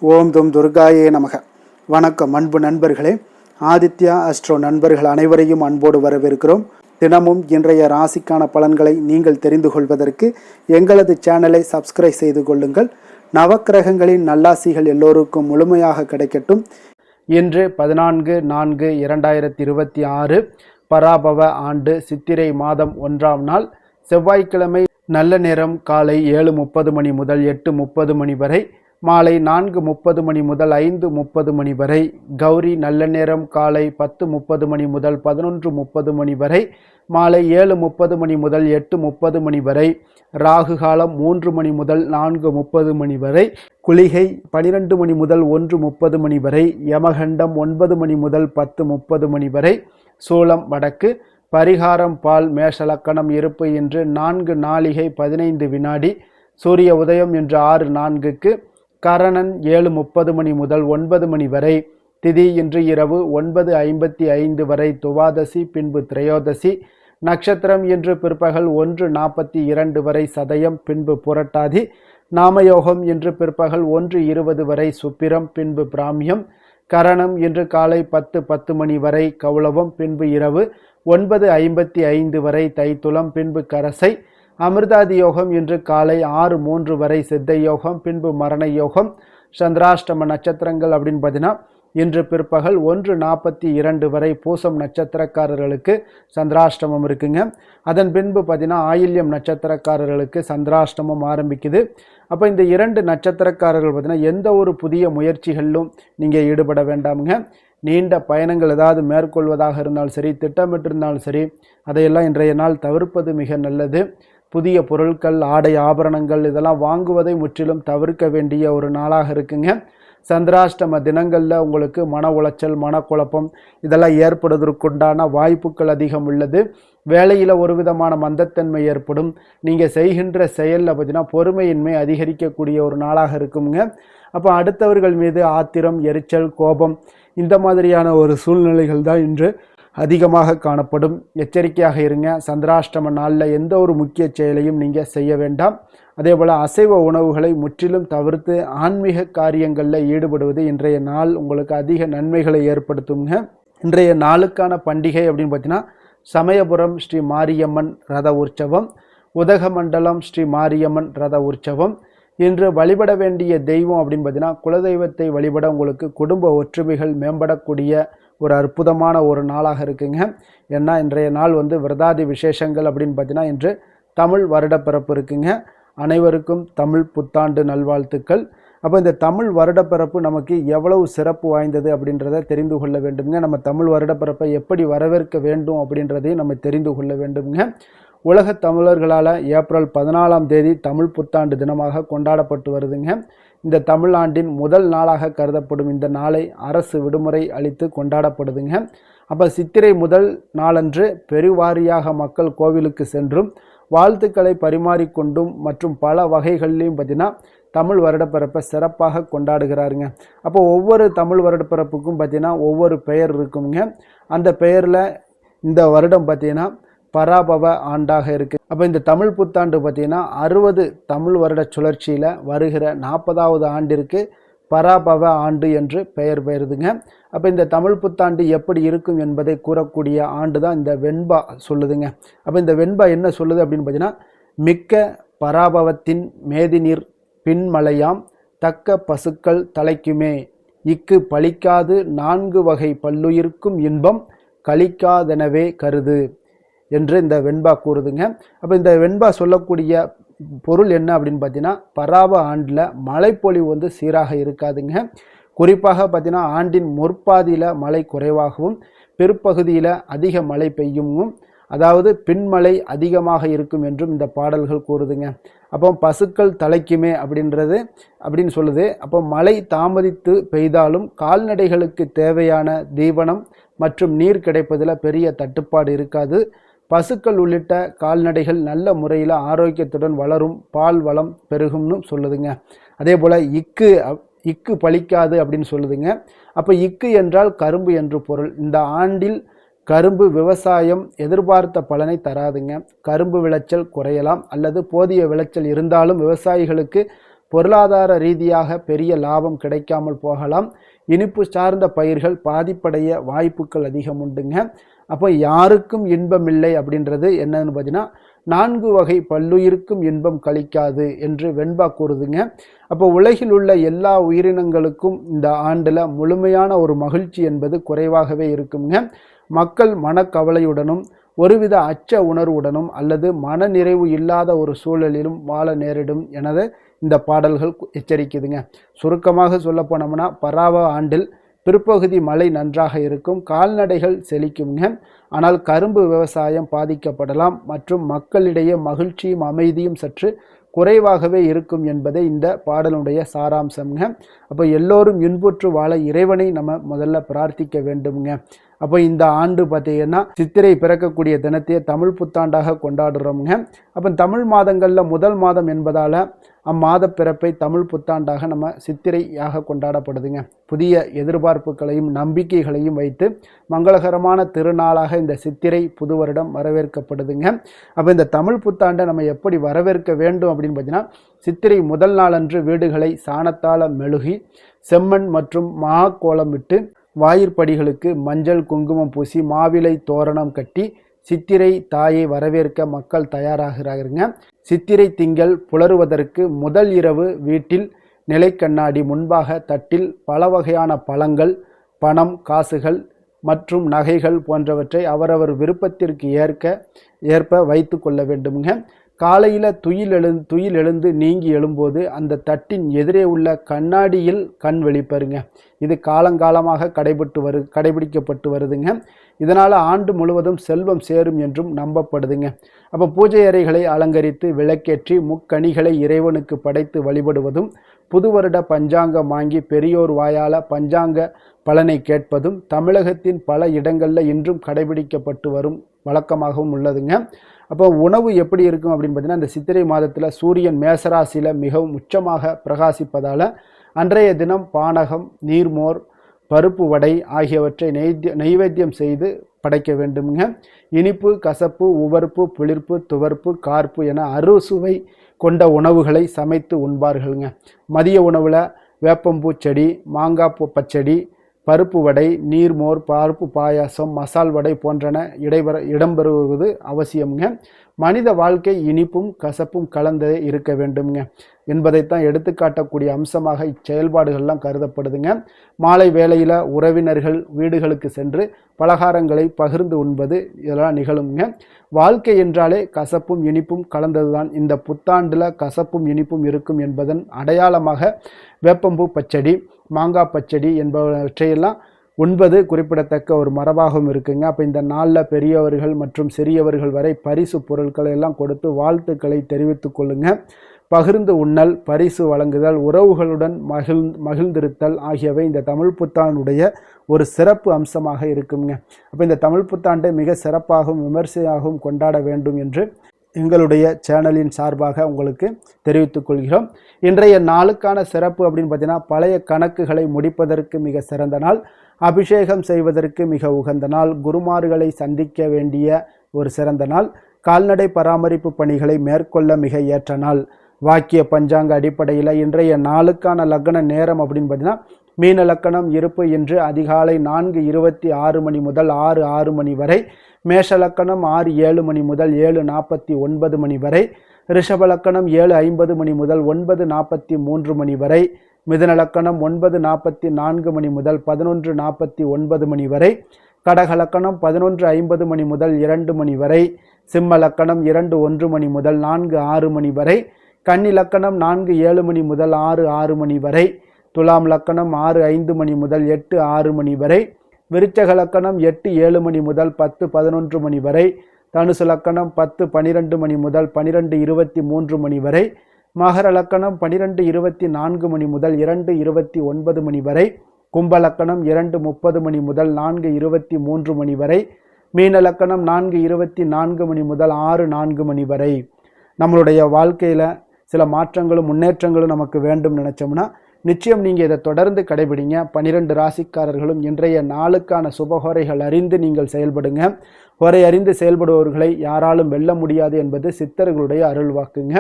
ஓம் தும் துர்காயே நமக. வணக்கம் அன்பு நண்பர்களே. ஆதித்யா அஸ்ட்ரோ நண்பர்கள் அனைவரையும் அன்போடு வரவேற்கிறோம். தினமும் இன்றைய ராசிக்கான பலன்களை நீங்கள் தெரிந்து கொள்வதற்கு எங்களது சேனலை சப்ஸ்கிரைப் செய்து கொள்ளுங்கள். நவக்கிரகங்களின் நல்லாசிகள் எல்லோருக்கும் முழுமையாக கிடைக்கட்டும். இன்று 14/4/2026 பராபவ ஆண்டு சித்திரை மாதம் 1ஆம் நாள் செவ்வாய்க்கிழமை. நல்ல நேரம் காலை 7:30 மணி முதல் 8:30 மணி வரை, மாலை 4:30 மணி முதல் 5:30 மணி வரை. கௌரி நல்ல நேரம் காலை 10:30 மணி முதல் 11:30 மணி வரை, மாலை 7:30 மணி முதல் 8:30 மணி வரை. ராகு காலம் 3 மணி முதல் 4:30 மணி வரை. குளிகை 12 மணி முதல் 1:30 மணி வரை. யமகண்டம் 9 மணி முதல் 10:30 மணி வரை. சூலம் வடக்கு. பரிகாரம் பால். மேஷலக்கணம். இருப்பு இன்று 4 நாழிகை 15 வினாடி. சூரிய உதயம் இன்று 6:04க்கு. கரணன் 7:30 மணி முதல் 9 மணி வரை. திதி இன்று இரவு 9:55 வரை துவாதசி, பின்பு திரையோதசி. நட்சத்திரம் இன்று பிற்பகல் 1:42 வரை சதயம், பின்பு புரட்டாதி. நாமயோகம் இன்று பிற்பகல் 1:20 வரை சுப்பிரம், பின்பு பிராமியம். கரணம் இன்று காலை 10:10 மணி வரை கௌளவம், பின்பு இரவு 9:55 வரை தைத்துளம், பின்பு கரசை. அமிர்தாதி யோகம் இன்று காலை 6:03 வரை சித்த யோகம், பின்பு மரண யோகம். சந்திராஷ்டம நட்சத்திரங்கள் அப்படின்னு பார்த்தீங்கன்னா இன்று பிற்பகல் 1:42 வரை பூசம் நட்சத்திரக்காரர்களுக்கு சந்திராஷ்டமம் இருக்குங்க. அதன் பின்பு பார்த்தீங்கன்னா ஆயில்யம் நட்சத்திரக்காரர்களுக்கு சந்திராஷ்டமம் ஆரம்பிக்குது. அப்போ இந்த 2 நட்சத்திரக்காரர்கள் பார்த்தீங்கன்னா எந்த ஒரு புதிய முயற்சிகளிலும் நீங்கள் ஈடுபட வேண்டாமுங்க. நீண்ட பயணங்கள் ஏதாவது மேற்கொள்வதாக இருந்தாலும் சரி, திட்டமிட்டிருந்தாலும் சரி, அதையெல்லாம் இன்றைய நாள் தவிர்ப்பது மிக நல்லது. புதிய பொருட்கள், ஆடை, ஆபரணங்கள் இதெல்லாம் வாங்குவதை முற்றிலும் தவிர்க்க வேண்டிய ஒரு நாளாக இருக்குங்க. சந்திராஷ்டம தினங்களில் உங்களுக்கு மன உளைச்சல், மனக்குழப்பம் இதெல்லாம் ஏற்படுவதற்குண்டான வாய்ப்புகள் அதிகம் உள்ளது. வேலையில் ஒரு விதமான மந்தத்தன்மை ஏற்படும். நீங்கள் செய்கின்ற செயலில் பார்த்தீங்கன்னா பொறுமையின்மை அதிகரிக்கக்கூடிய ஒரு நாளாக இருக்குங்க. அப்போ அடுத்தவர்கள் மீது ஆத்திரம், எரிச்சல், கோபம் இந்த மாதிரியான ஒரு சூழ்நிலைகள் தான் இன்று அதிகமாக காணப்படும். எச்சரிக்கையாக இருங்க. சந்திராஷ்டம நாளில் எந்த ஒரு முக்கிய செயலையும் நீங்கள் செய்ய வேண்டாம். அதே போல் அசைவ உணவுகளை முற்றிலும் தவிர்த்து ஆன்மீக காரியங்களில் ஈடுபடுவது இன்றைய நாள் உங்களுக்கு அதிக நன்மைகளை ஏற்படுத்துங்க. இன்றைய நாளுக்கான பண்டிகை அப்படின்னு பார்த்தீங்கன்னா சமயபுரம் ஸ்ரீ மாரியம்மன் ரத உற்சவம், உதகமண்டலம் ஸ்ரீ மாரியம்மன் ரத உற்சவம். இன்று வழிபட வேண்டிய தெய்வம் அப்படின்னு பார்த்தீங்கன்னா குலதெய்வத்தை வழிபட உங்களுக்கு குடும்ப ஒற்றுமைகள் மேம்படக்கூடிய ஒரு அற்புதமான ஒரு நாளாக இருக்குங்க. ஏன்னா இன்றைய நாள் விரதாதி விசேஷங்கள் அப்படின்னு பார்த்தீங்கன்னா இன்று தமிழ் வருடப்பிறப்பு இருக்குங்க. அனைவருக்கும் தமிழ் புத்தாண்டு நல்வாழ்த்துக்கள். அப்போ இந்த தமிழ் வருடப்பிறப்பு நமக்கு எவ்வளவு சிறப்பு வாய்ந்தது அப்படின்றத தெரிந்து கொள்ள வேண்டுங்க. நம்ம தமிழ் வருடப்பிறப்பை எப்படி வரவேற்க வேண்டும் அப்படின்றதையும் நம்ம தெரிந்து கொள்ள வேண்டுங்க. உலக தமிழர்களால் ஏப்ரல் 14ஆம் தேதி தமிழ் புத்தாண்டு தினமாக கொண்டாடப்பட்டு வருதுங்க. இந்த தமிழாண்டின் முதல் நாளாக கருதப்படும் இந்த நாளை அரசு விடுமுறை அளித்து கொண்டாடப்படுதுங்க. அப்போ சித்திரை முதல் நாளன்று பெருவாரியாக மக்கள் கோவிலுக்கு சென்றும் வாழ்த்துக்களை பரிமாறிக்கொண்டும் மற்றும் பல வகைகள்லையும் பார்த்தீங்கன்னா தமிழ் வருடப்பிறப்பை சிறப்பாக கொண்டாடுகிறாருங்க. அப்போ ஒவ்வொரு தமிழ் வருடப்பிறப்புக்கும் பார்த்தீங்கன்னா ஒவ்வொரு பெயர் இருக்குங்க. அந்த பெயரில் இந்த வருடம் பார்த்தீங்கன்னா பராபவ ஆண்டாக இருக்குது. அப்போ இந்த தமிழ் புத்தாண்டு பார்த்தீங்கன்னா 60 தமிழ் வருட சுழற்சியில் வருகிற 40ஆவது ஆண்டிற்கு பராபவ ஆண்டு என்று பெயர் பெயருதுங்க. அப்போ இந்த தமிழ் புத்தாண்டு எப்படி இருக்கும் என்பதை கூறக்கூடிய ஆண்டு தான் இந்த வெண்பா சொல்லுதுங்க. அப்போ இந்த வெண்பா என்ன சொல்லுது அப்படின்னு பார்த்தீங்கன்னா மிக்க பராபவத்தின் மேதிநீர் பின்மலையாம் தக்க பசுக்கள் தலைக்குமே இக்கு பலிக்காது 4 வகை பல்லுயிர்க்கும் இன்பம் கலிக்காதெனவே கருது என்று இந்த வெண்பா கூறுதுங்க. அப்போ இந்த வெண்பா சொல்லக்கூடிய பொருள் என்ன அப்படின்னு பார்த்தீங்கன்னா பராப ஆண்டில் மழைப்பொழிவு சீராக இருக்காதுங்க. குறிப்பாக பார்த்தீங்கன்னா ஆண்டின் முற்பாதியில் மழை குறைவாகவும் பிற்பகுதியில் அதிக மழை பெய்யும், அதாவது பின்மழை அதிகமாக இருக்கும் என்றும் இந்த பாடல்கள் கூறுதுங்க. அப்போ பசுக்கள் தலைக்குமே அப்படின்னு சொல்லுது. அப்போ மழை தாமதித்து பெய்தாலும் கால்நடைகளுக்கு தேவையான தீவனம் மற்றும் நீர் கிடைப்பதில் பெரிய தட்டுப்பாடு இருக்காது. பசுக்கள் உள்ளிட்ட கால்நடைகள் நல்ல முறையில் ஆரோக்கியத்துடன் வளரும், பால் வளம் பெருகும்னு சொல்லுதுங்க. அதே போல் இக்கு பலிக்காது அப்படின்னு சொல்லுதுங்க. அப்போ இக்கு என்றால் கரும்பு என்று பொருள். இந்த ஆண்டில் கரும்பு விவசாயம் எதிர்பார்த்த பலனை தராதுங்க. கரும்பு விளைச்சல் குறையலாம் அல்லது போதிய விளைச்சல் இருந்தாலும் விவசாயிகளுக்கு பொருளாதார ரீதியாக பெரிய லாபம் கிடைக்காமல் போகலாம். இனிப்பு சார்ந்த பயிர்கள் பாதிப்படைய வாய்ப்புகள் அதிகம் உண்டுங்க. அப்போ யாருக்கும் இன்பம் இல்லை அப்படின்றது என்னன்னு பார்த்தீங்கன்னா 4 வகை பல்லுயிருக்கும் இன்பம் கழிக்காது என்று வெண்பா கூறுதுங்க. அப்போ உலகில் உள்ள எல்லா உயிரினங்களுக்கும் இந்த ஆண்டில் முழுமையான ஒரு மகிழ்ச்சி என்பது குறைவாகவே இருக்குங்க. மக்கள் மனக்கவலையுடனும் ஒருவித அச்ச உணர்வுடனும் அல்லது மனநிறைவு இல்லாத ஒரு சூழலிலும் வாழ நேரிடும் எனது இந்த பாடல்கள் எச்சரிக்குதுங்க. சுருக்கமாக சொல்ல போனோம்னா பராப ஆண்டில் பிற்பகுதி மழை நன்றாக இருக்கும், கால்நடைகள் செழிக்குங்க. ஆனால் கரும்பு விவசாயம் பாதிக்கப்படலாம் மற்றும் மக்களிடையே மகிழ்ச்சியும் அமைதியும் சற்று குறைவாகவே இருக்கும் என்பதே இந்த பாடலுடைய சாராம்சம்ங்க. அப்போ எல்லோரும் இன்புற்று வாழ இறைவனை நம்ம முதல்ல பிரார்த்திக்க வேண்டும்ங்க. அப்போ இந்த ஆண்டு பார்த்தீங்கன்னா சித்திரை பிறக்கக்கூடிய தினத்தையே தமிழ் புத்தாண்டாக கொண்டாடுறோம்ங்க. அப்போ தமிழ் மாதங்களில் முதல் மாதம் என்பதால் அம்மாத பிறப்பை தமிழ் புத்தாண்டாக நம்ம சித்திரையாக கொண்டாடப்படுதுங்க. புதிய எதிர்பார்ப்புகளையும் நம்பிக்கைகளையும் வைத்து மங்களகரமான திருநாளாக இந்த சித்திரை புது வருடம் வரவேற்கப்படுதுங்க. அப்போ இந்த தமிழ் புத்தாண்டை நம்ம எப்படி வரவேற்க வேண்டும் அப்படின்னு பார்த்தீங்கன்னா, சித்திரை முதல் நாளன்று வீடுகளை சாணத்தால் மெழுகி செம்மண் மற்றும் மா கோலம் விட்டு வாயிற்படிகளுக்கு மஞ்சள் குங்குமம் பூசி மாவிலை தோரணம் கட்டி சித்திரை தாயை வரவேற்க மக்கள் தயாராகிறாருங்க. சித்திரை திங்கள் புலருவதற்கு முதல் இரவு வீட்டில் நிலைக்கண்ணாடி முன்பாக தட்டில் பல வகையான பழங்கள், பணம், காசுகள் மற்றும் நகைகள் போன்றவற்றை அவரவர் விருப்பத்திற்கு ஏற்ப வைத்து கொள்ள வேண்டுங்க. காலையில் துயில் எழுந்து நீங்கி எழும்போது அந்த தட்டின் எதிரே உள்ள கண்ணாடியில் கண் வெளிப்பருங்க. இது காலங்காலமாக கடைபிடிக்கப்பட்டு வருதுங்க. இதனால் ஆண்டு முழுவதும் செல்வம் சேரும் என்றும் நம்பப்படுதுங்க. அப்போ பூஜை அறைகளை அலங்கரித்து விளக்கேற்றி முக்கணிகளை இறைவனுக்கு படைத்து வழிபடுவதும், புது வருட பஞ்சாங்கம் வாங்கி பெரியோர் வாயால் பஞ்சாங்க பலனை கேட்பதும் தமிழகத்தின் பல இடங்களில் இன்றும் கடைபிடிக்கப்பட்டு வரும் வழக்கமாகவும் உள்ளதுங்க. அப்போ உணவு எப்படி இருக்கும் அப்படின்னு பார்த்தீங்கன்னா, இந்த சித்திரை மாதத்தில் சூரியன் மேசராசியில் மிகவும் உச்சமாக பிரகாசிப்பதால் அன்றைய தினம் பானகம், நீர்மோர், பருப்பு வடை ஆகியவற்றை நைவேத்தியம் செய்து படைக்க வேண்டுங்க. இனிப்பு, கசப்பு, உவர்ப்பு, புளிர்ப்பு, துவர்ப்பு, கார்ப்பு என அறுசுவை கொண்ட உணவுகளை சமைத்து உண்பார்களுங்க. மதிய உணவில் வேப்பம்பூ செடி, மாங்காய் பச்சடி, பருப்பு வடை, நீர்மோர், பருப்பு பாயாசம், மசால் வடை போன்றன இடம்பெறுவது அவசியம்ங்க. மனித வாழ்க்கை இனிப்பும் கசப்பும் கலந்தே இருக்க வேண்டும்ங்க என்பதைத்தான் எடுத்துக்காட்டக்கூடிய அம்சமாக இச்செயல்பாடுகள்லாம் கருதப்படுதுங்க. மாலை வேளையில் உறவினர்கள் வீடுகளுக்கு சென்று பலகாரங்களை பகிர்ந்து உண்பது இதெல்லாம் நிகழுங்க. வாழ்க்கை என்றாலே கசப்பும் இனிப்பும் கலந்ததுதான். இந்த புத்தாண்டில் கசப்பும் இனிப்பும் இருக்கும் என்பதன் அடையாளமாக வேப்பம்பூ பச்சடி, மாங்காய் பச்சடி என்பவற்றையெல்லாம் உண்பது குறிப்பிடத்தக்க ஒரு மரபாகவும் இருக்குங்க. அப்போ இந்த நாளில் பெரியவர்கள் மற்றும் சிறியவர்கள் வரை பரிசு பொருட்களை எல்லாம் கொடுத்து வாழ்த்துக்களை தெரிவித்து கொள்ளுங்க. பகிர்ந்து உண்ணல், பரிசு வழங்குதல், உறவுகளுடன் மகிழ்ந்திருத்தல் ஆகியவை இந்த தமிழ் புத்தாண்டுடைய ஒரு சிறப்பு அம்சமாக இருக்குங்க. அப்போ இந்த தமிழ் புத்தாண்டை மிக சிறப்பாகவும் விமர்சையாகவும் கொண்டாட வேண்டும் என்று எங்களுடைய சேனலின் சார்பாக உங்களுக்கு தெரிவித்துக் கொள்கிறோம். இன்றைய நாளுக்கான சிறப்பு அப்படின்னு பார்த்தீங்கன்னா, பழைய கணக்குகளை முடிப்பதற்கு மிக சிறந்த நாள், அபிஷேகம் செய்வதற்கு மிக உகந்த நாள், குருமார்களை சந்திக்க வேண்டிய ஒரு சிறந்த நாள், கால்நடை பராமரிப்பு பணிகளை மேற்கொள்ள மிக ஏற்ற நாள். வாக்கிய பஞ்சாங்க அடிப்படையில் இன்றைய நாளுக்கான லக்ன நேரம் அப்படின்னு பார்த்தீங்கன்னா, மீன லக்கணம் இருப்பு இன்று அதிகாலை 4:26 மணி முதல் 6:06 மணி வரை, மேஷ லக்கணம் 6:07 மணி முதல் 7:49 மணி வரை, ரிஷப லக்கணம் 7:50 மணி முதல் 9:43 மணி வரை, மிதுன லக்கணம் 9:44 மணி முதல் 11:49 மணி வரை, கடக லக்கணம் 11:50 மணி முதல் 2 மணி வரை, சிம்ம லக்கணம் 2:01 மணி முதல் 4:06 மணி வரை, கன்னி லக்கணம் 4:07 மணி முதல் 6:06 மணி வரை, துலாம் லக்கணம் 6:05 மணி முதல் 8:06 மணி வரை, விருச்சக லக்கணம் 8:07 மணி முதல் 10:11 மணி வரை, தனுசு லக்கணம் 10:12 மணி முதல் 12:23 மணி வரை, மகர லக்கணம் 12:24 மணி முதல் 2:29 மணி வரை, கும்ப லக்கணம் 2:30 மணி முதல் 4:23 மணி வரை, மீன லக்கணம் 4:24 மணி முதல் 6:04 மணி வரை. நம்மளுடைய வாழ்க்கையில் சில மாற்றங்களும் முன்னேற்றங்களும் நமக்கு வேண்டும் நினைச்சோம்னா நிச்சயம் நீங்கள் இதை தொடர்ந்து கடைபிடிங்க. 12 ராசிக்காரர்களும் இன்றைய நாளுக்கான சுபஹோரைகள் அறிந்து நீங்கள் செயல்படுங்க. ஹோரை அறிந்து செயல்படுபவர்களை யாராலும் வெல்ல முடியாது என்பது சித்தர்களுடைய அருள் வாக்குங்க.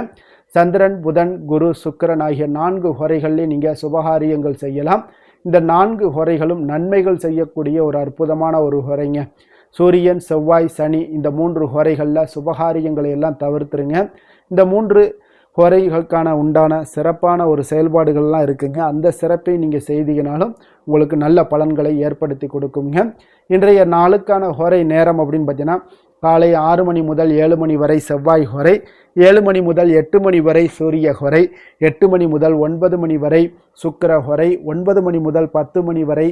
சந்திரன், புதன், குரு, சுக்கிரன் ஆகிய 4 ஹோரைகளில் நீங்கள் சுபகாரியங்கள் செய்யலாம். இந்த 4 ஹோரைகளும் நன்மைகள் செய்யக்கூடிய ஒரு அற்புதமான ஒரு ஹோரைங்க. சூரியன், செவ்வாய், சனி இந்த 3 ஹோரைகளில் சுபகாரியங்களை எல்லாம் தவிர்த்துருங்க. இந்த 3 ஹோரைகளுக்கான உண்டான சிறப்பான ஒரு செயல்பாடுகள்லாம் இருக்குங்க. அந்த சிறப்பை நீங்கள் செய்தீங்கனாலும் உங்களுக்கு நல்ல பலன்களை ஏற்படுத்தி கொடுக்குங்க. இன்றைய நாளுக்கான ஹோரை நேரம் அப்படின்னு பார்த்தீங்கன்னா காலை 6 மணி முதல் 7 மணி வரை செவ்வாய் ஹோரை, 7 மணி முதல் 8 மணி வரை சூரிய ஹோரை, 8 மணி முதல் 9 மணி வரை சுக்கிர ஹோரை, 9 மணி முதல் 10 மணி வரை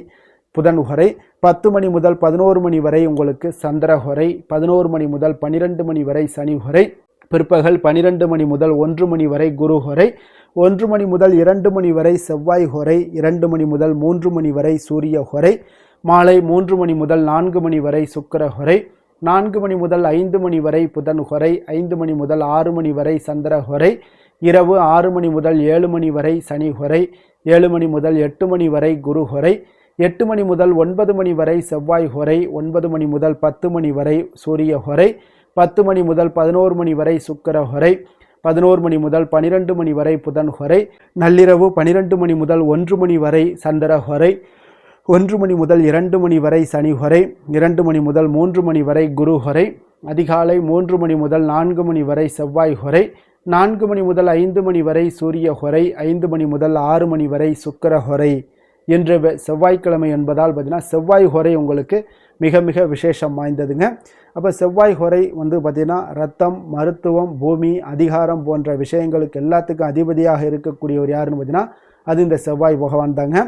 புதன் ஹோரை, 10 மணி முதல் 11 மணி வரை உங்களுக்கு சந்திர ஹோரை, 11 மணி முதல் 12 மணி வரை சனி ஹோரை, பிற்பகல் 12 மணி முதல் 1 மணி வரை குரு ஹோரை, 1 மணி முதல் 2 மணி வரை செவ்வாய் ஹோரை, 2 மணி முதல் 3 மணி வரை சூரிய ஹோரை, மாலை 3 மணி முதல் 4 மணி வரை சுக்கிர ஹோரை, 4 மணி முதல் 5 மணி வரை புதன் ஹோரை, 5 மணி முதல் 6 மணி வரை சந்திர ஹோரை, இரவு 6 மணி முதல் 7 மணி வரை சனி ஹோரை, 7 மணி முதல் 8 மணி வரை குரு ஹோரை, 8 மணி முதல் 9 மணி வரை செவ்வாய் ஹோரை, 9 மணி முதல் 10 மணி வரை சூரிய ஹோரை, 10 மணி முதல் 11 மணி வரை சுக்கிர ஹோரை, 11 மணி முதல் 12 மணி வரை புதன் ஹோரை, நள்ளிரவு 12 மணி முதல் 1 மணி வரை சந்திர ஹோரை, 1 மணி முதல் 2 மணி வரை சனி ஹோரை, 2 மணி முதல் 3 மணி வரை குரு ஹோரை, அதிகாலை 3 மணி முதல் 4 மணி வரை செவ்வாய் ஹோரை, 4 மணி முதல் 5 மணி வரை சூரிய ஹோரை, 5 மணி முதல் 6 மணி வரை சுக்கிர ஹோரை. இன்று செவ்வாய்க்கிழமை என்பதால் பார்த்தீங்கன்னா செவ்வாய் ஹோரை உங்களுக்கு மிக மிக விசேஷம் வாய்ந்ததுங்க. அப்போ செவ்வாய் ஹோரை பார்த்தீங்கன்னா ரத்தம், மருத்துவம், பூமி, அதிகாரம் போன்ற விஷயங்களுக்கு எல்லாத்துக்கும் அதிபதியாக இருக்கக்கூடியவர் யாருன்னு பார்த்தீங்கன்னா அது இந்த செவ்வாய் பகவான் தாங்க.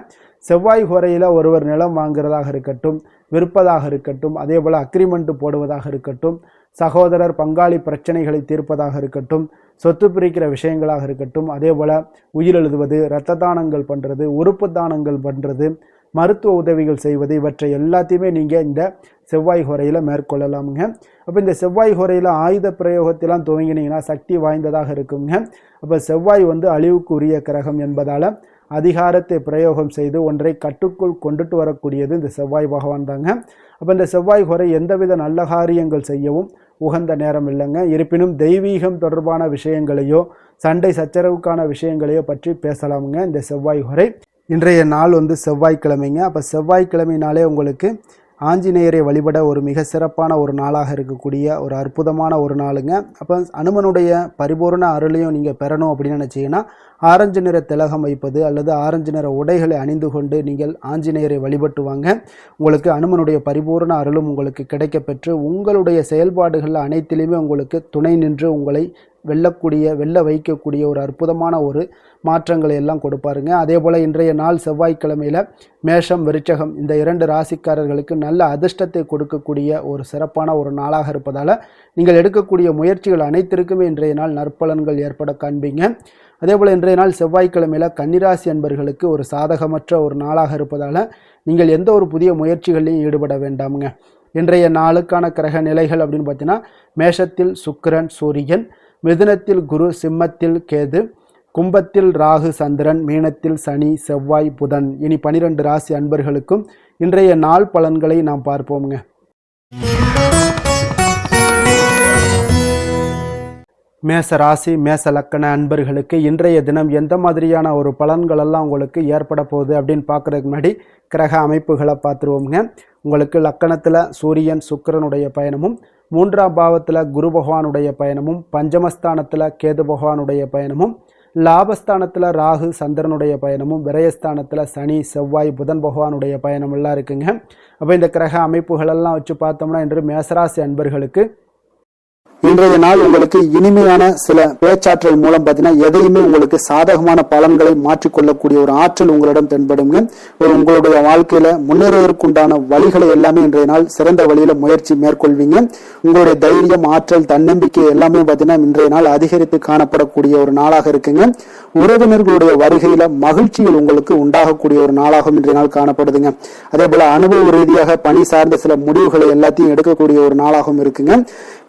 செவ்வாய் ஹோரையில் ஒருவர் நிலம் வாங்குறதாக இருக்கட்டும், விற்பதாக இருக்கட்டும், அதே போல் அக்ரிமெண்ட் போடுவதாக இருக்கட்டும், சகோதரர் பங்காளி பிரச்சனைகளை தீர்ப்பதாக இருக்கட்டும், சொத்து பிரிக்கிற விஷயங்களாக இருக்கட்டும், அதே போல் உயிர் எழுதுவது, இரத்த தானங்கள் பண்ணுறது, உறுப்பு தானங்கள் பண்ணுறது, மருத்துவ உதவிகள் செய்வது, இவற்றை எல்லாத்தையுமே நீங்கள் இந்த செவ்வாய் ஹோரையில் மேற்கொள்ளலாமுங்க. அப்போ இந்த செவ்வாய் ஹோரையில் ஆயுத பிரயோகத்திலாம் துவங்கினீங்கன்னா சக்தி வாய்ந்ததாக இருக்குங்க. அப்போ செவ்வாய் அழிவுக்கு உரிய கிரகம் என்பதால் அதிகாரத்தை பிரயோகம் செய்து ஒன்றை கட்டுக்குள் கொண்டுட்டு வரக்கூடியது இந்த செவ்வாய் பகவான் தாங்க. அப்போ இந்த செவ்வாய் ஹோரை எந்தவித நல்ல காரியங்கள் செய்யவும் உகந்த நேரம் இல்லைங்க. இருப்பினும் தெய்வீகம் தொடர்பான விஷயங்களையோ சண்டை சச்சரவுக்கான விஷயங்களையோ பற்றி பேசலாமுங்க இந்த செவ்வாய் ஹோரை. இன்றைய நாள் செவ்வாய்க்கிழமைங்க. அப்போ செவ்வாய்க்கிழமைனாலே உங்களுக்கு ஆஞ்சநேயரை வழிபட ஒரு மிக சிறப்பான ஒரு நாளாக இருக்கக்கூடிய ஒரு அற்புதமான ஒரு நாளுங்க. அப்போ அனுமனுடைய பரிபூர்ண அருளையும் நீங்கள் பெறணும் அப்படின்னு நினச்சிங்கன்னா ஆரஞ்சு நிற திலகம் வைப்பது அல்லது ஆரஞ்சு நிற உடைகளை அணிந்து கொண்டு நீங்கள் ஆஞ்சநேயரை வழிபட்டு வாங்க. உங்களுக்கு அனுமனுடைய பரிபூர்ண அருளும் உங்களுக்கு கிடைக்கப்பெற்று உங்களுடைய செயல்பாடுகள் அனைத்திலுமே உங்களுக்கு துணை நின்று உங்களை வெல்ல வைக்கக்கூடிய ஒரு அற்புதமான ஒரு மாற்றங்களை எல்லாம் கொடுப்பாருங்க. அதே போல் இன்றைய நாள் செவ்வாய்க்கிழமையில் மேஷம், விருச்சகம் இந்த 2 ராசிக்காரர்களுக்கு நல்ல அதிர்ஷ்டத்தை கொடுக்கக்கூடிய ஒரு சிறப்பான ஒரு நாளாக இருப்பதால் நீங்கள் எடுக்கக்கூடிய முயற்சிகள் அனைத்திற்குமே இன்றைய நாள் நற்பலன்கள் ஏற்பட காண்பீங்க. அதே போல் இன்றைய நாள் செவ்வாய்க்கிழமையில் கன்னிராசி அன்பர்களுக்கு ஒரு சாதகமற்ற ஒரு நாளாக இருப்பதால் நீங்கள் எந்த ஒரு புதிய முயற்சிகளையும் ஈடுபட வேண்டாமுங்க. இன்றைய நாளுக்கான கிரக நிலைகள் அப்படின்னு பார்த்தீங்கன்னா மேஷத்தில் சுக்கிரன், சூரியன், மிதுனத்தில் குரு, சிம்மத்தில் கேது, கும்பத்தில் ராகு, சந்திரன், மீனத்தில் சனி, செவ்வாய், புதன். இனி 12 ராசி அன்பர்களுக்கும் இன்றைய நாள் பலன்களை நாம் பார்ப்போம்ங்க. மேச ராசி, மேச லக்கண அன்பர்களுக்கு இன்றைய தினம் எந்த மாதிரியான ஒரு பலன்களெல்லாம் உங்களுக்கு ஏற்பட போகுது அப்படின்னு பார்க்குறதுக்கு முன்னாடி கிரக அமைப்புகளை பார்த்துருவோம்ங்க. உங்களுக்கு லக்கணத்தில் சூரியன் சுக்கிரனுடைய பயணமும், 3ஆம் பாவத்தில் குரு பகவானுடைய பயணமும், பஞ்சமஸ்தானத்தில் கேது பகவானுடைய பயணமும், லாபஸ்தானத்தில் ராகு சந்திரனுடைய பயணமும், விரயஸ்தானத்தில் சனி செவ்வாய் புதன் பகவானுடைய பயணம் எல்லாம் இருக்குங்க. அப்போ இந்த கிரக அமைப்புகளெல்லாம் வச்சு பார்த்தோம்னா இன்று மேசராசி அன்பர்களுக்கு இன்றைய நாள் உங்களுக்கு இனிமையான சில பேச்சாற்றல் மூலம் பார்த்தீங்கன்னா எதையுமே உங்களுக்கு சாதகமான பலன்களை மாற்றிக்கொள்ளக்கூடிய ஒரு ஆற்றல் உங்களிடம் தென்படுங்க. உங்களுடைய வாழ்க்கையில முன்னேறுவதற்குண்டான வழிகளை எல்லாமே இன்றைய நாள் சிறந்த வழியில முயற்சி மேற்கொள்வீங்க. உங்களுடைய தைரியம், ஆற்றல், தன்னம்பிக்கை எல்லாமே பார்த்தீங்கன்னா இன்றைய நாள் அதிகரித்து காணப்படக்கூடிய ஒரு நாளாக இருக்குங்க. உறவினர்களுடைய வருகையில மகிழ்ச்சிகள் உங்களுக்கு உண்டாகக்கூடிய ஒரு நாளாகவும் இன்றைய நாள் காணப்படுதுங்க. அதே போல அனுபவ ரீதியாக பணி சார்ந்த சில முடிவுகளை எல்லாத்தையும் எடுக்கக்கூடிய ஒரு நாளாகவும் இருக்குங்க.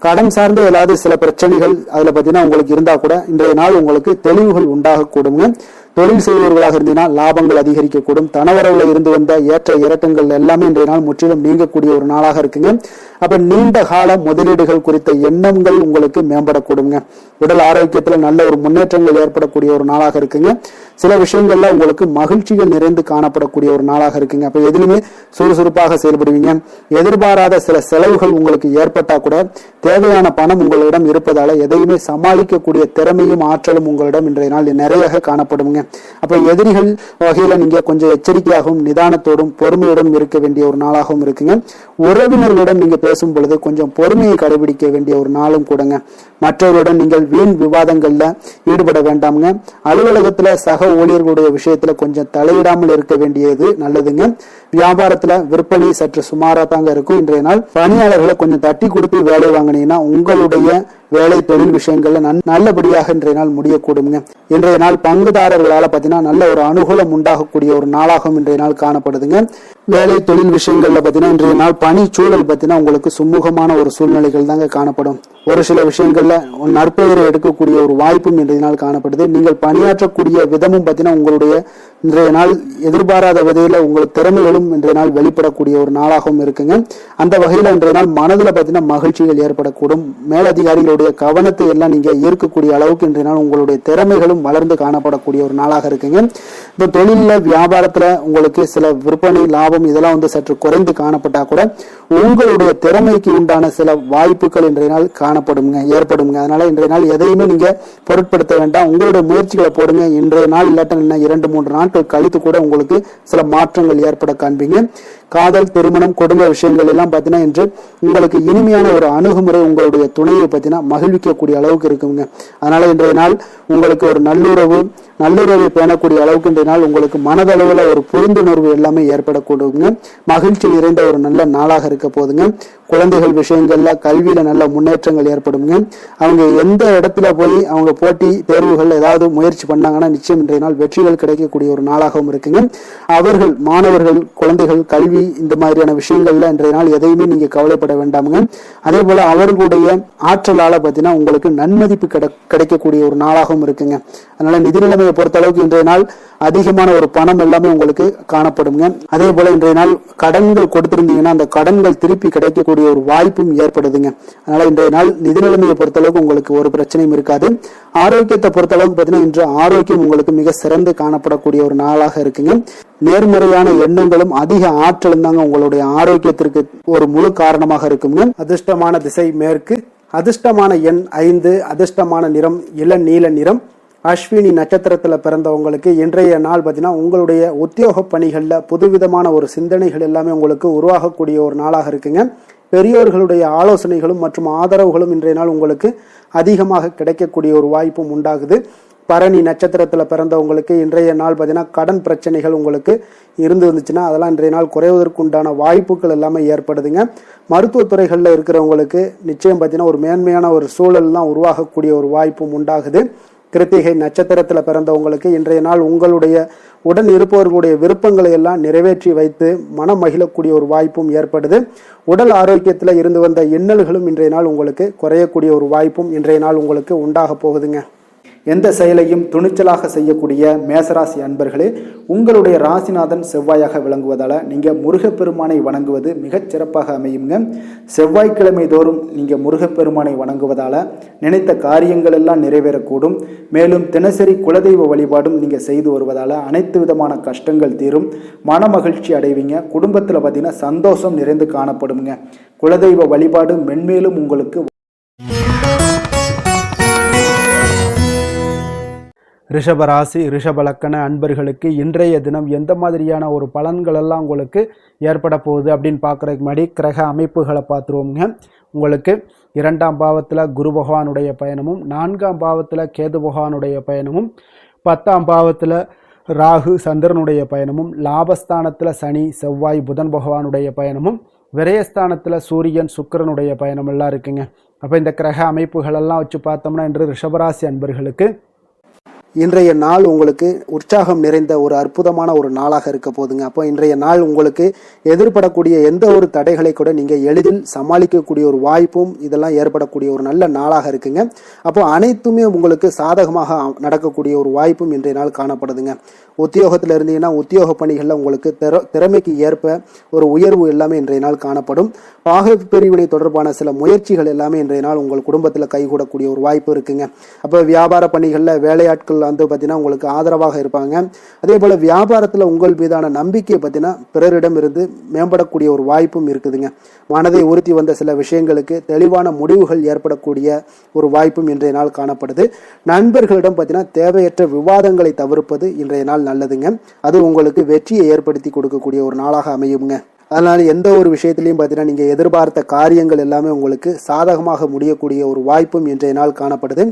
கடன் சார்ந்த ஏதாவது சில பிரச்சனைகள் அதுல பார்த்தீங்கன்னா உங்களுக்கு இருந்தா கூட இன்றைய நாள் உங்களுக்கு தெளிவுகள் உண்டாகக்கூடுங்க. தொழில் செய்பவர்களாக இருந்தீங்கன்னா லாபங்கள் அதிகரிக்கக்கூடும். தனவரவுல இருந்து வந்த ஏற்ற இறக்கங்கள் எல்லாமே இன்றைய நாள் முற்றிலும் நீங்கக்கூடிய ஒரு நாளாக இருக்குங்க. அப்ப நீண்ட கால முதலீடுகள் குறித்த எண்ணங்கள் உங்களுக்கு மேம்படக்கூடுங்க. உடல் ஆரோக்கியத்துல நல்ல ஒரு முன்னேற்றங்கள் ஏற்படக்கூடிய ஒரு நாளாக இருக்குங்க. சில விஷயங்கள்ல உங்களுக்கு மகிழ்ச்சிகள் நிறைந்து காணப்படக்கூடிய ஒரு நாளாக இருக்குங்க. அப்ப எதிலுமே சுறுசுறுப்பாக செயல்படுவீங்க. எதிர்பாராத சில செலவுகள் உங்களுக்கு ஏற்பட்டா கூட தேவையான பணம் உங்களிடம் இருப்பதால எதையுமே சமாளிக்கக்கூடிய திறமையும் ஆற்றலும் உங்களிடம் இன்றைய நாள் நிறைய காணப்படுங்க. அப்ப எதிரிகள் வகையில நீங்க கொஞ்சம் எச்சரிக்கையாகவும் நிதானத்தோடும் பொறுமையோடும் இருக்க வேண்டிய ஒரு நாளாகவும் இருக்குங்க. உறவினர்களிடம் நீங்க பேசும் பொழுது கொஞ்சம் பொறுமையை கடைபிடிக்க வேண்டிய ஒரு நாளும் கூடங்க. மற்றவருடன் நீங்கள் வீண் விவாதங்கள்ல ஈடுபட வேண்டாமுங்க. அலுவலகத்துல சக ஊழியர்களுடைய விஷயத்துல கொஞ்சம் தலையிடாமல் இருக்க வேண்டியது நல்லதுங்க. வியாபாரத்துல விற்பனை சற்று சுமாரா தாங்க இருக்கும். இன்றைய நாள் பணியாளர்களை கொஞ்சம் தட்டி கொடுத்து வேலை வாங்கினீங்கன்னா உங்களுடைய வேலை தொழில் விஷயங்கள்ல நல்லபடியாக இன்றைய நாள் முடியக்கூடுங்க. இன்றைய நாள் பங்குதாரர்களால பாத்தீங்கன்னா நல்ல ஒரு அனுகூலம் உண்டாகக்கூடிய ஒரு நாளாகவும் இன்றைய நாள் காணப்படுதுங்க. வேலை தொழில் விஷயங்கள்ல பாத்தீங்கன்னா இன்றைய நாள் பணி சூழல் பாத்தீங்கன்னா உங்களுக்கு சுமூகமான ஒரு சூழ்நிலைகள் தாங்க காணப்படும். ஒரு சில விஷயங்கள்ல நற்பெயரை எடுக்கக்கூடிய ஒரு வாய்ப்பும் இன்றைய நாள் காணப்படுது. நீங்கள் பணியாற்றக்கூடிய விதமும் பாத்தீங்கன்னா உங்களுடைய இன்றைய நாள் எதிர்பாராத வகையில உங்கள் திறமைகளும் இன்றைய நாள் வெளிப்படக்கூடிய ஒரு நாளாகவும் இருக்குங்க. அந்த வகையில இன்றைய நாள் மனதுல பாத்தீங்கன்னா மகிழ்ச்சிகள் ஏற்படக்கூடும். மேலதிகாரிகளுடைய கவனத்தை எல்லாம் நீங்க ஈர்க்கக்கூடிய அளவுக்கு இன்றைய நாள் உங்களுடைய திறமைகளும் வளர்ந்து காணப்படக்கூடிய ஒரு நாளாக இருக்குங்க. இப்ப தொழில வியாபாரத்துல உங்களுக்கு சில விற்பனை லாபம் இதெல்லாம் சற்று குறைந்து காணப்பட்டா கூட உங்களுடைய திறமைக்கு உண்டான சில வாய்ப்புகள் இன்றைய நாள் ஏற்படுங்க. அதனால இன்றைய நாள் எதையுமே நீங்க பொருட்படுத்த வேண்டாம். உங்களுடைய முயற்சிகளை போடுங்க. இன்றைய நாள் இல்லாட்ட 2-3 நாட்கள் கழித்து கூட உங்களுக்கு சில மாற்றங்கள் ஏற்பட காண்பீங்க. காதல், திருமணம், குடும்ப விஷயங்கள் எல்லாம் பாத்தீங்கன்னா இன்று உங்களுக்கு இனிமையான ஒரு அணுகுமுறை உங்களுடைய துணையை பாத்தீங்கன்னா மகிழ்விக்கக்கூடிய அளவுக்கு இருக்குங்க. அதனால இன்றைய நாள் உங்களுக்கு ஒரு நல்லுறவை பேணக்கூடிய அளவுக்கு இன்றைய நாள் உங்களுக்கு மனதளவுல ஒரு புரிந்துணர்வு எல்லாமே ஏற்படக்கூடுங்க. மகிழ்ச்சி நிறைந்த ஒரு நல்ல நாளாக இருக்க போதுங்க. குழந்தைகள் விஷயங்கள்ல கல்வியில நல்ல முன்னேற்றங்கள் ஏற்படுங்க. அவங்க எந்த இடத்துல போய் அவங்க போட்டி தேர்வுகள் ஏதாவது முயற்சி பண்ணாங்கன்னா நிச்சயம் இன்றைய நாள் வெற்றிகள் கிடைக்கக்கூடிய ஒரு நாளாகவும் இருக்குங்க. அவர்கள் மாணவர்கள் குழந்தைகள் கல்வி இந்த மாதிரியான விஷயங்கள்ல இன்றைய நாள் எதையுமே நீங்க கவலைப்பட வேண்டாமுங்க. அதே போல அவர்களுடைய ஆற்றலால பாத்தீங்கன்னா உங்களுக்கு நன்மதிப்பு கிடைக்கக்கூடிய ஒரு நாளாகவும் இருக்குங்க. அதனால நிதி நிலைமையை பொறுத்த அளவுக்கு இன்றைய நாள் அதிகமான ஒரு பணம் எல்லாமே உங்களுக்கு காணப்படுங்க. அதே போல இன்றைய நாள் கடன்கள் கொடுத்திருந்தீங்கன்னா அந்த கடன்கள் திருப்பி கிடைக்கக்கூடிய ஒரு வாய்ப்பும் ஏற்படுதுங்க. அதனால இன்றைய நாள் நிதி நிலைமையை பொறுத்த அளவுக்கு உங்களுக்கு ஒரு பிரச்சனையும் இருக்காது. ஆரோக்கியத்தை பொறுத்த அளவுக்கு பாத்தீங்கன்னா இன்று ஆரோக்கியம் உங்களுக்கு மிக சிறந்து காணப்படக்கூடிய ஒரு நாளாக இருக்குங்க. நேர்மறையான எண்ணங்களும் அதிக ஆற்றலும் தாங்க உங்களுடைய ஆரோக்கியத்திற்கு ஒரு முழு காரணமாக இருக்குங்க. அதிர்ஷ்டமான திசை மேற்கு, அதிர்ஷ்டமான எண் 5, அதிர்ஷ்டமான நிறம் இளநீல நிறம். அஸ்வினி நட்சத்திரத்துல பிறந்தவங்களுக்கு இன்றைய நாள் பார்த்தீங்கன்னா உங்களுடைய உத்தியோக பணிகள்ல புதுவிதமான ஒரு சிந்தனைகள் எல்லாமே உங்களுக்கு உருவாகக்கூடிய ஒரு நாளாக இருக்குங்க. பெரியோர்களுடைய ஆலோசனைகளும் மற்றும் ஆதரவுகளும் இன்றைய நாள் உங்களுக்கு அதிகமாக கிடைக்கக்கூடிய ஒரு வாய்ப்பும் உண்டாகுது. பரணி நட்சத்திரத்துல பிறந்தவங்களுக்கு இன்றைய நாள் பார்த்தீங்கன்னா கடன் பிரச்சனைகள் உங்களுக்கு வந்துச்சுன்னா அதெல்லாம் இன்றைய நாள் குறைவதற்கு உண்டான வாய்ப்புகள் எல்லாமே ஏற்படுதுங்க. மருத்துவத்துறைகளில் இருக்கிறவங்களுக்கு நிச்சயம் பார்த்தீங்கன்னா ஒரு மேன்மையான ஒரு சூழல்லாம் உருவாகக்கூடிய ஒரு வாய்ப்பும் உண்டாகுது. கிருத்திகை நட்சத்திரத்துல பிறந்தவங்களுக்கு இன்றைய நாள் உங்களுடைய உடன் இருப்பவர்களுடைய விருப்பங்களை எல்லாம் நிறைவேற்றி வைத்து மனம் மகிழக்கூடிய ஒரு வாய்ப்பும் ஏற்படுது. உடல் ஆரோக்கியத்துல இருந்து வந்த இன்னல்களும் இன்றைய நாள் உங்களுக்கு குறையக்கூடிய ஒரு வாய்ப்பும் இன்றைய நாள் உங்களுக்கு உண்டாக போகுதுங்க. எந்த செயலையும் துணிச்சலாக செய்யக்கூடிய மேசராசி அன்பர்களே, உங்களுடைய ராசிநாதன் செவ்வாயாக விளங்குவதால நீங்க முருகப்பெருமானை வணங்குவது மிகச் சிறப்பாக அமையுங்க. செவ்வாய்க்கிழமை தோறும் நீங்க முருகப்பெருமானை வணங்குவதால நினைத்த காரியங்கள் எல்லாம் நிறைவேறக்கூடும். மேலும் தினசரி குலதெய்வ வழிபாடும் நீங்க செய்து வருவதால அனைத்து விதமான கஷ்டங்கள் தீரும், மன மகிழ்ச்சி அடைவீங்க. குடும்பத்துல பார்த்தீங்கன்னா சந்தோஷம் நிறைந்து காணப்படுங்க. குலதெய்வ வழிபாடு மென்மேலும் உங்களுக்கு ரிஷபராசி ரிஷபலக்கண அன்பர்களுக்கு இன்றைய தினம் எந்த மாதிரியான ஒரு பலன்கள் எல்லாம் உங்களுக்கு ஏற்பட போகுது அப்படின்னு பார்க்குறதுக்கு முன்னாடி கிரக அமைப்புகளை பார்த்துருவோங்க. உங்களுக்கு 2ஆம் பாவத்தில் குரு பகவானுடைய பயணமும், 4ஆம் பாவத்தில் கேது பகவானுடைய பயணமும், 10ஆம் பாவத்தில் ராகு சந்திரனுடைய பயணமும், லாபஸ்தானத்தில் சனி செவ்வாய் புதன் பகவானுடைய பயணமும், விரயஸ்தானத்தில் சூரியன் சுக்கிரனுடைய பயணம் எல்லாம் இருக்குங்க. அப்போ இந்த கிரக அமைப்புகளெல்லாம் வச்சு பார்த்தோம்னா இன்று ரிஷபராசி அன்பர்களுக்கு இன்றைய நாள் உங்களுக்கு உற்சாகம் நிறைந்த ஒரு அற்புதமான ஒரு நாளாக இருக்க போதுங்க. அப்போ இன்றைய நாள் உங்களுக்கு எதிர்படக்கூடிய எந்த ஒரு தடைகளை கூட நீங்க எளிதில் சமாளிக்கக்கூடிய ஒரு வாய்ப்பும் இதெல்லாம் ஏற்படக்கூடிய ஒரு நல்ல நாளாக இருக்குங்க. அப்போ அனைத்துமே உங்களுக்கு சாதகமாக நடக்கக்கூடிய ஒரு வாய்ப்பும் இன்றைய நாள் காணப்படுதுங்க. உத்தியோகத்தில் இருந்தீங்கன்னா உத்தியோக பணிகளில் உங்களுக்கு திறமைக்கு ஏற்ப ஒரு உயர்வு எல்லாமே இன்றைய நாள் காணப்படும். பாக பிரிவினை தொடர்பான சில முயற்சிகள் எல்லாமே இன்றைய நாள் உங்கள் குடும்பத்தில் கைகூடக்கூடிய ஒரு வாய்ப்பு இருக்குங்க. அப்போ வியாபார பணிகளில் வேலையாட்கள் வந்து பார்த்தீங்கன்னா உங்களுக்கு ஆதரவாக இருப்பாங்க. அதே போல வியாபாரத்தில் உங்கள் மீதான நம்பிக்கை பார்த்தீங்கன்னா பிறரிடம் இருந்து மேம்படக்கூடிய ஒரு வாய்ப்பும் இருக்குதுங்க. மனதை உறுத்தி வந்த சில விஷயங்களுக்கு தெளிவான முடிவுகள் ஏற்படக்கூடிய ஒரு வாய்ப்பும் இன்றைய நாள் காணப்படுது. நண்பர்களிடம் பார்த்தீங்கன்னா தேவையற்ற விவாதங்களை தவிர்ப்பது இன்றைய நாள் நல்லதுங்க. அது உங்களுக்கு வெற்றியை ஏற்படுத்தி கொடுக்கக்கூடிய ஒரு நாளாக அமையுங்க. அதனால எந்த ஒரு விஷயத்திலையும் பார்த்தீங்கன்னா நீங்க எதிர்பார்த்த காரியங்கள் எல்லாமே உங்களுக்கு சாதகமாக முடியக்கூடிய ஒரு வாய்ப்பும் இன்றைய நாள் காணப்படுது.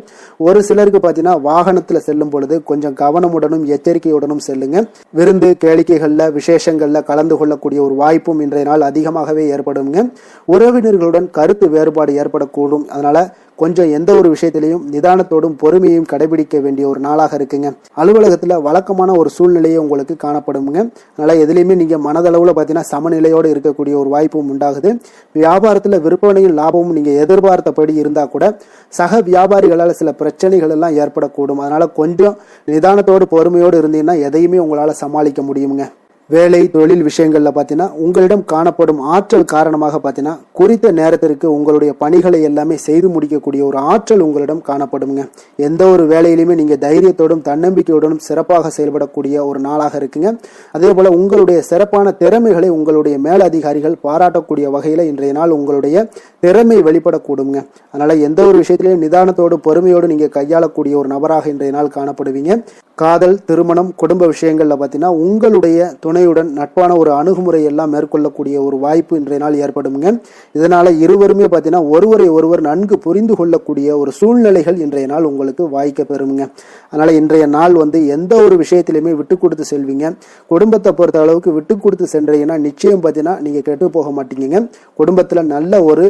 ஒரு சிலருக்கு பார்த்தீங்கன்னா வாகனத்தில் செல்லும் பொழுது கொஞ்சம் கவனமுடனும் எச்சரிக்கையுடனும் செல்லுங்க. விருந்து கேளிக்கைகள்ல விசேஷங்கள்ல கலந்து கொள்ளக்கூடிய ஒரு வாய்ப்பும் இன்றைய நாள் அதிகமாகவே ஏற்படுங்க. உறவினர்களுடன் கருத்து வேறுபாடு ஏற்படக்கூடும். அதனால கொஞ்சம் எந்த ஒரு விஷயத்திலையும் நிதானத்தோடும் பொறுமையும் கடைபிடிக்க வேண்டிய ஒரு நாளாக இருக்குங்க. அலுவலகத்துல வழக்கமான ஒரு சூழ்நிலையை உங்களுக்கு காணப்படுங்க. அதனால எதுலையுமே நீங்க மனதளவுல பார்த்தீங்கன்னா சமநிலையோடு இருக்கக்கூடிய ஒரு வாய்ப்பும் உண்டாகுது. வியாபாரத்துல விற்பனையும் லாபமும் நீங்க எதிர்பார்த்தபடி இருந்தா கூட சக வியாபாரிகளால் சில பிரச்சனைகள் எல்லாம் ஏற்படக்கூடும். அதனால கொஞ்சம் நிதானத்தோடு பொறுமையோடு இருந்தீங்கன்னா எதையுமே உங்களால சமாளிக்க முடியுங்க. வேலை தொழில் விஷயங்கள்ல பார்த்தீங்கன்னா உங்களிடம் காணப்படும் ஆற்றல் காரணமாக பார்த்தீங்கன்னா குறித்த நேரத்திற்கு உங்களுடைய பணிகளை எல்லாமே செய்து முடிக்கக்கூடிய ஒரு ஆற்றல் உங்களிடம் காணப்படுங்க. எந்த ஒரு வேலையிலுமே நீங்க தைரியத்தோடும் தன்னம்பிக்கையோடும் சிறப்பாக செயல்படக்கூடிய ஒரு நாளாக இருக்குங்க. அதே போல உங்களுடைய சிறப்பான திறமைகளை உங்களுடைய மேலதிகாரிகள் பாராட்டக்கூடிய வகையில இன்றைய நாள் உங்களுடைய திறமை வெளிப்படக்கூடுங்க. அதனால எந்த ஒரு விஷயத்திலையும் நிதானத்தோடு பொறுமையோடு நீங்க கையாளக்கூடிய ஒரு நபராக இன்றைய நாள் காணப்படுவீங்க. காதல், திருமணம், குடும்ப விஷயங்கள்ல பார்த்தீங்கன்னா உங்களுடைய துணையுடன் நட்பான ஒரு அணுகுமுறை எல்லாம் மேற்கொள்ளக்கூடிய ஒரு வாய்ப்பு இன்றைய நாள் ஏற்படுங்க. இதனால இருவருமே பார்த்தீங்கன்னா ஒருவரை ஒருவர் நன்கு புரிந்து கொள்ளக்கூடிய ஒரு சூழ்நிலைகள் இன்றைய நாள் உங்களுக்கு வாய்க்க பெறுங்க. அதனால இன்றைய நாள் எந்த ஒரு விஷயத்திலுமே விட்டு கொடுத்து செல்வீங்க. குடும்பத்தை பொறுத்த அளவுக்கு விட்டு கொடுத்து சென்றீங்கன்னா நிச்சயம் பார்த்தீங்கன்னா நீங்க கெட்டு போக மாட்டீங்க. குடும்பத்துல நல்ல ஒரு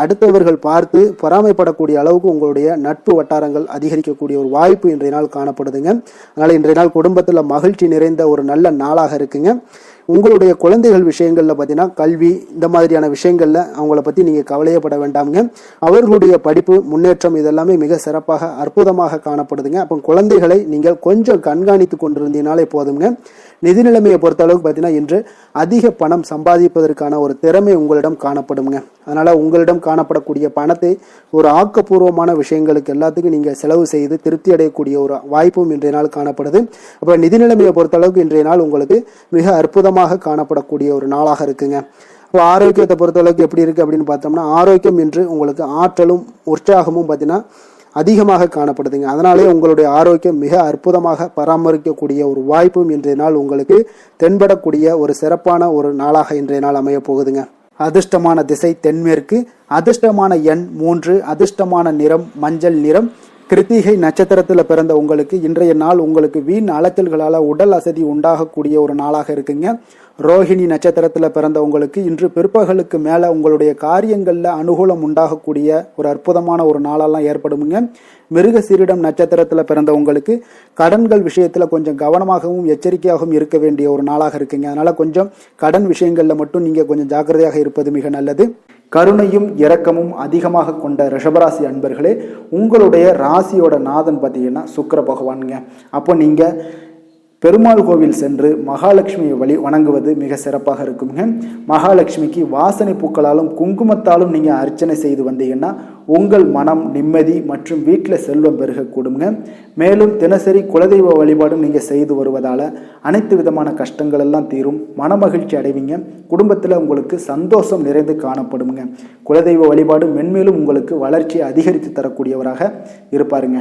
அடுத்தவர்கள் பார்த்து பொறாமைப்படக்கூடிய அளவுக்கு உங்களுடைய நட்பு வட்டாரங்கள் அதிகரிக்கக்கூடிய ஒரு வாய்ப்பு இன்றைய நாள் காணப்படுதுங்க. அதனால இன்றைய நாள் குடும்பத்துல மகிழ்ச்சி நிறைந்த ஒரு நல்ல நாளாக இருக்குங்க. உங்களுடைய குழந்தைகள் விஷயங்கள்ல பார்த்தீங்கன்னா கல்வி இந்த மாதிரியான விஷயங்கள்ல அவங்கள பத்தி நீங்க கவலையப்பட வேண்டாமுங்க. அவர்களுடைய படிப்பு முன்னேற்றம் இதெல்லாமே மிக சிறப்பாக அற்புதமாக காணப்படுதுங்க. அப்போ குழந்தைகளை நீங்கள் கொஞ்சம் கண்காணித்து கொண்டிருந்தீங்கனாலே போதுங்க. நிதி நிலைமையை பொறுத்த அளவுக்கு பார்த்தீங்கன்னா இன்று அதிக பணம் சம்பாதிப்பதற்கான ஒரு திறமை உங்களிடம் காணப்படுங்க. அதனால உங்களிடம் காணப்படக்கூடிய பணத்தை ஒரு ஆக்கப்பூர்வமான விஷயங்களுக்கு எல்லாத்துக்கும் நீங்க செலவு செய்து திருப்தி அடையக்கூடிய ஒரு வாய்ப்பும் இன்றைய நாள் காணப்படுது. அப்ப நிதி நிலைமையை பொறுத்த அளவுக்கு இன்றைய நாள் உங்களுக்கு மிக அற்புதமாக காணப்படக்கூடிய ஒரு நாளாக இருக்குங்க. இப்போ ஆரோக்கியத்தை பொறுத்த அளவுக்கு எப்படி இருக்கு அப்படின்னு பார்த்தோம்னா ஆரோக்கியம் இன்று உங்களுக்கு ஆற்றலும் உற்சாகமும் பார்த்தீங்கன்னா அதிகமாக காணப்படுதுங்க. அதனாலே உங்களுடைய ஆரோக்கியம் மிக அற்புதமாக பராமரிக்கக்கூடிய ஒரு வாய்ப்பும் இன்றைய நாள் உங்களுக்கு தென்படக்கூடிய ஒரு சிறப்பான ஒரு நாளாக இன்றைய நாள் அமைய போகுதுங்க. அதிர்ஷ்டமான திசை தென்மேற்கு, அதிர்ஷ்டமான எண் 3, அதிர்ஷ்டமான நிறம் மஞ்சள் நிறம். கிருத்திகை நட்சத்திரத்தில் பிறந்த உங்களுக்கு இன்றைய நாள் உங்களுக்கு வீண் அலைச்சல்களால் உடல் அசதி உண்டாகக்கூடிய ஒரு நாளாக இருக்குங்க. ரோஹிணி நட்சத்திரத்தில் பிறந்த உங்களுக்கு இன்று பிற்பகலுக்கு மேலே உங்களுடைய காரியங்களில் அனுகூலம் உண்டாகக்கூடிய ஒரு அற்புதமான ஒரு நாளெல்லாம் ஏற்படுமுங்க. மிருகசீரிடம் நட்சத்திரத்தில் பிறந்த உங்களுக்கு கடன்கள் விஷயத்தில் கொஞ்சம் கவனமாகவும் எச்சரிக்கையாகவும் இருக்க வேண்டிய ஒரு நாளாக இருக்குங்க. அதனால கொஞ்சம் கடன் விஷயங்களில் மட்டும் நீங்கள் கொஞ்சம் ஜாக்கிரதையாக இருப்பது மிக நல்லது. கருணையும் இரக்கமும் அதிகமாக கொண்ட ரிஷபராசி அன்பர்களே, உங்களுடைய ராசியோட நாதன் பார்த்தீங்கன்னா சுக்கிர பகவானுங்க. அப்போ நீங்கள் பெருமாள் கோவில் சென்று மகாலட்சுமியை வணங்குவது மிக சிறப்பாக இருக்குங்க. மகாலட்சுமிக்கு வாசனை பூக்களாலும் குங்குமத்தாலும் நீங்கள் அர்ச்சனை செய்து வந்தீங்கன்னா உங்கள் மனம் நிம்மதி மற்றும் வீட்டில் செல்வம் பெருகக்கூடுங்க. மேலும் தினசரி குலதெய்வ வழிபாடும் நீங்கள் செய்து வருவதால் அனைத்து விதமான கஷ்டங்கள் எல்லாம் தீரும், மனமகிழ்ச்சி அடைவீங்க. குடும்பத்தில் உங்களுக்கு சந்தோஷம் நிறைந்து காணப்படுங்க. குலதெய்வ வழிபாடு மென்மேலும் உங்களுக்கு வளர்ச்சியை அதிகரித்து தரக்கூடியவராக இருப்பாருங்க.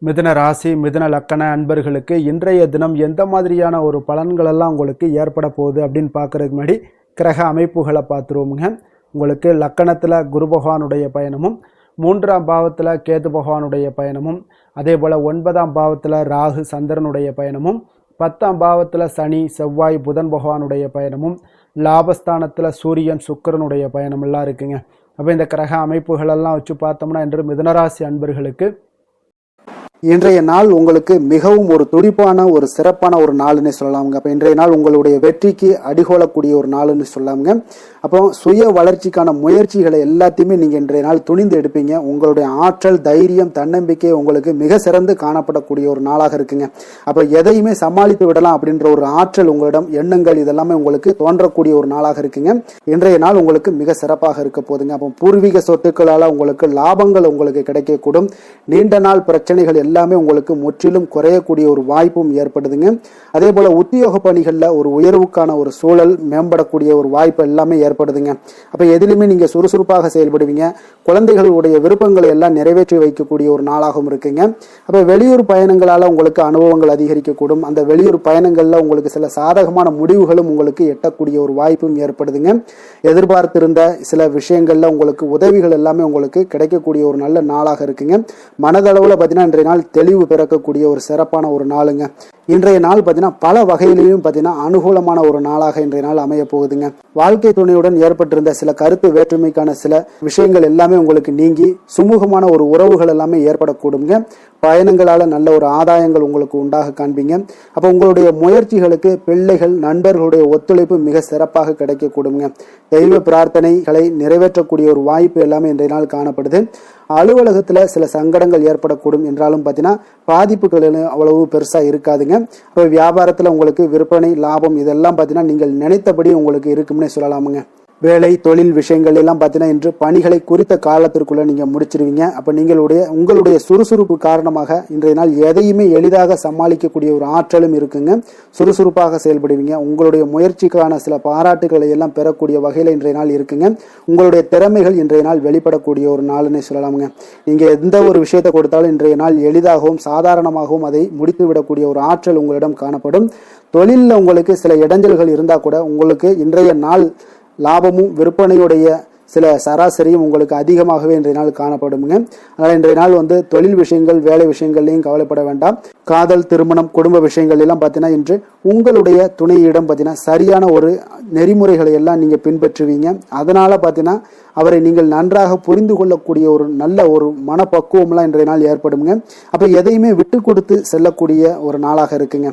மிதுன ராசி மிதுன லக்கண அன்பர்களுக்கு இன்றைய தினம் எந்த மாதிரியான ஒரு பலன்களெல்லாம் உங்களுக்கு ஏற்பட போகுது அப்படின்னு பார்க்குறதுக்கு முன்னாடி கிரக அமைப்புகளை பார்த்துருவோமுங்க. உங்களுக்கு லக்கணத்தில் குரு பகவானுடைய பயணமும், 3ஆம் பாவத்தில் கேது பகவானுடைய பயணமும், அதே போல் 9ஆம் பாவத்தில் ராகு சந்திரனுடைய பயணமும், 10ஆம் பாவத்தில் சனி செவ்வாய் புதன் பகவானுடைய பயணமும், லாபஸ்தானத்தில் சூரியன் சுக்கிரனுடைய பயணமெல்லாம் இருக்குங்க. அப்போ இந்த கிரக அமைப்புகளெல்லாம் வச்சு பார்த்தோம்னா இன்று மிதுனராசி அன்பர்களுக்கு இன்றைய நாள் உங்களுக்கு மிகவும் ஒரு துடிப்பான ஒரு சிறப்பான ஒரு நாள்னு சொல்லலாமுங்க. அப்போ இன்றைய நாள் உங்களுடைய வெற்றிக்கு அடிகோலக்கூடிய ஒரு நாள்னு சொல்லாமுங்க. அப்போ சுய வளர்ச்சிக்கான முயற்சிகளை எல்லாத்தையுமே நீங்கள் இன்றைய நாள் துணிந்து எடுப்பீங்க. உங்களுடைய ஆற்றல், தைரியம், தன்னம்பிக்கை உங்களுக்கு மிக சிறந்து காணப்படக்கூடிய ஒரு நாளாக இருக்குங்க. அப்போ எதையுமே சமாளித்து விடலாம் அப்படின்ற ஒரு ஆற்றல் உங்களிடம், எண்ணங்கள் இதெல்லாமே உங்களுக்கு தோன்றக்கூடிய ஒரு நாளாக இருக்குங்க. இன்றைய நாள் உங்களுக்கு மிக சிறப்பாக இருக்க போதுங்க. அப்போ பூர்வீக சொத்துக்களால் உங்களுக்கு லாபங்கள் உங்களுக்கு கிடைக்கக்கூடும். நீண்ட நாள் பிரச்சனைகள் எல்லாமே உங்களுக்கு முற்றிலும் குறையக்கூடிய ஒரு வாய்ப்பும் ஏற்படுதுங்க. அதே போல உத்தியோக பணிகளில் ஒரு உயர்வுக்கான ஒரு சூழல் மேம்படக்கூடிய ஒரு வாய்ப்பு எல்லாமே ஏற்படுதுங்க. அப்ப எதிலுமே நீங்க சுறுசுறுப்பாக செயல்படுவீங்க. குழந்தைகளுடைய விருப்பங்களை எல்லாம் நிறைவேற்றி வைக்கக்கூடிய ஒரு நாளாகவும் இருக்குங்க. அப்ப வெளியூர் பயணங்களால உங்களுக்கு அனுபவங்கள் அதிகரிக்கக்கூடும். அந்த வெளியூர் பயணங்கள்ல உங்களுக்கு சில சாதகமான முடிவுகளும் உங்களுக்கு எட்டக்கூடிய ஒரு வாய்ப்பும் ஏற்படுதுங்க. எதிர்பார்த்திருந்த சில விஷயங்கள்ல உங்களுக்கு உதவிகள் எல்லாமே உங்களுக்கு கிடைக்கக்கூடிய ஒரு நல்ல நாளாக இருக்குங்க. மனதளவுல பார்த்தீங்கன்னா இன்றைய நாள் தெளிவு பிறக்கக்கூடிய ஒரு சிறப்பான ஒரு நாளுங்க. இன்றைய நாள் பார்த்தீங்கன்னா பல வகையிலையும் பார்த்தீங்கன்னா அனுகூலமான ஒரு நாளாக இன்றைய நாள் அமைய போகுதுங்க. வாழ்க்கை துணையுடன் ஏற்பட்டிருந்த சில கருத்து வேற்றுமைக்கான சில விஷயங்கள் எல்லாமே உங்களுக்கு நீங்கி சுமூகமான ஒரு உறவுகள் எல்லாமே ஏற்படக்கூடுங்க. பயணங்களால நல்ல ஒரு ஆதாயங்கள் உங்களுக்கு உண்டாக காண்பீங்க. அப்போ உங்களுடைய முயற்சிகளுக்கு பிள்ளைகள், நண்பர்களுடைய ஒத்துழைப்பு மிக சிறப்பாக கிடைக்கக்கூடுங்க. தெய்வ பிரார்த்தனைகளை நிறைவேற்றக்கூடிய ஒரு வாய்ப்பு எல்லாமே இன்றைய நாள் காணப்படுது. அலுவலகத்துல சில சங்கடங்கள் ஏற்படக்கூடும் என்றாலும் பார்த்தீங்கன்னா பாதிப்புகள் அவ்வளவு பெருசா இருக்காதுங்க. அப்போ வியாபாரத்துல உங்களுக்கு விற்பனை, லாபம் இதெல்லாம் பார்த்தீங்கன்னா நீங்கள் நினைத்தபடி உங்களுக்கு இருக்கும்னே சொல்லலாமுங்க. வேலை, தொழில் விஷயங்கள் எல்லாம் பார்த்தீங்கன்னா இன்று பணிகளை குறித்த காலத்திற்குள்ள நீங்க முடிச்சிருவீங்க. அப்ப உங்களுடைய சுறுசுறுப்பு காரணமாக இன்றைய நாள் எதையுமே எளிதாக சமாளிக்கக்கூடிய ஒரு ஆற்றலும் இருக்குங்க. சுறுசுறுப்பாக செயல்படுவீங்க. உங்களுடைய முயற்சிக்கான சில பாராட்டுகளை எல்லாம் பெறக்கூடிய வகையில இன்றைய நாள் இருக்குங்க. உங்களுடைய திறமைகள் இன்றைய நாள் வெளிப்படக்கூடிய ஒரு நாள்னே சொல்லலாமுங்க. நீங்க எந்த ஒரு விஷயத்தை கொடுத்தாலும் இன்றைய நாள் எளிதாகவும் சாதாரணமாகவும் அதை முடித்து விடக்கூடிய ஒரு ஆற்றல் உங்களிடம் காணப்படும். தொழிலில் உங்களுக்கு சில இடைஞ்சல்கள் இருந்தா கூட உங்களுக்கு இன்றைய நாள் லாபமும் விற்பனையுடைய சில சராசரியும் உங்களுக்கு அதிகமாகவே இன்றைய நாள் காணப்படுங்க. அதனால் இன்றைய நாள் தொழில் விஷயங்கள், வேலை விஷயங்கள்லையும் கவலைப்பட வேண்டாம். காதல், திருமணம், குடும்ப விஷயங்கள் எல்லாம் பார்த்தீங்கன்னா இன்று உங்களுடைய துணையிடம் பார்த்தீங்கன்னா சரியான ஒரு நெறிமுறைகளை எல்லாம் நீங்கள் பின்பற்றுவீங்க. அதனால பார்த்தீங்கன்னா அவரை நீங்கள் நன்றாக புரிந்து கொள்ளக்கூடிய ஒரு நல்ல ஒரு மனப்பக்குவம்லாம் இன்றைய நாள் ஏற்படுங்க. அப்போ எதையுமே விட்டு கொடுத்து செல்லக்கூடிய ஒரு நாளாக இருக்குங்க.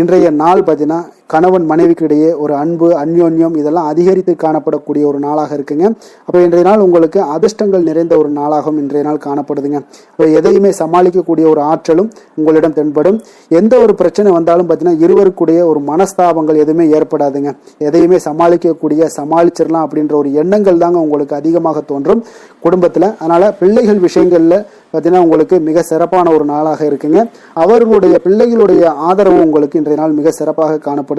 இன்றைய நாள் பார்த்தீங்கன்னா கணவன் மனைவிக்கு இடையே ஒரு அன்பு, அந்யோன்யம் இதெல்லாம் அதிகரித்து காணப்படக்கூடிய ஒரு நாளாக இருக்குங்க. அப்போ இன்றைய நாள் உங்களுக்கு அதிர்ஷ்டங்கள் நிறைந்த ஒரு நாளாகவும் இன்றைய நாள் காணப்படுதுங்க. அப்போ எதையுமே சமாளிக்கக்கூடிய ஒரு ஆற்றலும் உங்களிடம் தென்படும். எந்த ஒரு பிரச்சனை வந்தாலும் பார்த்தீங்கன்னா இருவருக்குடைய ஒரு மனஸ்தாபங்கள் எதுவுமே ஏற்படாதுங்க. எதையுமே சமாளிச்சிடலாம் அப்படின்ற ஒரு எண்ணங்கள் தாங்க உங்களுக்கு அதிகமாக தோன்றும் குடும்பத்தில். அதனால பிள்ளைகள் விஷயங்கள்ல பார்த்தீங்கன்னா உங்களுக்கு மிக சிறப்பான ஒரு நாளாக இருக்குங்க. அவர்களுடைய பிள்ளைகளுடைய ஆதரவு உங்களுக்கு இன்றைய நாள் மிக சிறப்பாக காணப்படுதுங்க.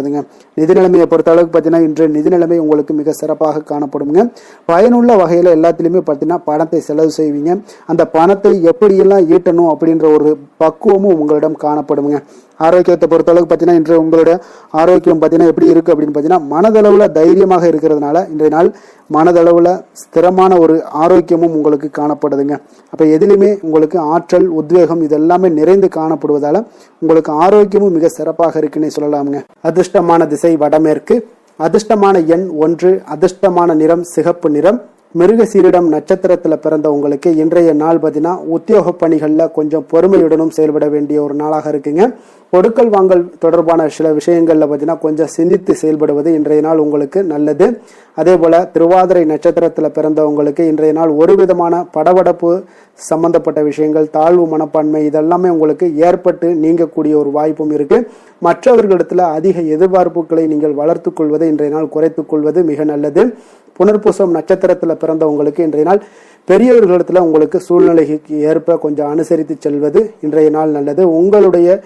நிதி நிலைமையை பொறுத்த அளவுக்கு பார்த்தீங்கன்னா இன்று நிதி நிலைமை உங்களுக்கு மிக சிறப்பாக காணப்படுங்க. பயனுள்ள வகையில் எல்லாத்திலுமே பார்த்தீங்கன்னா பணத்தை செலவு செய்வீங்க. அந்த பணத்தை எப்படியெல்லாம் ஈட்டணும் அப்படின்ற ஒரு பக்குவமும் உங்களிடம் காணப்படுங்க. ஆரோக்கியத்தை பொறுத்த அளவுக்கு பார்த்தீங்கன்னா இன்று உங்களுடைய ஆரோக்கியம் பார்த்தீங்கன்னா எப்படி இருக்கு அப்படின்னு பார்த்தீங்கன்னா மனதளவுல தைரியமாக இருக்கிறதுனால இன்றைய நாள் மனதளவுல ஸ்திரமான ஒரு ஆரோக்கியமும் உங்களுக்கு காணப்படுதுங்க. அப்ப எதிலுமே உங்களுக்கு ஆற்றல், உத்வேகம் இதெல்லாமே நிறைந்து காணப்படுவதால உங்களுக்கு ஆரோக்கியமும் மிக சிறப்பாக இருக்குன்னு சொல்லலாமுங்க. அதிர்ஷ்டமான திசை வடமேற்கு. அதிர்ஷ்டமான எண் 1. அதிர்ஷ்டமான நிறம் சிகப்பு நிறம். மிருகசீரிடம் நட்சத்திரத்துல பிறந்த உங்களுக்கு இன்றைய நாள் பார்த்தீங்கன்னா உத்தியோக பணிகள்ல கொஞ்சம் பொறுமையுடனும் செயல்பட வேண்டிய ஒரு நாளாக இருக்குங்க. கொடுக்கல் வாங்கல் தொடர்பான சில விஷயங்கள்ல பார்த்தீங்கன்னா கொஞ்சம் சிந்தித்து செயல்படுவது இன்றைய நாள் உங்களுக்கு நல்லது. அதே போல திருவாதிரை நட்சத்திரத்துல பிறந்தவங்களுக்கு இன்றைய நாள் ஒரு விதமான படபடப்பு சம்பந்தப்பட்ட விஷயங்கள், தாழ்வு மனப்பான்மை இதெல்லாமே உங்களுக்கு ஏற்பட்டு நீங்கக்கூடிய ஒரு வாய்ப்பும் இருக்கு. மற்றவர்களிடத்துல அதிக எதிர்பார்ப்புகளை நீங்கள் வளர்த்து கொள்வதை இன்றைய நாள் குறைத்துக் கொள்வது மிக நல்லது. புனர்பூசம் நட்சத்திரத்துல பிறந்தவங்களுக்கு இன்றைய நாள் பெரியவர்களிடத்துல உங்களுக்கு சூழ்நிலைக்கு ஏற்ப கொஞ்சம் அனுசரித்து செல்வது இன்றைய நாள் நல்லது. உங்களுடைய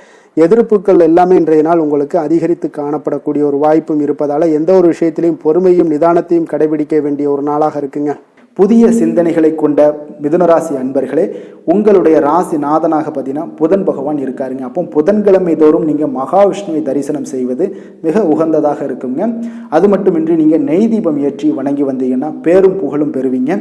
எதிர்ப்புகள் எல்லாமே இன்றைய நாள் உங்களுக்கு அதிகரித்து காணப்படக்கூடிய ஒரு வாய்ப்பும் இருப்பதால எந்த ஒரு விஷயத்திலையும் பொறுமையும் நிதானத்தையும் கடைபிடிக்க வேண்டிய ஒரு நாளாக இருக்குங்க. புதிய சிந்தனைகளை கொண்ட மிதுனராசி அன்பர்களே, உங்களுடைய ராசி நாதனாக பார்த்தீங்கன்னா புதன் பகவான் இருக்காருங்க. அப்போ புதன்கிழமை தோறும் நீங்கள் மகாவிஷ்ணுவை தரிசனம் செய்வது மிக உகந்ததாக இருக்குங்க. அது மட்டுமின்றி நீங்கள் நெய் தீபம் ஏற்றி வணங்கி வந்தீங்கன்னா பேரும் புகழும் பெறுவீங்க.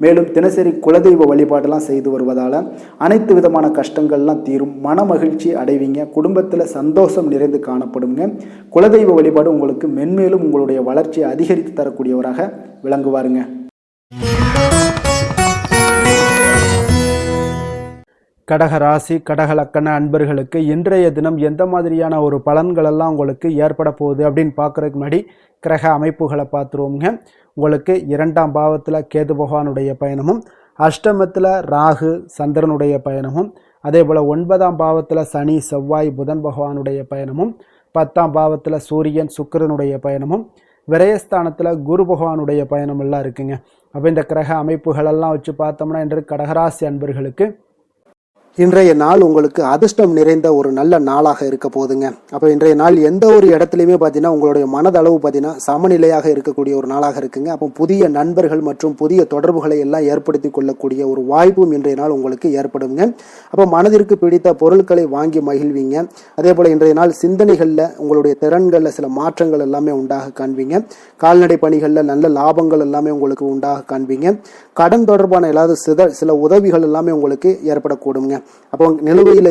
மேலும் தினசரி குலதெய்வ வழிபாடெல்லாம் செய்து வருவதால் அனைத்து விதமான கஷ்டங்கள்லாம் தீரும், மன மகிழ்ச்சி அடைவீங்க. குடும்பத்தில் சந்தோஷம் நிறைந்து காணப்படுங்க. குலதெய்வ வழிபாடு உங்களுக்கு மென்மேலும் உங்களுடைய வளர்ச்சியை அதிகரித்து தரக்கூடியவராக விளங்குவாருங்க. கடக ராசி கடக லக்கண அன்பர்களுக்கு இன்றைய தினம் எந்த மாதிரியான ஒரு பலன்கள் எல்லாம் உங்களுக்கு ஏற்பட போகுது அப்படின்னு பார்க்குறதுக்கு முன்னாடி கிரக அமைப்புகளை பார்த்துருவோங்க. உங்களுக்கு 2ஆம் பாவத்தில் கேது பகவானுடைய பயணமும், அஷ்டமத்தில் ராகு சந்திரனுடைய பயணமும், அதே போல் 9ஆம் பாவத்தில் சனி செவ்வாய் புதன் பகவானுடைய பயணமும், 10ஆம் பாவத்தில் சூரியன் சுக்கிரனுடைய பயணமும், விரயஸ்தானத்தில் குரு பகவானுடைய பயணம் எல்லாம் இருக்குங்க. அப்போ இந்த கிரக அமைப்புகளெல்லாம் வச்சு பார்த்தோம்னா இன்று கடகராசி அன்பர்களுக்கு இன்றைய நாள் உங்களுக்கு அதிர்ஷ்டம் நிறைந்த ஒரு நல்ல நாளாக இருக்க போகுதுங்க. அப்போ இன்றைய நாள் எந்த ஒரு இடத்துலையுமே பார்த்தீங்கன்னா உங்களுடைய மனதளவு பார்த்தீங்கன்னா சமநிலையாக இருக்கக்கூடிய ஒரு நாளாக இருக்குங்க. அப்போ புதிய நண்பர்கள் மற்றும் புதிய தொடர்புகளை எல்லாம் ஏற்படுத்தி கொள்ளக்கூடிய ஒரு வாய்ப்பும் இன்றைய நாள் உங்களுக்கு ஏற்படுங்க. அப்போ மனதிற்கு பிடித்த பொருட்களை வாங்கி மகிழ்வீங்க. அதே போல் இன்றைய நாள் சிந்தனைகளில் உங்களுடைய திறன்களில் சில மாற்றங்கள் எல்லாமே உண்டாக காண்பீங்க. கால்நடை பணிகளில் நல்ல லாபங்கள் எல்லாமே உங்களுக்கு உண்டாக காண்பீங்க. கடன் தொடர்பான ஏதாவது சில உதவிகள் எல்லாமே உங்களுக்கு ஏற்படக்கூடுங்க. அப்போ நிலுவையில்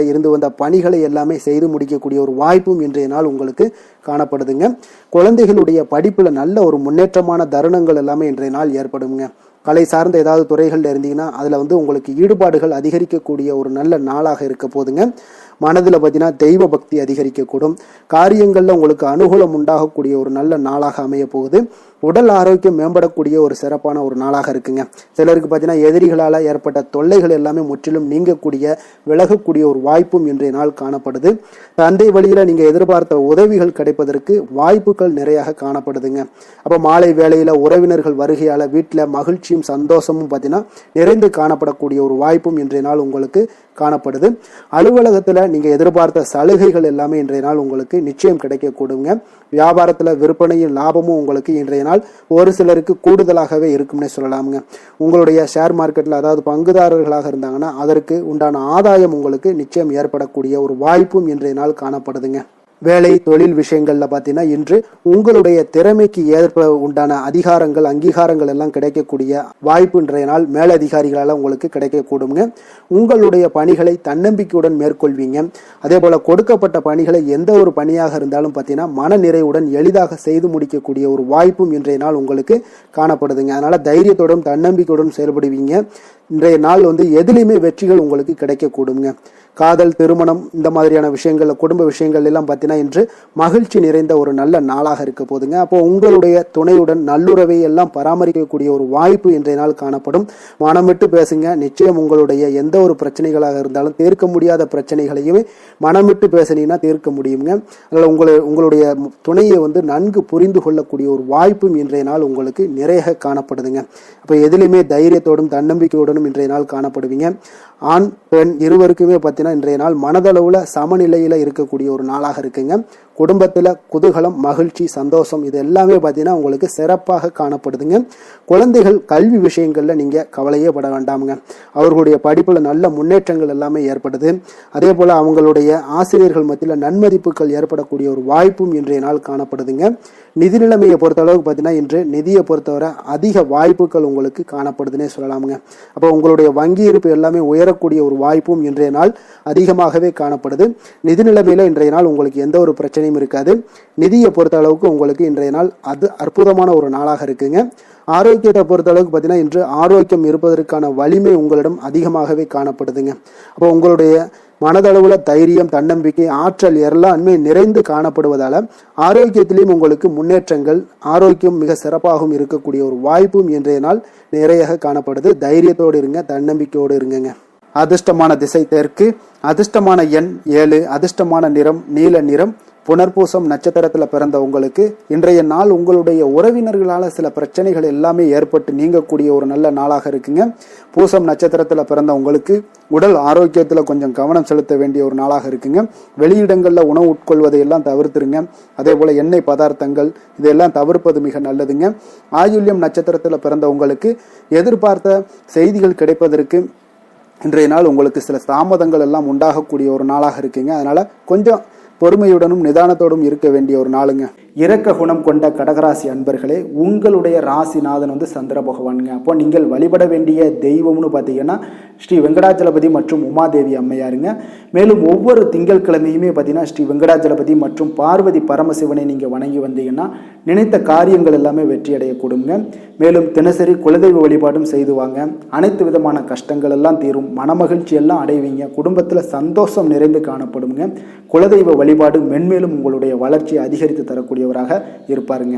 இருந்து வந்த பணிகளை எல்லாமே செய்து முடிக்கக்கூடிய ஒரு வாய்ப்பும் இன்றைய நாள் உங்களுக்கு காணப்படுதுங்க. குழந்தைகளுடைய படிப்புல நல்ல ஒரு முன்னேற்றமான தருணங்கள் எல்லாமே இன்றைய நாள் ஏற்படுங்க. கலை சார்ந்த ஏதாவது துறைகள்ல இருந்தீங்கன்னா அதுல உங்களுக்கு ஈடுபாடுகள் அதிகரிக்கக்கூடிய ஒரு நல்ல நாளாக இருக்க போதுங்க. மனதில் பார்த்தீங்கன்னா தெய்வ பக்தி அதிகரிக்கக்கூடும். காரியங்களில் உங்களுக்கு அனுகூலம் உண்டாகக்கூடிய ஒரு நல்ல நாளாக அமைய போகுது. உடல் ஆரோக்கியம் மேம்படக்கூடிய ஒரு சிறப்பான ஒரு நாளாக இருக்குங்க. சிலருக்கு பார்த்தீங்கன்னா எதிரிகளால் ஏற்பட்ட தொல்லைகள் எல்லாமே முற்றிலும் நீங்கக்கூடிய விலகக்கூடிய ஒரு வாய்ப்பும் இன்றைய நாள் காணப்படுது. தந்தை வழியில் நீங்கள் எதிர்பார்த்த உதவிகள் கிடைப்பதற்கு வாய்ப்புகள் நிறையாக காணப்படுதுங்க. அப்போ மாலை வேளையில் உறவினர்கள் வருகையால் வீட்டில் மகிழ்ச்சியும் சந்தோஷமும் பார்த்தீங்கன்னா நிறைந்து காணப்படக்கூடிய ஒரு வாய்ப்பும் இன்றைய நாள் உங்களுக்கு காணப்படுது. அலுவலகத்தில் நீங்கள் எதிர்பார்த்த சலுகைகள் எல்லாமே இன்றைய நாள் உங்களுக்கு நிச்சயம் கிடைக்கக்கூடுங்க. வியாபாரத்தில் விற்பனையும் லாபமும் உங்களுக்கு இன்றைய நாள் ஒரு சிலருக்கு கூடுதலாகவே இருக்கும்னே சொல்லலாமுங்க. உங்களுடைய ஷேர் மார்க்கெட்டில் அதாவது பங்குதாரர்களாக இருந்தாங்கன்னா அதற்கு உண்டான ஆதாயம் உங்களுக்கு நிச்சயம் ஏற்படக்கூடிய ஒரு வாய்ப்பும் இன்றைய நாள் காணப்படுதுங்க. வேலை தொழில் விஷயங்கள்ல பார்த்தீங்கன்னா இன்று உங்களுடைய திறமைக்கு ஏற்ப உண்டான அதிகாரங்கள் அங்கீகாரங்கள் எல்லாம் கிடைக்கக்கூடிய வாய்ப்பு இன்றைய நாள் மேலதிகாரிகளால் உங்களுக்கு கிடைக்கக்கூடுங்க. உங்களுடைய பணிகளை தன்னம்பிக்கையுடன் மேற்கொள்வீங்க. அதே போல கொடுக்கப்பட்ட பணிகளை எந்த ஒரு பணியாக இருந்தாலும் பார்த்தீங்கன்னா மன நிறைவுடன் எளிதாக செய்து முடிக்கக்கூடிய ஒரு வாய்ப்பும் இன்றைய நாள் உங்களுக்கு காணப்படுதுங்க. அதனால தைரியத்தோடும் தன்னம்பிக்கையுடன் செயல்படுவீங்க. இன்றைய நாள் எதுலையுமே வெற்றிகள் உங்களுக்கு கிடைக்கக்கூடுங்க. காதல் திருமணம் இந்த மாதிரியான விஷயங்கள்ல குடும்ப விஷயங்கள் எல்லாம் பார்த்தீங்கன்னா இன்று மகிழ்ச்சி நிறைந்த ஒரு நல்ல நாளாக இருக்க போதுங்க. அப்போ உங்களுடைய துணையுடன் நல்லுறவை எல்லாம் பராமரிக்கக்கூடிய ஒரு வாய்ப்பு இன்றைய நாள் காணப்படும். மனம் விட்டு பேசுங்க. நிச்சயம் உங்களுடைய எந்த ஒரு பிரச்சனைகளாக இருந்தாலும் தீர்க்க முடியாத பிரச்சனைகளையுமே மனம் விட்டு பேசினீங்கன்னா தீர்க்க முடியுங்க. அதனால உங்களுடைய துணையை நன்கு புரிந்து கொள்ளக்கூடிய ஒரு வாய்ப்பும் இன்றைய நாள் உங்களுக்கு நிறைய காணப்படுதுங்க. அப்போ எதிலுமே தைரியத்தோடும் தன்னம்பிக்கையோடும் இன்றைய நாள் காணப்படுவீங்க. ஆண் பெண் இருவருக்குமே பார்த்தீங்கன்னா இன்றைய நாள் மனதளவுல சமநிலையில இருக்கக்கூடிய ஒரு நாளாக இருக்குங்க. குடும்பத்துல குதூகலம் மகிழ்ச்சி சந்தோஷம் இது எல்லாமே பார்த்தீங்கன்னா உங்களுக்கு சிறப்பாக காணப்படுதுங்க. குழந்தைகள் கல்வி விஷயங்கள்ல நீங்க கவலையே பட வேண்டாமுங்க. அவர்களுடைய படிப்புல நல்ல முன்னேற்றங்கள் எல்லாமே ஏற்படுது. அதே போல அவங்களுடைய ஆசிரியர்கள் மத்தியில் நன்மதிப்புகள் ஏற்படக்கூடிய ஒரு வாய்ப்பும் இன்றைய நாள் காணப்படுதுங்க. நிதி நிலைமையை பொறுத்த அளவுக்கு பார்த்தீங்கன்னா இன்று நிதியை பொறுத்தவரை அதிக வாய்ப்புகள் உங்களுக்கு காணப்படுதுன்னே சொல்லலாமுங்க. அப்போ உங்களுடைய வங்கி இருப்பு எல்லாமே உயரக்கூடிய ஒரு வாய்ப்பும் இன்றைய நாள் அதிகமாகவே காணப்படுது. நிதி நிலைமையில இன்றைய நாள் உங்களுக்கு எந்த ஒரு பிரச்சனையும் இருக்காது. நிதியை பொறுத்த அளவுக்கு உங்களுக்கு இன்றைய நாள் அது அற்புதமான ஒரு நாளாக இருக்குங்க. ஆரோக்கியத்தை பொறுத்த அளவுக்கு பார்த்தீங்கன்னா இன்று ஆரோக்கியம் இருப்பதற்கான வலிமை உங்களிடம் அதிகமாகவே காணப்படுதுங்க. அப்போ உங்களுடைய மனதளவுல தைரியம் தன்னம்பிக்கை ஆற்றல் எல்லாமே நிறைந்து காணப்படுவதால ஆரோக்கியத்திலையும் உங்களுக்கு முன்னேற்றங்கள் ஆரோக்கியம் மிக சிறப்பாகவும் இருக்கக்கூடிய ஒரு வாய்ப்பும் இன்றைய நாள் நிறைய காணப்படுது. தைரியத்தோடு இருங்க, தன்னம்பிக்கையோடு இருங்க. அதிர்ஷ்டமான திசை தெற்கு, அதிர்ஷ்டமான எண் 7, அதிர்ஷ்டமான நிறம் நீல நிறம். புனர்பூசம் நட்சத்திரத்தில் பிறந்த உங்களுக்கு இன்றைய நாள் உங்களுடைய உறவினர்களால் சில பிரச்சனைகள் எல்லாமே ஏற்பட்டு நீங்கக்கூடிய ஒரு நல்ல நாளாக இருக்குங்க. பூசம் நட்சத்திரத்தில் பிறந்த உங்களுக்கு உடல் ஆரோக்கியத்தில் கொஞ்சம் கவனம் செலுத்த வேண்டிய ஒரு நாளாக இருக்குங்க. வெளியிடங்களில் உணவு உட்கொள்வதை எல்லாம் தவிர்த்துருங்க. அதே போல எண்ணெய் பதார்த்தங்கள் இதெல்லாம் தவிர்ப்பது மிக நல்லதுங்க. ஆயுள்யம் நட்சத்திரத்தில் பிறந்த உங்களுக்கு எதிர்பார்த்த செய்திகள் கிடைப்பதற்கு இன்றைய நாள் உங்களுக்கு சில தாமதங்கள் எல்லாம் உண்டாகக்கூடிய ஒரு நாளாக இருக்குங்க. அதனால கொஞ்சம் பொறுமையுடனும் நிதானத்தோடும் இருக்க வேண்டிய ஒரு நாளுங்க. இரக்க குணம் கொண்ட கடகராசி அன்பர்களே, உங்களுடைய ராசிநாதன் வந்து சந்திர பகவானுங்க. அப்போ நீங்கள் வழிபட வேண்டிய தெய்வம்னு பார்த்தீங்கன்னா ஸ்ரீ வெங்கடாஜலபதி மற்றும் உமாதேவி அம்மையாருங்க. மேலும் ஒவ்வொரு திங்கட்கிழமையுமே பார்த்தீங்கன்னா ஸ்ரீ வெங்கடாஜலபதி மற்றும் பார்வதி பரமசிவனை நீங்கள் வணங்கி வந்தீங்கன்னா நினைத்த காரியங்கள் எல்லாமே வெற்றி அடையக்கூடுங்க. மேலும் தினசரி குலதெய்வ வழிபாடும் செய்து வாங்க. அனைத்து விதமான கஷ்டங்கள் எல்லாம் தீரும், மனமகிழ்ச்சி எல்லாம் அடைவீங்க. குடும்பத்தில் சந்தோஷம் நிறைந்து காணப்படுங்க. குலதெய்வ வழிபாடு மென்மேலும் உங்களுடைய வளர்ச்சியை அதிகரித்து தரக்கூடியவராக இருப்பாருங்க.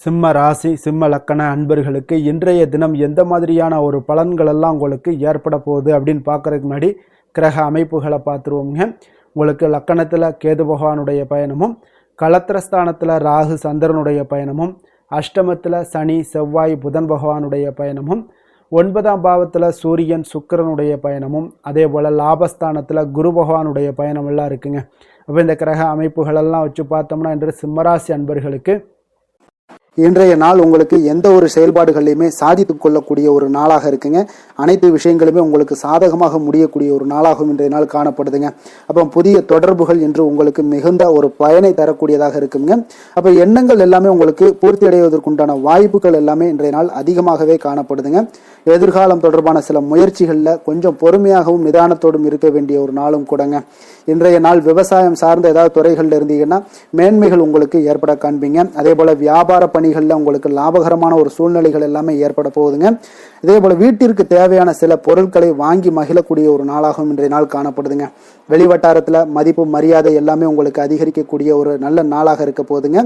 சிம்ம ராசி சிம்ம லக்கண அன்பர்களுக்கு இன்றைய தினம் எந்த மாதிரியான ஒரு பலன்கள் எல்லாம் உங்களுக்கு ஏற்பட போகுது அப்படின்னு பார்க்கறதுக்கு முன்னாடி கிரக அமைப்புகளை பார்த்துருவோங்க. உங்களுக்கு லக்கணத்தில் கேது பகவானுடைய பயணமும், களத்திரஸ்தானத்தில் ராகு சந்திரனுடைய பயணமும், அஷ்டமத்தில் சனி செவ்வாய் புதன் பகவானுடைய பயணமும், 9ஆம் பாவத்தில் சூரியன் சுக்கிரனுடைய பயணமும், அதே போல் லாபஸ்தானத்தில் குரு பகவானுடைய பயணம் எல்லாம் இருக்குங்க. அப்போ இந்த கிரக அமைப்புகளெல்லாம் வச்சு பார்த்தோம்னா இன்று சிம்மராசி அன்பர்களுக்கு இன்றைய நாள் உங்களுக்கு எந்த ஒரு செயல்பாடுகளையுமே சாதித்து கொள்ளக்கூடிய ஒரு நாளாக இருக்குங்க. அனைத்து விஷயங்களுமே உங்களுக்கு சாதகமாக முடியக்கூடிய ஒரு நாளாகவும் இன்றைய நாள் காணப்படுதுங்க. அப்போ புதிய தொடர்புகள் என்று உங்களுக்கு மிகுந்த ஒரு பயனை தரக்கூடியதாக இருக்குங்க. அப்போ எண்ணங்கள் எல்லாமே உங்களுக்கு பூர்த்தி அடைவதற்குண்டான வாய்ப்புகள் எல்லாமே இன்றைய நாள் அதிகமாகவே காணப்படுதுங்க. எதிர்காலம் தொடர்பான சில முயற்சிகளில் கொஞ்சம் பொறுமையாகவும் நிதானத்தோடும் இருக்க வேண்டிய ஒரு நாளும் கூடங்க. இன்றைய நாள் விவசாயம் சார்ந்த ஏதாவது துறைகளில் இருந்தீங்கன்னா மேன்மைகள் உங்களுக்கு ஏற்பட காண்பீங்க. அதே போல் வியாபார பணிகளில் உங்களுக்கு லாபகரமான ஒரு சூழ்நிலைகள் எல்லாமே ஏற்பட போகுதுங்க. இதே போல் வீட்டிற்கு தேவையான சில பொருட்களை வாங்கி மகிழக்கூடிய ஒரு நாளாகவும் இன்றைய நாள் காணப்படுதுங்க. வெளிவட்டாரத்தில் மதிப்பு மரியாதை எல்லாமே உங்களுக்கு அதிகரிக்கக்கூடிய ஒரு நல்ல நாளாக இருக்க போகுதுங்க.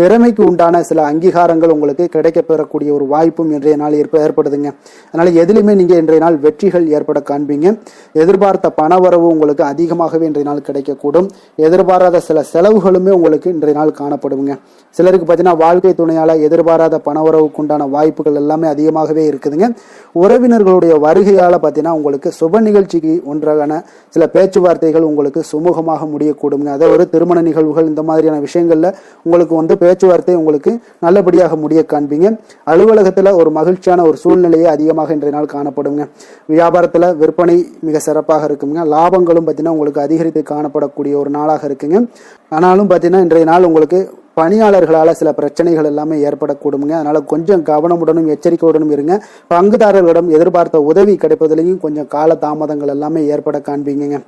திறமைக்கு உண்டான சில அங்கீகாரங்கள் உங்களுக்கு கிடைக்க பெறக்கூடிய ஒரு வாய்ப்பும் இன்றைய நாள் ஏற்படுதுங்க. அதனால எதிலுமே நீங்க இன்றைய நாள் வெற்றிகள் ஏற்பட காண்பீங்க. எதிர்பார்த்த பணவரவு உங்களுக்கு அதிகமாகவே இன்றைய நாள் கிடைக்கக்கூடும். எதிர்பாராத சில செலவுகளுமே உங்களுக்கு இன்றைய நாள் காணப்படுங்க. சிலருக்கு பார்த்தீங்கன்னா வாழ்க்கை துணையால எதிர்பாராத பணவரவுக்கு உண்டான வாய்ப்புகள் எல்லாமே அதிகமாகவே இருக்குதுங்க. உறவினர்களுடைய வருகையால பார்த்தீங்கன்னா உங்களுக்கு சுப நிகழ்ச்சிக்கு ஒன்றான சில பேச்சுவார்த்தைகள் உங்களுக்கு சுமூகமாக முடியக்கூடுங்க. அதாவது திருமண நிகழ்வுகள் இந்த மாதிரியான விஷயங்கள்ல உங்களுக்கு வந்து பேச்சுவார்த்தை உங்களுக்கு நல்லபடியாக முடிய காண்பீங்க. அலுவலகத்துல ஒரு மகிழ்ச்சியான ஒரு சூழ்நிலையை அதிகமாக இன்றைய நாள் காணப்படுங்க. வியாபாரத்துல விற்பனை மிக சிறப்பாக இருக்குங்க. லாபங்களும் பார்த்தீங்கன்னா உங்களுக்கு அதிகரித்து காணப்படக்கூடிய ஒரு நாளாக இருக்குங்க. ஆனாலும் பார்த்தீங்கன்னா இன்றைய நாள் உங்களுக்கு பணியாளர்களால் சில பிரச்சனைகள் எல்லாமே ஏற்படக்கூடுங்க. அதனால கொஞ்சம் கவனமுடனும் எச்சரிக்கையுடனும் இருங்க. பங்குதாரர்களிடம் எதிர்பார்த்த உதவி கிடைப்பதிலையும் கொஞ்சம் கால தாமதங்கள் எல்லாமே ஏற்பட காண்பீங்க.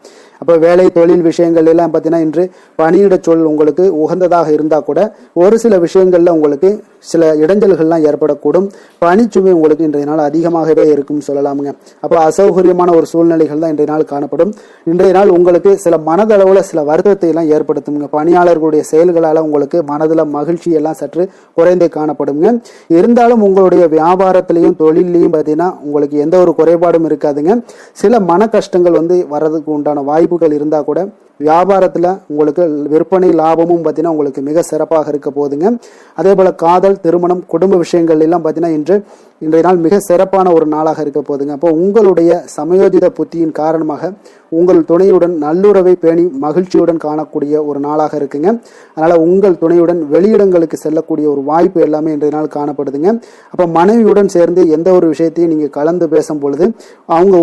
அப்போ வேலை தொழில் விஷயங்கள் எல்லாம் பார்த்தீங்கன்னா இன்று பணியிட சொல் உங்களுக்கு உகந்ததாக இருந்தால் கூட ஒரு சில விஷயங்கள்ல உங்களுக்கு சில இடைஞ்சல்கள்லாம் ஏற்படக்கூடும். பணிச்சுமை உங்களுக்கு இன்றைய நாள் அதிகமாகவே இருக்கும் சொல்லலாமுங்க. அப்போ அசௌகரியமான ஒரு சூழ்நிலைகள் தான் இன்றைய நாள் காணப்படும். இன்றைய நாள் உங்களுக்கு சில மனதளவில் சில வருத்தத்தை எல்லாம் ஏற்படுத்துங்க. பணியாளர்களுடைய செயல்களால் உங்களுக்கு மனதில் மகிழ்ச்சி எல்லாம் சற்று குறைந்தே காணப்படுங்க. இருந்தாலும் உங்களுடைய வியாபாரத்திலையும் தொழிலையும் பார்த்தீங்கன்னா உங்களுக்கு எந்த ஒரு குறைபாடும் இருக்காதுங்க. சில மன கஷ்டங்கள் வந்து வர்றதுக்கு உண்டான வாய்ப்புகள் இருந்தால் கூட வியாபாரத்தில் உங்களுக்கு விற்பனை லாபமும் பார்த்தீங்கன்னா உங்களுக்கு மிக சிறப்பாக இருக்க போகுதுங்க. அதே போல் காதல், திருமணம், குடும்ப விஷயங்கள் எல்லாம் பார்த்தீங்கன்னா இன்றைய நாள் மிக சிறப்பான ஒரு நாளாக இருக்க போகுதுங்க. அப்போ உங்களுடைய சமயோஜித புத்தியின் காரணமாக உங்கள் துணையுடன் நல்லுறவை பேணி மகிழ்ச்சியுடன் காணக்கூடிய ஒரு நாளாக இருக்குங்க. அதனால உங்கள் துணையுடன் வெளியிடங்களுக்கு செல்லக்கூடிய ஒரு வாய்ப்பு எல்லாமே இன்றைய நாள் காணப்படுதுங்க. அப்போ மனைவியுடன் சேர்ந்து எந்த ஒரு விஷயத்தையும் நீங்க கலந்து பேசும் பொழுது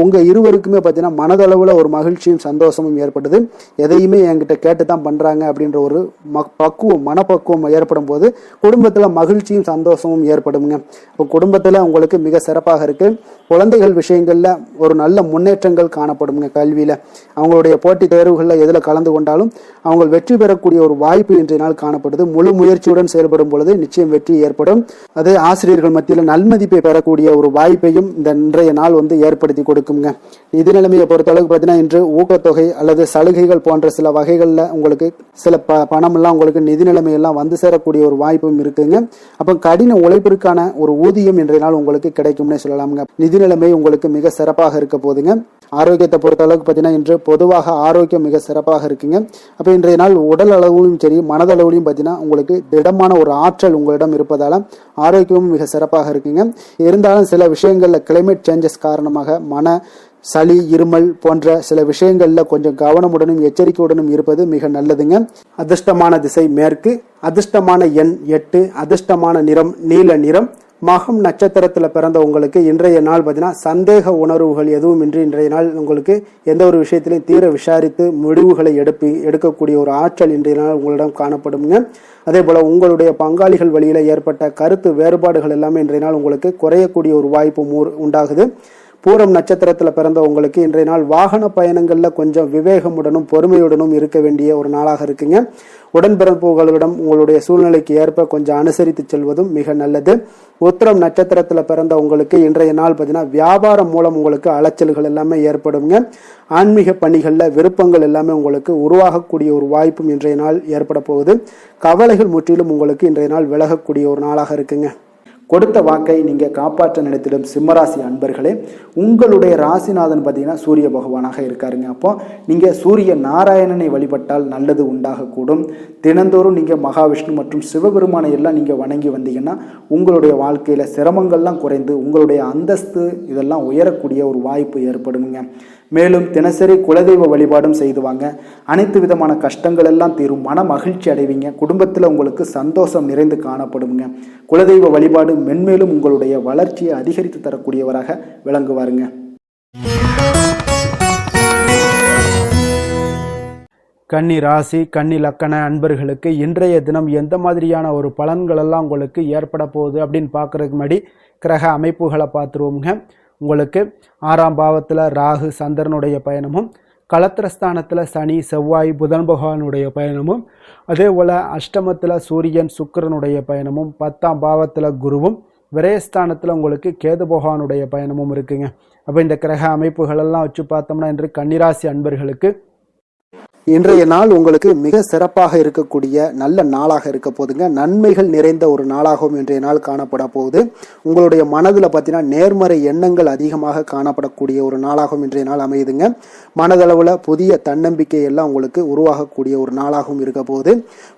உங்க இருவருக்குமே பார்த்தீங்கன்னா மனதளவுல ஒரு மகிழ்ச்சியும் சந்தோஷமும் ஏற்படுது. எதையுமே என்கிட்ட கேட்டு தான் பண்றாங்க அப்படின்ற ஒரு மனப்பக்குவம் ஏற்படும் போது குடும்பத்துல மகிழ்ச்சியும் சந்தோஷமும் ஏற்படுங்க. இப்போ குடும்பத்துல உங்களுக்கு மிக சிறப்பாக இருக்கு. குழந்தைகள் விஷயங்கள்ல ஒரு நல்ல முன்னேற்றங்கள் காணப்படுங்க. கல்வியில அவங்களுடைய போட்டித் தேர்வுகள்ல எதுல கலந்து கொண்டாலும் அவங்க வெற்றி பெறக்கூடிய ஒரு வாய்ப்பு இன்றைய நாள் காணப்படுது. முழு முயற்சியுடன் செயல்படும் பொழுது நிச்சயம் வெற்றி ஏற்படும். அது ஆசிரியர்கள் மத்தியில் நல்மதிப்பை பெறக்கூடிய ஒரு வாய்ப்பையும் இந்த இன்றைய நாள் வந்து ஏற்படுத்தி கொடுக்குங்க. நிதி நிலைமையை பொறுத்தளவுக்கு பார்த்தீங்கன்னா இன்று ஊக்கத்தொகை அல்லது சலுகைகள் போன்ற சில வகைகள்ல உங்களுக்கு சில பணம் எல்லாம் உங்களுக்கு நிதி நிலைமை எல்லாம் வந்து சேரக்கூடிய ஒரு வாய்ப்பும் இருக்குங்க. அப்ப கடின உழைப்பிற்கான ஒரு ஊதியம் இன்றைய நாள் உங்களுக்கு கிடைக்கும்னே சொல்லலாமுங்க. நிதி நிலைமை உங்களுக்கு மிக சிறப்பாக இருக்க போதுங்க. ஆரோக்கியத்தை பொறுத்த அளவுக்கு பார்த்தீங்கன்னா இன்று பொதுவாக ஆரோக்கியம் மிக சிறப்பாக இருக்குங்க. அப்போ இன்றைய நாள் உடல் அளவுலையும் சரி மனதளவுலையும் பார்த்தீங்கன்னா உங்களுக்கு திடமான ஒரு ஆற்றல் உங்களிடம் இருப்பதால ஆரோக்கியமும் மிக சிறப்பாக இருக்குங்க. இருந்தாலும் சில விஷயங்கள்ல கிளைமேட் சேஞ்சஸ் காரணமாக சளி, இருமல் போன்ற சில விஷயங்கள்ல கொஞ்சம் கவனமுடனும் எச்சரிக்கையுடனும் இருப்பது மிக நல்லதுங்க. அதிர்ஷ்டமான திசை மேற்கு, அதிர்ஷ்டமான எண் 8, அதிர்ஷ்டமான நிறம் நீல நிறம், மகம் நட்சத்திரத்துல பிறந்த உங்களுக்கு இன்றைய நாள் பார்த்தீங்கன்னா சந்தேக உணர்வுகள் எதுவும் இன்றி இன்றைய நாள் உங்களுக்கு எந்த ஒரு விஷயத்திலையும் தீர விசாரித்து முடிவுகளை எடுக்கக்கூடிய ஒரு ஆற்றல் இன்றைய நாள் உங்களிடம் காணப்படுங்க. அதே போல உங்களுடைய பங்காளிகள் வழியில ஏற்பட்ட கருத்து வேறுபாடுகள் எல்லாமே இன்றைய நாள் உங்களுக்கு குறையக்கூடிய ஒரு வாய்ப்பு உண்டாகுது. பூரம் நட்சத்திரத்துல பிறந்த உங்களுக்கு இன்றைய நாள் வாகன பயணங்கள்ல கொஞ்சம் விவேகமுடனும் பொறுமையுடனும் இருக்க வேண்டிய ஒரு நாளாக இருக்குங்க. உடன்பிறப்புகளிடம் உங்களுடைய சூழ்நிலைக்கு ஏற்ப கொஞ்சம் அனுசரித்து செல்வதும் மிக நல்லது. உத்திரம் நட்சத்திரத்துல பிறந்த உங்களுக்கு இன்றைய நாள் பார்த்தீங்கன்னா வியாபாரம் மூலம் உங்களுக்கு அலைச்சல்கள் எல்லாமே ஏற்படுங்க. ஆன்மீக பணிகள்ல விருப்பங்கள் எல்லாமே உங்களுக்கு உருவாகக்கூடிய ஒரு வாய்ப்பும் இன்றைய நாள் ஏற்பட போகுது. கவலைகள் முற்றிலும் உங்களுக்கு இன்றைய நாள் விலகக்கூடிய ஒரு நாளாக இருக்குங்க. கொடுத்த வாக்கை நீங்க காப்பாற்ற நினைத்திடும் சிம்மராசி அன்பர்களே, உங்களுடைய ராசிநாதன் பார்த்தீங்கன்னா சூரிய பகவானாக இருக்காருங்க. அப்போ நீங்க சூரிய நாராயணனை வழிபட்டால் நல்லது உண்டாகக்கூடும். தினந்தோறும் நீங்க மகாவிஷ்ணு மற்றும் சிவபெருமானை எல்லாம் நீங்க வணங்கி வந்தீங்கன்னா உங்களுடைய வாழ்க்கையில சிரமங்கள்லாம் குறைந்து உங்களுடைய அந்தஸ்து இதெல்லாம் உயரக்கூடிய ஒரு வாய்ப்பு ஏற்படுங்க. மேலும் தினசரி குலதெய்வ வழிபாடும் செய்துவாங்க. அனைத்து விதமான கஷ்டங்கள் எல்லாம் தீரும். மன மகிழ்ச்சி அடைவீங்க. குடும்பத்தில் உங்களுக்கு சந்தோஷம் நிறைந்து காணப்படுங்க. குலதெய்வ வழிபாடு மென்மேலும் உங்களுடைய வளர்ச்சியை அதிகரித்து தரக்கூடியவராக விளங்குவாருங்க. கன்னி ராசி கன்னி லக்கண அன்பர்களுக்கு இன்றைய தினம் எந்த மாதிரியான ஒரு பலன்கள் எல்லாம் உங்களுக்கு ஏற்பட போகுது அப்படின்னு பார்க்கறதுக்கு முன்னாடி கிரக அமைப்புகளை பார்த்துருவோங்க. உங்களுக்கு 6ஆம் பாவத்தில் ராகு சந்திரனுடைய பயணமும், களத்திரஸ்தானத்தில் சனி செவ்வாய் புதன் பகவானுடைய பயணமும், அதே போல் அஷ்டமத்தில் சூரியன் சுக்கிரனுடைய பயணமும், 10ஆம் பாவத்தில் குருவும், விரயஸ்தானத்தில் உங்களுக்கு கேது பகவானுடைய பயணமும் இருக்குங்க. அப்போ இந்த கிரக அமைப்புகளெல்லாம் வச்சு பார்த்தோம்னா இன்று கன்னிராசி அன்பர்களுக்கு இன்றைய நாள் உங்களுக்கு மிக சிறப்பாக இருக்கக்கூடிய நல்ல நாளாக இருக்க போதுங்க. நன்மைகள் நிறைந்த ஒரு நாளாகவும் இன்றைய நாள் காணப்பட போகுது. உங்களுடைய மனதில் பார்த்தீங்கன்னா நேர்மறை எண்ணங்கள் அதிகமாக காணப்படக்கூடிய ஒரு நாளாகவும் இன்றைய நாள் அமையுதுங்க. மனதளவில் புதிய தன்னம்பிக்கை எல்லாம் உங்களுக்கு உருவாகக்கூடிய ஒரு நாளாகவும் இருக்க போகுது.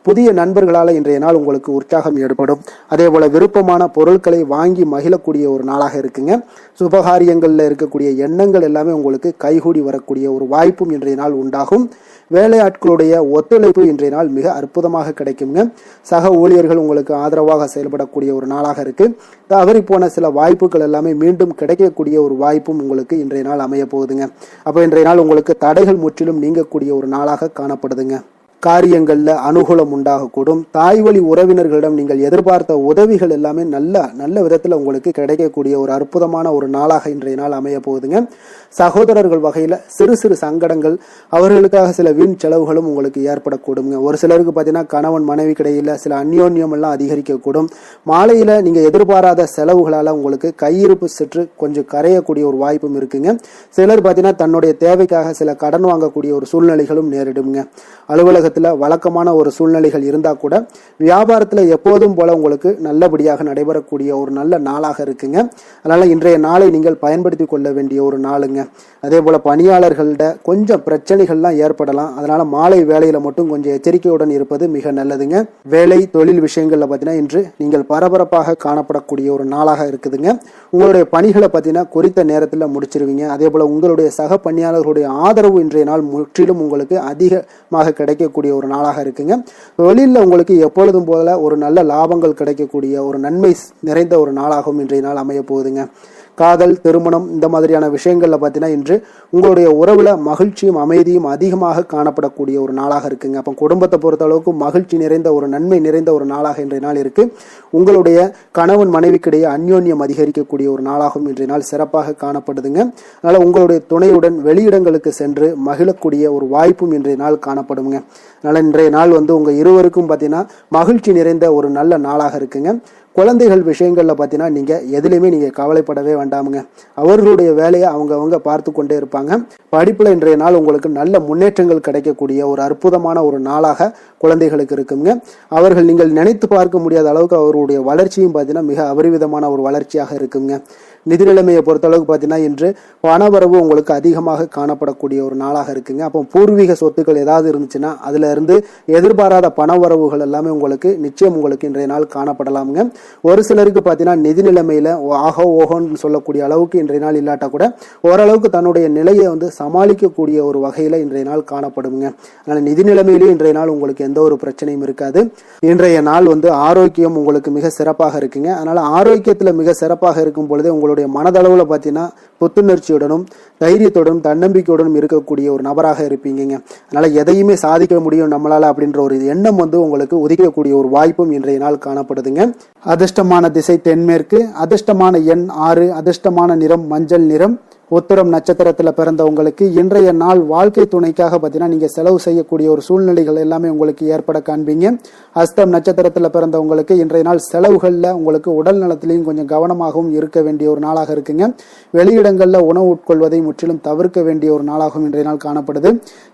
புதிய நண்பர்களால் இன்றைய நாள் உங்களுக்கு உற்சாகம் ஏற்படும். அதே போல விருப்பமான பொருட்களை வாங்கி மகிழக்கூடிய ஒரு நாளாக இருக்குங்க. சுபகாரியங்களில் இருக்கக்கூடிய எண்ணங்கள் எல்லாமே உங்களுக்கு கைகூடி வரக்கூடிய ஒரு வாய்ப்பும் இன்றைய நாள் உண்டாகும். வேலையாட்களுடைய ஒத்துழைப்பு இன்றைய நாள் மிக அற்புதமாக கிடைக்குங்க. சக ஊழியர்கள் உங்களுக்கு ஆதரவாக செயல்படக்கூடிய ஒரு நாளாக இருக்கு. தவறி போன சில வாய்ப்புகள் எல்லாமே மீண்டும் கிடைக்கக்கூடிய ஒரு வாய்ப்பும் உங்களுக்கு இன்றைய நாள் அமைய போகுதுங்க. அப்போ இன்றைய நாள் உங்களுக்கு தடைகள் முற்றிலும் நீங்கக்கூடிய ஒரு நாளாக காணப்படுதுங்க. காரியங்கள்ல அனுகூலம் உண்டாகக்கூடும். தாய் வழி உறவினர்களிடம் நீங்கள் எதிர்பார்த்த உதவிகள் எல்லாமே நல்ல விதத்துல உங்களுக்கு கிடைக்கக்கூடிய ஒரு அற்புதமான ஒரு நாளாக இன்றைய நாள் அமைய போகுதுங்க. சகோதரர்கள் வகையில சிறு சிறு சங்கடங்கள், அவர்களுக்காக சில வீண் செலவுகளும் உங்களுக்கு ஏற்படக்கூடுங்க. ஒரு சிலருக்கு பார்த்தீங்கன்னா கணவன் மனைவி கிடையில சில அந்யோன்யம் எல்லாம் அதிகரிக்கக்கூடும். மாலையில நீங்க எதிர்பாராத செலவுகளால உங்களுக்கு கையிருப்பு சற்று கொஞ்சம் கரையக்கூடிய ஒரு வாய்ப்பும் இருக்குங்க. சிலர் பார்த்தீங்கன்னா தன்னுடைய தேவைக்காக சில கடன் வாங்கக்கூடிய ஒரு சூழ்நிலைகளும் நேரிடுங்க. அலுவலகத்தில் வழக்கமான ஒரு சூழ்நிலைகள் இருந்தா கூட வியாபாரத்துல எப்போதும் போல உங்களுக்கு நல்லபடியாக நடைபெறக்கூடிய ஒரு நல்ல நாளாக இருக்குங்க. அதனால இன்றைய நாளை நீங்கள் பயன்படுத்தி கொள்ள வேண்டிய ஒரு நாளுங்க. அதே போல பணியாளர்கள்ட கொஞ்சம் பிரச்சனைகள்லாம் ஏற்படலாம். அதனால மாலை வேலையில மட்டும் கொஞ்சம் எச்சரிக்கையுடன் இருப்பது மிக நல்லதுங்க. வேலை தொழில் விஷயங்கள்ல பார்த்தீங்கன்னா இன்று நீங்கள் பரபரப்பாக காணப்படக்கூடிய ஒரு நாளாக இருக்குதுங்க. உங்களுடைய பணிகளை பார்த்தீங்கன்னா குறித்த நேரத்தில் முடிச்சிருவீங்க. அதே போல உங்களுடைய சக பணியாளர்களுடைய ஆதரவு இன்றைய நாள் முற்றிலும் உங்களுக்கு அதிகமாக கிடைக்கக்கூடிய ஒரு நாளாக இருக்குங்க. தொழிலில் உங்களுக்கு எப்பொழுதும் போல ஒரு நல்ல லாபங்கள் கிடைக்கக்கூடிய ஒரு நன்மை நிறைந்த ஒரு நாளாகவும் இன்றைய நாள் அமைய போகுதுங்க. காதல், திருமணம் இந்த மாதிரியான விஷயங்கள்ல பார்த்தீங்கன்னா இன்று உங்களுடைய உறவுல மகிழ்ச்சியும் அமைதியும் அதிகமாக காணப்படக்கூடிய ஒரு நாளாக இருக்குங்க. அப்போ குடும்பத்தை பொறுத்த அளவுக்கு மகிழ்ச்சி நிறைந்த ஒரு நன்மை நிறைந்த ஒரு நாளாக இன்றைய நாள் இருக்கு. உங்களுடைய கணவன் மனைவிக்கிடையே அந்யோன்யம் அதிகரிக்கக்கூடிய ஒரு நாளாகவும் இன்றைய நாள் சிறப்பாக காணப்படுதுங்க. அதனால உங்களுடைய துணையுடன் வெளியிடங்களுக்கு சென்று மகிழக்கூடிய ஒரு வாய்ப்பும் இன்றைய நாள் காணப்படுங்க. அதனால இன்றைய நாள் உங்க இருவருக்கும் பார்த்தீங்கன்னா மகிழ்ச்சி நிறைந்த ஒரு நல்ல நாளாக இருக்குங்க. குழந்தைகள் விஷயங்கள்ல பார்த்தீங்கன்னா நீங்க எதுலையுமே நீங்க கவலைப்படவே வேண்டாமுங்க. அவர்களுடைய வேலையை அவங்க பார்த்து கொண்டே இருப்பாங்க. படிப்புல இன்றைய நாள் உங்களுக்கு நல்ல முன்னேற்றங்கள் கிடைக்கக்கூடிய ஒரு அற்புதமான ஒரு நாளாக குழந்தைகளுக்கு இருக்குங்க. அவர்கள் நீங்கள் நினைத்து பார்க்க முடியாத அளவுக்கு அவர்களுடைய வளர்ச்சியும் பார்த்தீங்கன்னா மிக அபரிவிதமான ஒரு வளர்ச்சியாக இருக்குங்க. நிதி நிலைமையை பொறுத்தளவுக்கு பார்த்தீங்கன்னா இன்று பணவரவு உங்களுக்கு அதிகமாக காணப்படக்கூடிய ஒரு நாளாக இருக்குங்க. அப்போ பூர்வீக சொத்துக்கள் ஏதாவது இருந்துச்சுன்னா அதுல இருந்து எதிர்பாராத பணவரவுகள் எல்லாமே உங்களுக்கு நிச்சயம் உங்களுக்கு இன்றைய நாள் காணப்படலாமுங்க. ஒரு சிலருக்கு பார்த்தீங்கன்னா நிதி நிலைமையில ஆகோ ஓகோன்னு சொல்லக்கூடிய அளவுக்கு இன்றைய நாள் இல்லாட்டா கூட ஓரளவுக்கு தன்னுடைய நிலையை சமாளிக்கக்கூடிய ஒரு வகையில இன்றைய நாள் காணப்படுங்க. அதனால நிதி நிலைமையிலேயே இன்றைய நாள் உங்களுக்கு எந்த ஒரு பிரச்சனையும் இருக்காது. இன்றைய நாள் ஆரோக்கியம் உங்களுக்கு மிக சிறப்பாக இருக்குங்க. அதனால ஆரோக்கியத்துல மிக சிறப்பாக இருக்கும் பொழுது உங்களுடைய மனதளவுல பார்த்தீங்கன்னா புத்துணர்ச்சியுடனும் தைரியத்துடனும் தன்னம்பிக்கையுடனும் இருக்கக்கூடிய ஒரு நபராக இருப்பீங்க. அதனால எதையுமே சாதிக்க முடியும் நம்மளால அப்படின்ற ஒரு எண்ணம் உங்களுக்கு உதிக்கக்கூடிய ஒரு வாய்ப்பும் இன்றைய நாள் காணப்படுதுங்க. அதிர்ஷ்டமான திசை தென்மேற்கு, அதிர்ஷ்டமான எண் 6, அதிர்ஷ்டமான நிறம் மஞ்சள் நிறம். உத்திரம் நட்சத்திரத்துல பிறந்தவங்களுக்கு இன்றைய நாள் வாழ்க்கை துணைக்காக பார்த்தீங்கன்னா நீங்க செலவு செய்யக்கூடிய ஒரு சூழ்நிலைகள் எல்லாமே உங்களுக்கு ஏற்பட காண்பீங்க. அஸ்தம் நட்சத்திரத்துல பிறந்தவங்களுக்கு இன்றைய நாள் செலவுகள்ல உங்களுக்கு உடல் நலத்திலையும் கொஞ்சம் கவனமாகவும் இருக்க வேண்டிய ஒரு நாளாக இருக்குங்க. வெளியிடங்கள்ல உணவு உட்கொள்வதை முற்றிலும் தவிர்க்க வேண்டிய ஒரு நாளாகவும் இன்றைய நாள் காணப்படுது.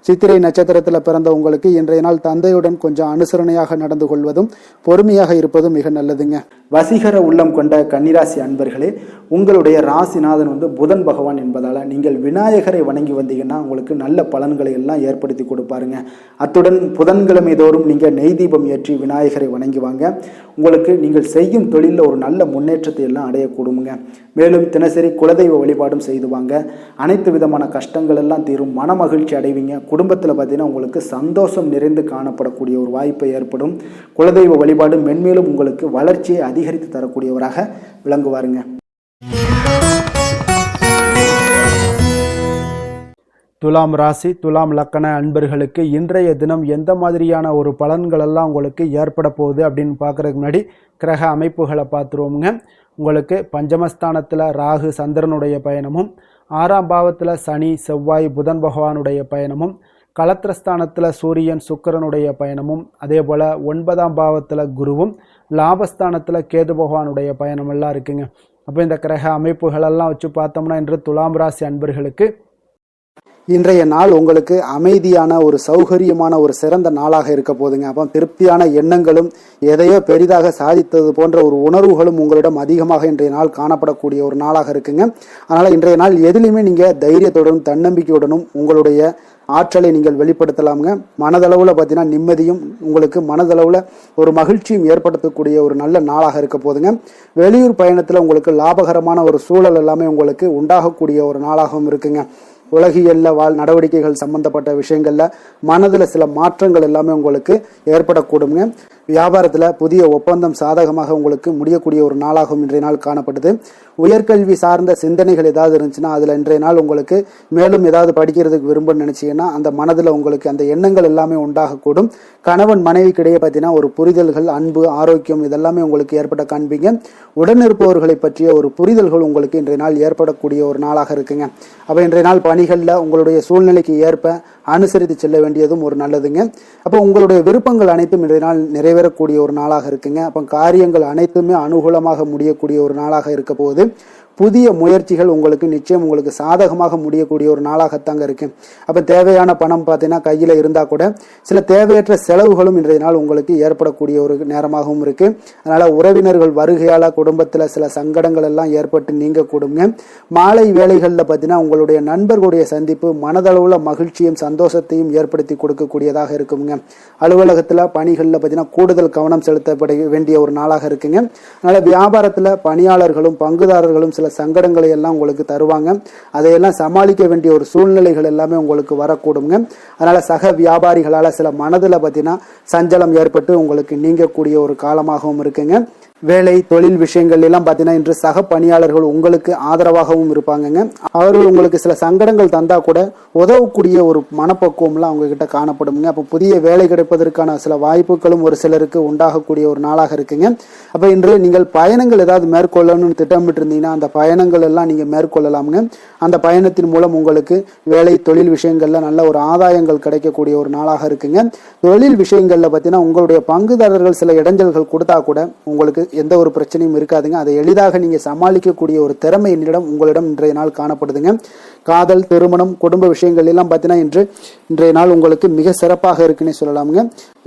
சித்திரை நட்சத்திரத்துல பிறந்தவங்களுக்கு இன்றைய நாள் தந்தையுடன் கொஞ்சம் அனுசரணையாக நடந்து கொள்வதும் பொறுமையாக இருப்பதும் மிக நல்லதுங்க. வசீகர உள்ளம் கொண்ட கன்னிராசி அன்பர்களே, உங்களுடைய ராசிநாதன் புதன் பகவான் என்பதால நீங்கள் விநாயகரை வணங்கி வந்தீங்கன்னா உங்களுக்கு நல்ல பலன்களை எல்லாம் ஏற்படுத்தி கொடுப்பாருங்க. அத்துடன் புதன்கிழமை தோறும் நீங்க நெய் தீபம் ஏற்றி விநாயகரை வணங்கி வாங்க. உங்களுக்கு நீங்கள் செய்யும் தொழிலில் ஒரு நல்ல முன்னேற்றத்தை எல்லாம் அடையக்கூடுங்க. மேலும் தினசரி குலதெய்வ வழிபாடும் செய்து வாங்க. அனைத்து விதமான கஷ்டங்கள் எல்லாம் தீரும், மன மகிழ்ச்சி அடைவீங்க. குடும்பத்தில் பார்த்தீங்கன்னா உங்களுக்கு சந்தோஷம் நிறைந்து காணப்படக்கூடிய ஒரு வாய்ப்பு ஏற்படும். குலதெய்வ வழிபாடு மென்மேலும் உங்களுக்கு வளர்ச்சியை அதிகரித்து தரக்கூடியவராக விளங்குவாருங்க. துலாம் ராசி துலாம் லக்கண அன்பர்களுக்கு இன்றைய தினம் எந்த மாதிரியான ஒரு பலன்கள் எல்லாம் உங்களுக்கு ஏற்பட போகுது அப்படின்னு பார்க்கறதுக்கு முன்னாடி கிரக அமைப்புகளை பார்த்துருவோமுங்க. உங்களுக்கு பஞ்சமஸ்தானத்தில் ராகு சந்திரனுடைய பயணமும், 6ஆம் பாவத்தில் சனி செவ்வாய் புதன் பகவானுடைய பயணமும், களத்திரஸ்தானத்தில் சூரியன் சுக்கிரனுடைய பயணமும், அதே போல் 9ஆம் பாவத்தில் குருவும், லாபஸ்தானத்தில் கேது பகவானுடைய பயணம் எல்லாம் இருக்குங்க. அப்போ இந்த கிரக அமைப்புகளெல்லாம் வச்சு பார்த்தோம்னா இன்று துலாம் ராசி அன்பர்களுக்கு இன்றைய நாள் உங்களுக்கு அமைதியான ஒரு சௌகரியமான ஒரு சிறந்த நாளாக இருக்க போதுங்க. அப்போ திருப்தியான எண்ணங்களும் எதையோ பெரிதாக சாதித்தது போன்ற ஒரு உணர்வுகளும் உங்களிடம் அதிகமாக இன்றைய நாள் காணப்படக்கூடிய ஒரு நாளாக இருக்குங்க. அதனால இன்றைய நாள் எதிலுமே நீங்க தைரியத்துடனும் தன்னம்பிக்கையுடனும் உங்களுடைய ஆற்றலை நீங்கள் வெளிப்படுத்தலாமுங்க. மனதளவுல பார்த்தீங்கன்னா நிம்மதியும் உங்களுக்கு மனதளவுல ஒரு மகிழ்ச்சியும் ஏற்படுத்தக்கூடிய ஒரு நல்ல நாளாக இருக்க போதுங்க. வெளியூர் பயணத்துல உங்களுக்கு லாபகரமான ஒரு சூழல் எல்லாமே உங்களுக்கு உண்டாகக்கூடிய ஒரு நாளாகவும் இருக்குங்க. உலகியல்ல நடவடிக்கைகள் சம்பந்தப்பட்ட விஷயங்கள்ல மனதுல சில மாற்றங்கள் எல்லாமே உங்களுக்கு ஏற்படக்கூடுங்க. வியாபாரத்துல புதிய ஒப்பந்தம் சாதகமாக உங்களுக்கு முடியக்கூடிய ஒரு நாளாகவும் இன்றைய நாள் காணப்படுது. உயர்கல்வி சார்ந்த சிந்தனைகள் ஏதாவது இருந்துச்சுன்னா அதுல இன்றைய நாள் உங்களுக்கு மேலும் ஏதாவது படிக்கிறதுக்கு விரும்ப நினைச்சீங்கன்னா அந்த மனதுல உங்களுக்கு அந்த எண்ணங்கள் எல்லாமே உண்டாகக்கூடும். கணவன் மனைவிக்கிடையே பார்த்தீங்கன்னா ஒரு புரிதல்கள், அன்பு, ஆரோக்கியம் இதெல்லாமே உங்களுக்கு ஏற்பட காண்பீங்க. உடனிருப்பவர்களை பற்றிய ஒரு புரிதல்கள் உங்களுக்கு இன்றைய நாள் ஏற்படக்கூடிய ஒரு நாளாக இருக்குங்க. அப்ப இன்றைய நாள் பணிகள்ல உங்களுடைய சூழ்நிலைக்கு ஏற்ப அனுசரித்து செல்ல வேண்டியதும் ஒரு நல்லதுங்க. அப்போ உங்களுடைய விருப்பங்கள் அனைத்தும் இன்றைய நாள் நிறைவேறக்கூடிய ஒரு நாளாக இருக்குங்க. அப்போ காரியங்கள் அனைத்துமே அனுகூலமாக முடியக்கூடிய ஒரு நாளாக இருக்க போகுது. புதிய முயற்சிகள் உங்களுக்கு நிச்சயம் உங்களுக்கு சாதகமாக முடியக்கூடிய ஒரு நாளாகத்தாங்க இருக்கு. அப்ப தேவையான பணம் பார்த்தீங்கன்னா கையில இருந்தா கூட சில தேவையற்ற செலவுகளும் இன்றைய நாள் உங்களுக்கு ஏற்படக்கூடிய ஒரு நேரமாகவும் இருக்கு. அதனால உறவினர்கள் வருகையால குடும்பத்துல சில சங்கடங்கள் எல்லாம் ஏற்பட்டு நீங்க கூடுங்க. மாலை வேளைகள்ல பார்த்தீங்கன்னா உங்களுடைய நண்பர்களுடைய சந்திப்பு மனதளவுல மகிழ்ச்சியும் சந்தோஷத்தையும் ஏற்படுத்தி கொடுக்கக்கூடியதாக இருக்குங்க. அலுவலகத்துல பணிகள்ல பார்த்தீங்கன்னா கூடுதல் கவனம் செலுத்தப்பட வேண்டிய ஒரு நாளாக இருக்குங்க. அதனால வியாபாரத்துல பணியாளர்களும் பங்குதாரர்களும் சில சங்கடங்களை எல்லாம் உங்களுக்கு தருவாங்க. அதையெல்லாம் சமாளிக்க வேண்டிய ஒரு சூழ்நிலைகள் எல்லாமே உங்களுக்கு வரக்கூடுங்க. அதனால சக வியாபாரிகளால சில மனதுல பார்த்தீங்கன்னா சஞ்சலம் ஏற்பட்டு உங்களுக்கு நீங்கக்கூடிய ஒரு காலமாகவும் இருக்குங்க. வேலை தொழில் விஷயங்கள் எல்லாம் பார்த்தீங்கன்னா இன்று சக பணியாளர்கள் உங்களுக்கு ஆதரவாகவும் இருப்பாங்கங்க. அவர்கள் உங்களுக்கு சில சங்கடங்கள் தந்தா கூட உதவக்கூடிய ஒரு மனப்பக்குவம்லாம் அவங்க கிட்ட காணப்படுங்க. அப்போ புதிய வேலை கிடைப்பதற்கான சில வாய்ப்புகளும் ஒரு சிலருக்கு உண்டாகக்கூடிய ஒரு நாளாக இருக்குங்க. அப்போ இன்று நீங்கள் பயணங்கள் ஏதாவது மேற்கொள்ளணும்னு திட்டமிட்டு இருந்தீங்கன்னா அந்த பயணங்கள் எல்லாம் நீங்க மேற்கொள்ளலாமுங்க. அந்த பயணத்தின் மூலம் உங்களுக்கு வேலை தொழில் விஷயங்கள்ல நல்ல ஒரு ஆதாயங்கள் கிடைக்கக்கூடிய ஒரு நாளாக இருக்குங்க. தொழில் விஷயங்கள்ல பார்த்தீங்கன்னா உங்களுடைய பங்குதாரர்கள் சில இடைஞ்சல்கள் கொடுத்தா கூட உங்களுக்கு எந்த ஒரு பிரச்சனையும் இருக்காதுங்க. அதை எளிதாக நீங்க சமாளிக்கக்கூடிய ஒரு திறமை உங்களிடம் இன்றைய நாள் காணப்படுதுங்க. காதல், திருமணம், குடும்ப விஷயங்கள் எல்லாம் பார்த்தீங்கன்னா இன்றைய நாள் உங்களுக்கு மிக சிறப்பாக இருக்குன்னு சொல்லலாமுங்க.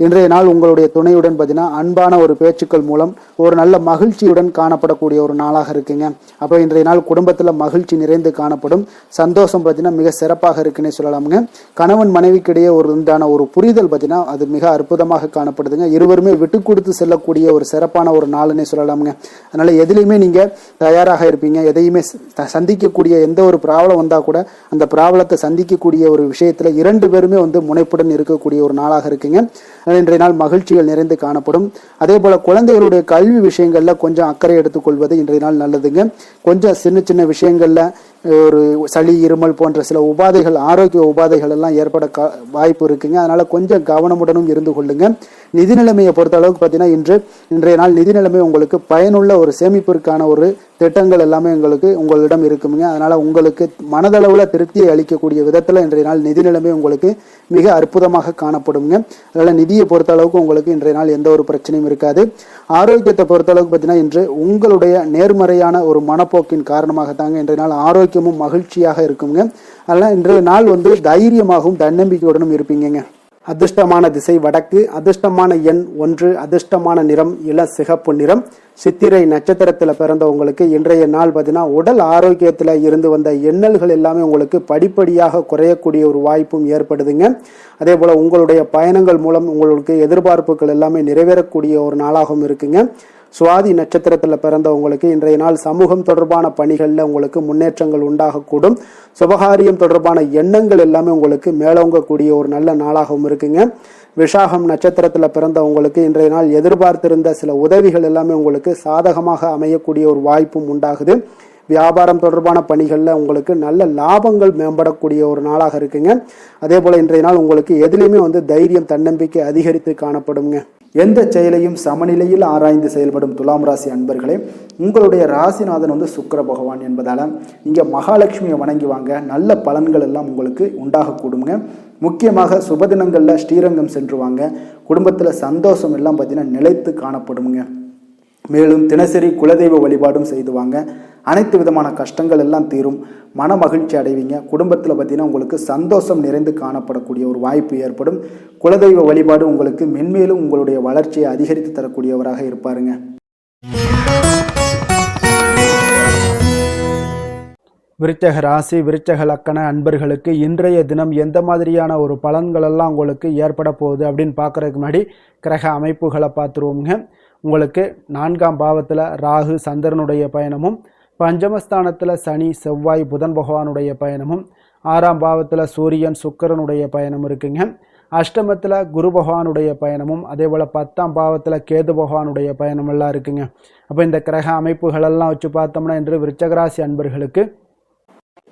இன்றைய நாள் உங்களுடைய துணையுடன் பார்த்தீங்கன்னா அன்பான ஒரு பேச்சுக்கள் மூலம் ஒரு நல்ல மகிழ்ச்சியுடன் காணப்படக்கூடிய ஒரு நாளாக இருக்குங்க. அப்போ இன்றைய நாள் குடும்பத்தில் மகிழ்ச்சி நிறைந்து காணப்படும். சந்தோஷம் பார்த்தீங்கன்னா மிக சிறப்பாக இருக்குன்னு சொல்லலாமுங்க. கணவன் மனைவிக்கிடையே உண்டான ஒரு புரிதல் பார்த்தீங்கன்னா அது மிக அற்புதமாக காணப்படுதுங்க. இருவருமே விட்டு கொடுத்து செல்லக்கூடிய ஒரு சிறப்பான ஒரு நாள்னே சொல்லலாமுங்க. அதனால எதுலையுமே நீங்க தயாராக இருப்பீங்க. எதையுமே சந்திக்கக்கூடிய எந்த ஒரு ப்ராப்ளம் வந்தா கூட அந்த ப்ராப்ளத்தை சந்திக்கக்கூடிய ஒரு விஷயத்துல 2 பேருமே முனைப்புடன் இருக்கக்கூடிய ஒரு நாளாக இருக்குங்க. இன்றைய நாள் மகிழ்ச்சிகள் நிறைந்து காணப்படும். அதே போல குழந்தைகளுடைய கல்வி விஷயங்கள்ல கொஞ்சம் அக்கறை எடுத்துக்கொள்வது இன்றைய நாள் நல்லதுங்க. கொஞ்சம் சின்ன சின்ன விஷயங்கள்ல ஒரு சளி, இருமல் போன்ற சில உபாதைகள், ஆரோக்கிய உபாதைகள் எல்லாம் ஏற்பட வாய்ப்பு இருக்குங்க. அதனால கொஞ்சம் கவனமுடனும் இருந்து கொள்ளுங்க. நிதி நிலைமையை பொறுத்த அளவுக்கு பார்த்தீங்கன்னா இன்றைய நாள் நிதி நிலைமை உங்களுக்கு பயனுள்ள ஒரு சேமிப்பிற்கான ஒரு திட்டங்கள் எல்லாமே உங்களிடம் இருக்குங்க. அதனால உங்களுக்கு மனதளவுல திருப்தியை அளிக்கக்கூடிய விதத்துல இன்றைய நாள் நிதி நிலைமை உங்களுக்கு மிக அற்புதமாக காணப்படுங்க. அதனால நிதியை பொறுத்த அளவுக்கு உங்களுக்கு இன்றைய நாள் எந்த ஒரு பிரச்சனையும் இருக்காது. ஆரோக்கியத்தை பொறுத்த அளவுக்கு பார்த்தீங்கன்னா இன்று உங்களுடைய நேர்மறையான ஒரு மனப்போக்கின் காரணமாக தாங்க இன்றைய நாள் ஆரோக்கியமும் மகிழ்ச்சியாக இருக்குங்க. அதனால இன்றைய நாள் தைரியமாகவும் தன்னம்பிக்கையுடனும் இருப்பீங்க. அதிர்ஷ்டமான திசை வடக்கு, அதிர்ஷ்டமான எண் 1, அதிர்ஷ்டமான நிறம் இளசிகப்பு நிறம். சித்திரை நட்சத்திரத்தில் பிறந்தவங்களுக்கு இன்றைய நாள் பார்த்தீங்கன்னா உடல் ஆரோக்கியத்தில் இருந்து வந்த எண்ணல்கள் எல்லாமே உங்களுக்கு படிப்படியாக குறையக்கூடிய ஒரு வாய்ப்பும் ஏற்படுதுங்க. அதே போல உங்களுடைய பயணங்கள் மூலம் உங்களுக்கு எதிர்பார்ப்புகள் எல்லாமே நிறைவேறக்கூடிய ஒரு நாளாகவும் இருக்குங்க. சுவாதி நட்சத்திரத்தில் பிறந்தவங்களுக்கு இன்றைய நாள் சமூகம் தொடர்பான பணிகளில் உங்களுக்கு முன்னேற்றங்கள் உண்டாகக்கூடும். சுபகாரியம் தொடர்பான எண்ணங்கள் எல்லாமே உங்களுக்கு மேலோங்கக்கூடிய ஒரு நல்ல நாளாகவும் இருக்குங்க. விஷாகம் நட்சத்திரத்தில் பிறந்தவங்களுக்கு இன்றைய நாள் எதிர்பார்த்திருந்த சில உதவிகள் எல்லாமே உங்களுக்கு சாதகமாக அமையக்கூடிய ஒரு வாய்ப்பும் உண்டாகுது. வியாபாரம் தொடர்பான பணிகளில் உங்களுக்கு நல்ல லாபங்கள் மேம்படக்கூடிய ஒரு நாளாக இருக்குங்க. அதே போல இன்றைய நாள் உங்களுக்கு எதுலையுமே தைரியம், தன்னம்பிக்கை அதிகரித்து காணப்படுங்க. எந்த செயலையும் சமநிலையில் ஆராய்ந்து செயல்படும் துலாம் ராசி அன்பர்களே, உங்களுடைய ராசிநாதன் சுக்கிர பகவான் என்பதால நீங்க மகாலட்சுமியை வணங்கி வாங்க. நல்ல பலன்கள் எல்லாம் உங்களுக்கு உண்டாக கூடுங்க. முக்கியமாக சுபதினங்கள்ல ஸ்ரீரங்கம் சென்று வாங்க. குடும்பத்துல சந்தோஷம் எல்லாம் பார்த்தீங்கன்னா நிலைத்து காணப்படுங்க. மேலும் தினசரி குலதெய்வ வழிபாடும் செய்துவாங்க. அனைத்து விதமான கஷ்டங்கள் எல்லாம் தீரும். மன மகிழ்ச்சி அடைவீங்க. குடும்பத்தில் பார்த்தீங்கன்னா உங்களுக்கு சந்தோஷம் நிறைந்து காணப்படக்கூடிய ஒரு வாய்ப்பு ஏற்படும். குலதெய்வ வழிபாடு உங்களுக்கு மென்மேலும் உங்களுடைய வளர்ச்சியை அதிகரித்து தரக்கூடியவராக இருப்பாருங்க. விருச்சக ராசி, விருச்சக லக்கண அன்பர்களுக்கு இன்றைய தினம் எந்த மாதிரியான ஒரு பலன்கள் எல்லாம் உங்களுக்கு ஏற்பட போகுது அப்படின்னு பார்க்கறதுக்கு முன்னாடி கிரக அமைப்புகளை பார்த்துருவோங்க. உங்களுக்கு 4ஆம் பாவத்தில் ராகு சந்திரனுடைய பயணமும், பஞ்சமஸ்தானத்தில் சனி செவ்வாய் புதன் பகவானுடைய பயணமும், 6ஆம் பாவத்தில் சூரியன் சுக்கிரனுடைய பயணம் இருக்குங்க. அஷ்டமத்தில் குரு பகவானுடைய பயணமும், அதே போல் 10ஆம் பாவத்தில் கேது பகவானுடைய பயணம் எல்லாம் இருக்குங்க. அப்போ இந்த கிரக அமைப்புகளெல்லாம் வச்சு பார்த்தோம்னா இன்று விருச்சகராசி அன்பர்களுக்கு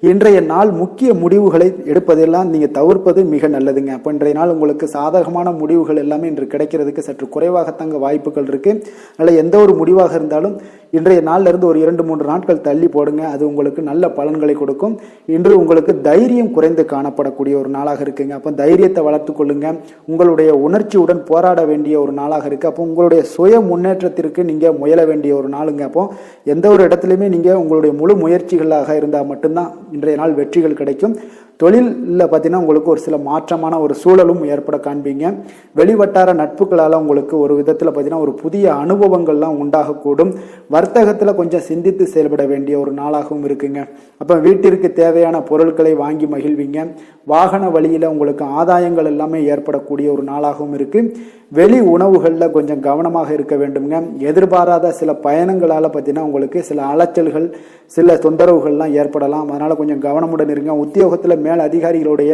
இன்றைய நாள் முக்கிய முடிவுகளை எடுப்பதெல்லாம் நீங்கள் தவிர்ப்பது மிக நல்லதுங்க. அப்போ இன்றைய நாள் உங்களுக்கு சாதகமான முடிவுகள் எல்லாமே இன்று கிடைக்கிறதுக்கு சற்று குறைவாகத்தாங்க வாய்ப்புகள் இருக்குது. அதனால் எந்த ஒரு முடிவாக இருந்தாலும் இன்றைய நாளில் இருந்து ஒரு 2-3 நாட்கள் தள்ளி போடுங்க. அது உங்களுக்கு நல்ல பலன்களை கொடுக்கும். இன்று உங்களுக்கு தைரியம் குறைந்து காணப்படக்கூடிய ஒரு நாளாக இருக்குங்க. அப்போ தைரியத்தை வளர்த்து கொள்ளுங்க. உங்களுடைய உணர்ச்சியுடன் போராட வேண்டிய ஒரு நாளாக இருக்குது. அப்போ உங்களுடைய சுய முன்னேற்றத்திற்கு நீங்கள் முயல வேண்டிய ஒரு நாளுங்க. அப்போ எந்த ஒரு இடத்துலையுமே நீங்கள் உங்களுடைய முழு முயற்சிகளாக இருந்தால் மட்டும்தான் இன்றைய நாள் வெற்றிகள் கிடைக்கும். தொழிலில் பார்த்தீங்கன்னா உங்களுக்கு ஒரு சில மாற்றமான ஒரு சூழலும் ஏற்பட காண்பீங்க. வெளிவட்டார நட்புகளால் உங்களுக்கு ஒரு விதத்தில் பார்த்தீங்கன்னா ஒரு புதிய அனுபவங்கள்லாம் உண்டாகக்கூடும். வர்த்தகத்தில் கொஞ்சம் சிந்தித்து செயல்பட வேண்டிய ஒரு நாளாகவும் இருக்குங்க. அப்போ வீட்டிற்கு தேவையான பொருட்களை வாங்கி மகிழ்வீங்க. வாகன வழியில் உங்களுக்கு ஆதாயங்கள் எல்லாமே ஏற்படக்கூடிய ஒரு நாளாகவும் இருக்குது. வெளி உணவுகளில் கொஞ்சம் கவனமாக இருக்க வேண்டுங்க. எதிர்பாராத சில பயணங்களால் பார்த்தீங்கன்னா உங்களுக்கு சில அலைச்சல்கள், சில தொந்தரவுகள்லாம் ஏற்படலாம். அதனால் கொஞ்சம் கவனமுடன் இருங்க. உத்தியோகத்தில் மேல் அதிகாரிகளுடைய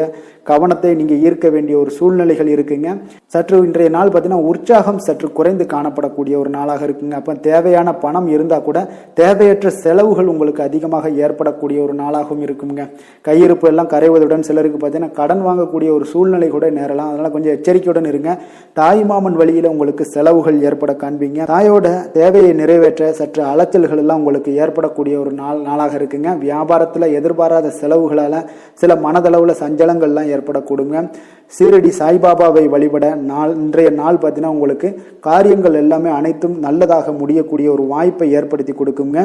கவனத்தை நீங்கள் ஈர்க்க வேண்டிய ஒரு சூழ்நிலைகள் இருக்குங்க. சற்று இன்றைய நாள் பார்த்தீங்கன்னா உற்சாகம் சற்று குறைந்து காணப்படக்கூடிய ஒரு நாளாக இருக்குங்க. அப்போ தேவையான பணம் இருந்தால் கூட தேவையற்ற செலவுகள் உங்களுக்கு அதிகமாக ஏற்படக்கூடிய ஒரு நாளாகவும் இருக்குங்க. கையிருப்பு எல்லாம் கரைவதுடன் சிலருக்கு பார்த்தீங்கன்னா கடன் வாங்கக்கூடிய ஒரு சூழ்நிலை கூட நேரலாம். அதனால் கொஞ்சம் எச்சரிக்கையுடன் இருங்க. தாய்மாமன் வழியில் உங்களுக்கு செலவுகள் ஏற்பட காண்பீங்க. தாயோட தேவையை நிறைவேற்ற சற்று அலைச்சல்கள் எல்லாம் உங்களுக்கு ஏற்படக்கூடிய ஒரு நாளாக இருக்குங்க. வியாபாரத்தில் எதிர்பாராத செலவுகளால் சில மனதளவில் சஞ்சலங்கள்லாம் ஏற்படக்கூடுங்க. சீரடி சாய்பாபாவை வழிபட இன்றைய நாள் பார்த்தீங்கன்னா உங்களுக்கு காரியங்கள் எல்லாமே அனைத்தும் நல்லதாக முடியக்கூடிய ஒரு வாய்ப்பை ஏற்படுத்தி கொடுக்குங்க.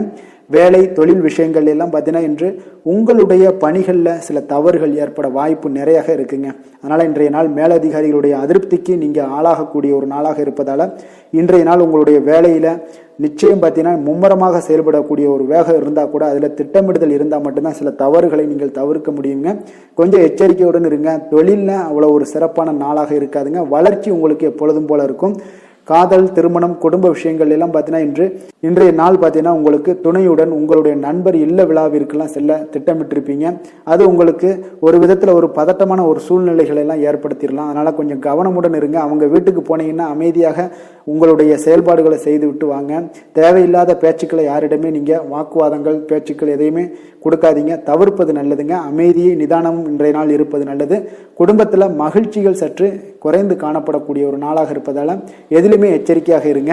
வேலை தொழில் விஷயங்கள் எல்லாம் பார்த்தீங்கன்னா இன்று உங்களுடைய பணிகளில் சில தவறுகள் ஏற்பட வாய்ப்பு நிறையாக இருக்குங்க. அதனால் இன்றைய நாள் மேலதிகாரிகளுடைய அதிருப்திக்கு நீங்கள் ஆளாகக்கூடிய ஒரு நாளாக இருப்பதால் இன்றைய நாள் உங்களுடைய வேலையில் நிச்சயம் பார்த்தீங்கன்னா மும்முரமாக செயல்படக்கூடிய ஒரு வேகம் இருந்தால் கூட அதில் திட்டமிடுதல் இருந்தால் மட்டும்தான் சில தவறுகளை நீங்கள் தவிர்க்க முடியுங்க. கொஞ்சம் எச்சரிக்கையுடன் இருங்க. தொழிலில் அவ்வளோ ஒரு சிறப்பான நாளாக இருக்காதுங்க. வளர்ச்சி உங்களுக்கு எப்பொழுதும் போல இருக்கும். காதல், திருமணம், குடும்ப விஷயங்கள் எல்லாம் பார்த்தீங்கன்னா இன்றைய நாள் பார்த்தீங்கன்னா உங்களுக்கு துணையுடன் உங்களுடைய நண்பர் இல்ல விழாவிற்கெல்லாம் செல்ல திட்டமிட்டிருப்பீங்க. அது உங்களுக்கு ஒரு விதத்தில் ஒரு பதட்டமான ஒரு சூழ்நிலைகளை எல்லாம் ஏற்படுத்திடலாம். அதனால கொஞ்சம் கவனமுடன் இருங்க. அவங்க வீட்டுக்கு போனீங்கன்னா அமைதியாக உங்களுடைய செயல்பாடுகளை செய்து விட்டு வாங்க. தேவையில்லாத பேச்சுக்களை யாரிடமே நீங்கள் வாக்குவாதங்கள் பேச்சுக்கள் எதையுமே கொடுக்காதீங்க. தவிர்ப்பது நல்லதுங்க. அமைதியை நிதானமும் இன்றைய நாள் இருப்பது நல்லது. குடும்பத்தில் மகிழ்ச்சிகள் சற்று குறைந்து காணப்படக்கூடிய ஒரு நாளாக இருப்பதால் எதிலுமே எச்சரிக்கையாக இருங்க.